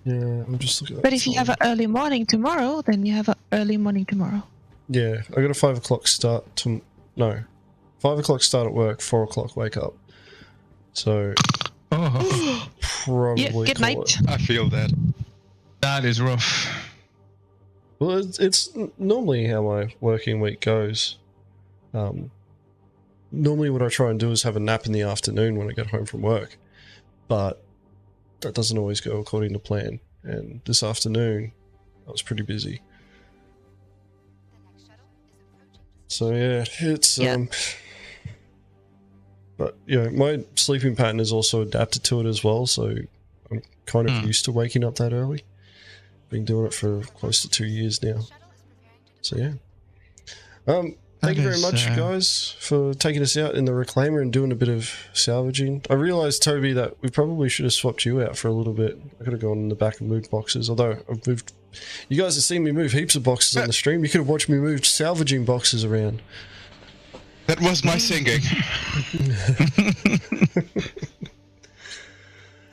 Yeah, I'm just looking at But the if you time. have an early morning tomorrow, then you have an early morning tomorrow. Yeah, I got a 5 o'clock start to... No. 5 o'clock start at work, 4 o'clock wake up. So... Oh, probably Yeah, good call night. it. I feel that. that is rough. Well, it's normally how my working week goes. Normally what I try and do is have a nap in the afternoon when I get home from work. But that doesn't always go according to plan. And this afternoon, I was pretty busy. So yeah, it's... Yeah. But, you know, my sleeping pattern is also adapted to it as well, so I'm kind of used to waking up that early. Been doing it for close to 2 years now. So yeah. Thank you very much, guys, for taking us out in the Reclaimer and doing a bit of salvaging. I realised, Toby, that we probably should have swapped you out for a little bit. I could have gone in the back and moved boxes, although I've moved... You guys have seen me move heaps of boxes on the stream. You could have watched me move salvaging boxes around. That was my singing.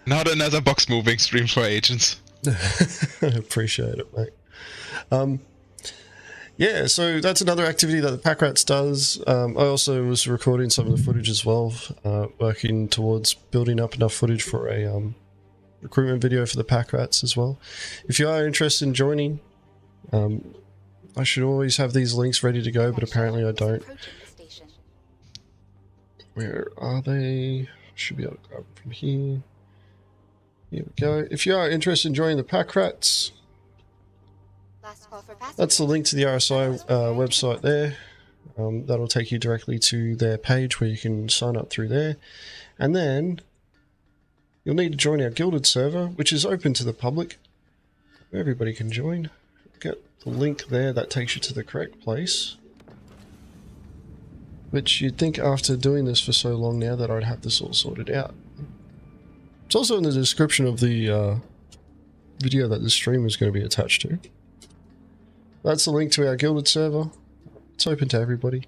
Not another box moving stream for agents. I appreciate it, mate. Yeah, so that's another activity that the Packrats does. I also was recording some of the footage as well, working towards building up enough footage for a recruitment video for the Packrats as well. If you are interested in joining, I should always have these links ready to go, but apparently I don't. Where are they? Should be able to grab them from here. Here we go. If you are interested in joining the Packrats, that's the link to the RSI website there. That'll take you directly to their page where you can sign up through there. And then you'll need to join our Guilded server, which is open to the public. Everybody can join. Get the link there, that takes you to the correct place. Which you'd think after doing this for so long now that I'd have this all sorted out. It's also in the description of the video that this stream is going to be attached to. That's the link to our Guilded server. It's open to everybody.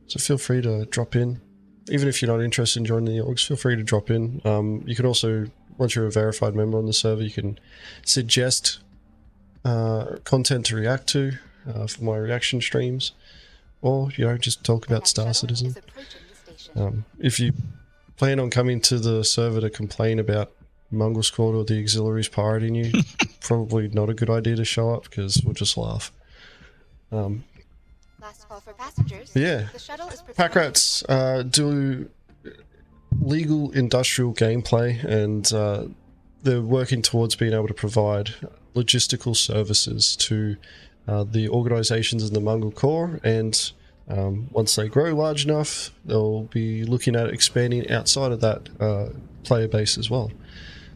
So feel free to drop in. Even if you're not interested in joining the orgs, feel free to drop in. You can also, once you're a verified member on the server, you can suggest content to react to for my reaction streams. Or, you know, just talk about Star Citizen. If you plan on coming to the server to complain about Mongrel Squad or the auxiliaries pirating you, probably not a good idea to show up because we'll just laugh. Last call for passengers. Yeah, The shuttle is Packrats do legal industrial gameplay, and they're working towards being able to provide logistical services to the organizations in the Mongrel Corps, and once they grow large enough, they'll be looking at expanding outside of that player base as well.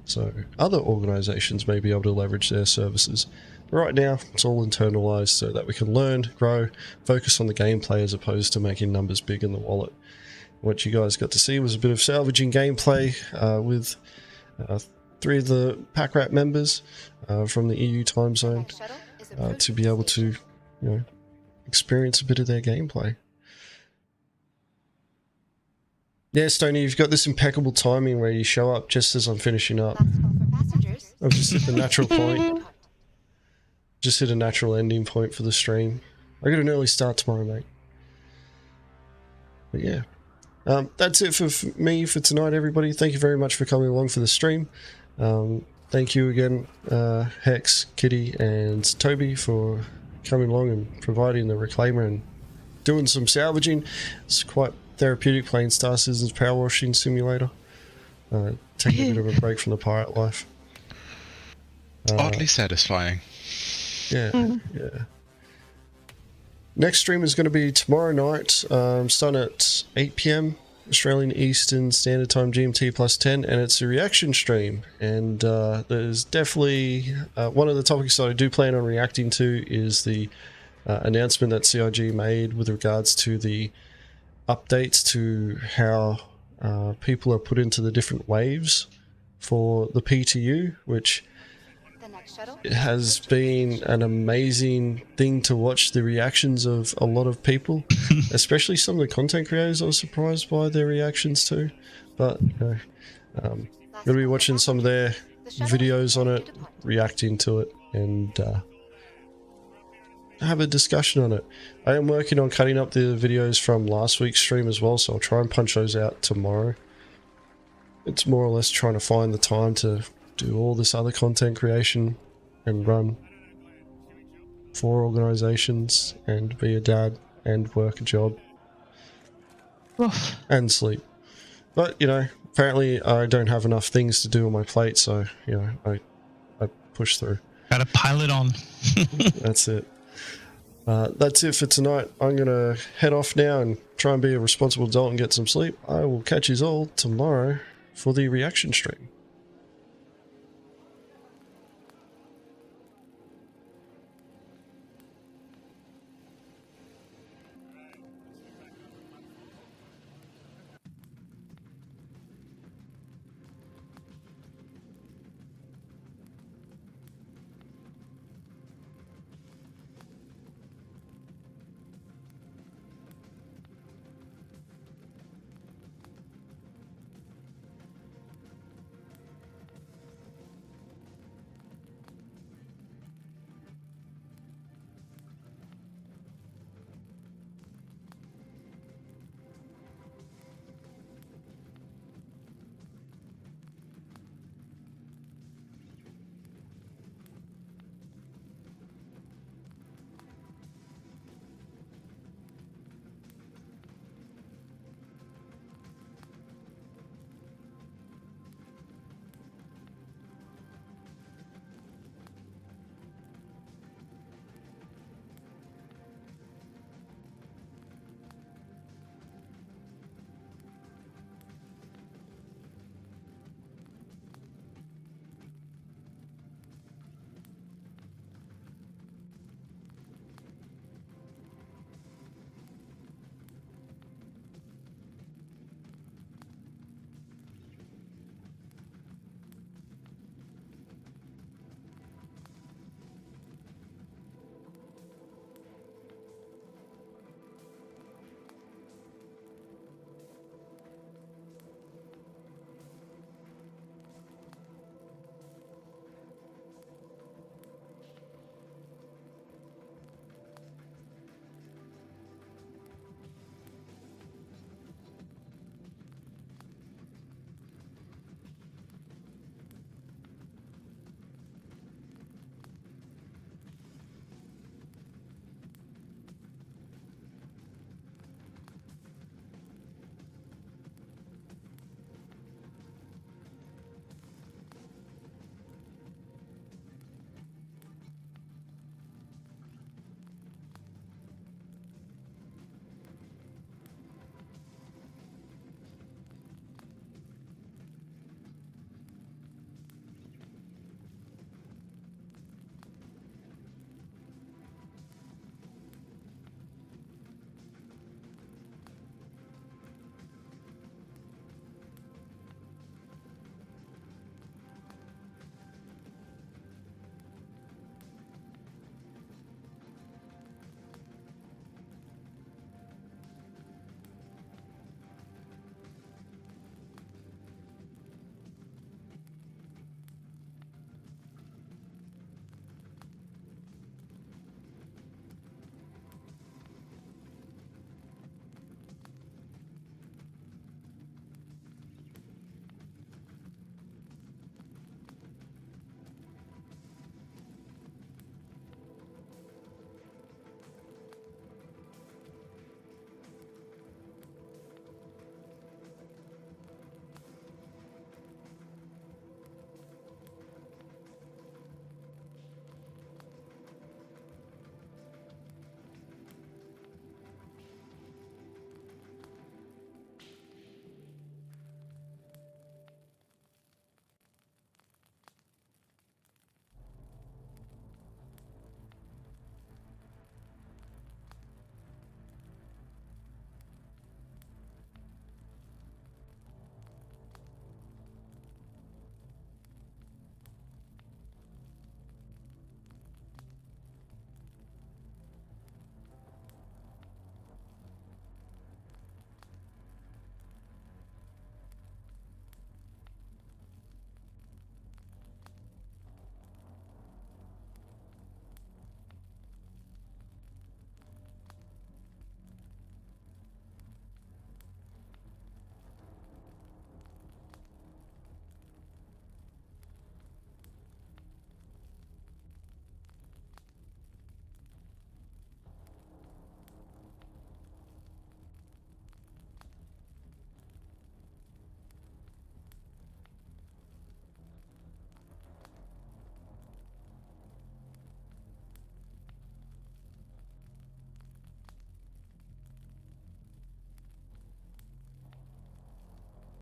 So other organizations may be able to leverage their services. But right now, it's all internalized so that we can learn, grow, focus on the gameplay as opposed to making numbers big in the wallet. What you guys got to see was a bit of salvaging gameplay with 3 of the Packrat members from the EU time zone to be able to, you know, experience a bit of their gameplay. Yeah, Stoney, you've got this impeccable timing where you show up just as I'm finishing up. I've just hit the natural point. Just hit a natural ending point for the stream. I got an early start tomorrow, mate. But yeah. That's it for me for tonight, everybody. Thank you very much for coming along for the stream. Thank you again, Hex, Kitty, and Toby for coming along and providing the reclaimer and doing some salvaging. It's quite therapeutic playing Star Citizen's Power Washing Simulator. Taking a bit of a break from the pirate life. Oddly satisfying. Yeah, yeah. Next stream is going to be tomorrow night, starting at 8 PM Australian Eastern Standard Time GMT plus 10, and it's a reaction stream. And there's definitely one of the topics that I do plan on reacting to is the announcement that CIG made with regards to the updates to how people are put into the different waves for the PTU, which it has been an amazing thing to watch the reactions of a lot of people, especially some of the content creators. I was surprised by their reactions too, but you know, I'm going to be watching some of their videos on it, reacting to it, and have a discussion on it. I am working on cutting up the videos from last week's stream as well, so I'll try and punch those out tomorrow. It's more or less trying to find the time to do all this other content creation and run 4 organizations and be a dad and work a job and sleep. But you know, apparently I don't have enough things to do on my plate, so you know, I push through. Gotta pile it on. That's it. That's it for tonight. I'm gonna head off now and try and be a responsible adult and get some sleep. I will catch you all tomorrow for the reaction stream.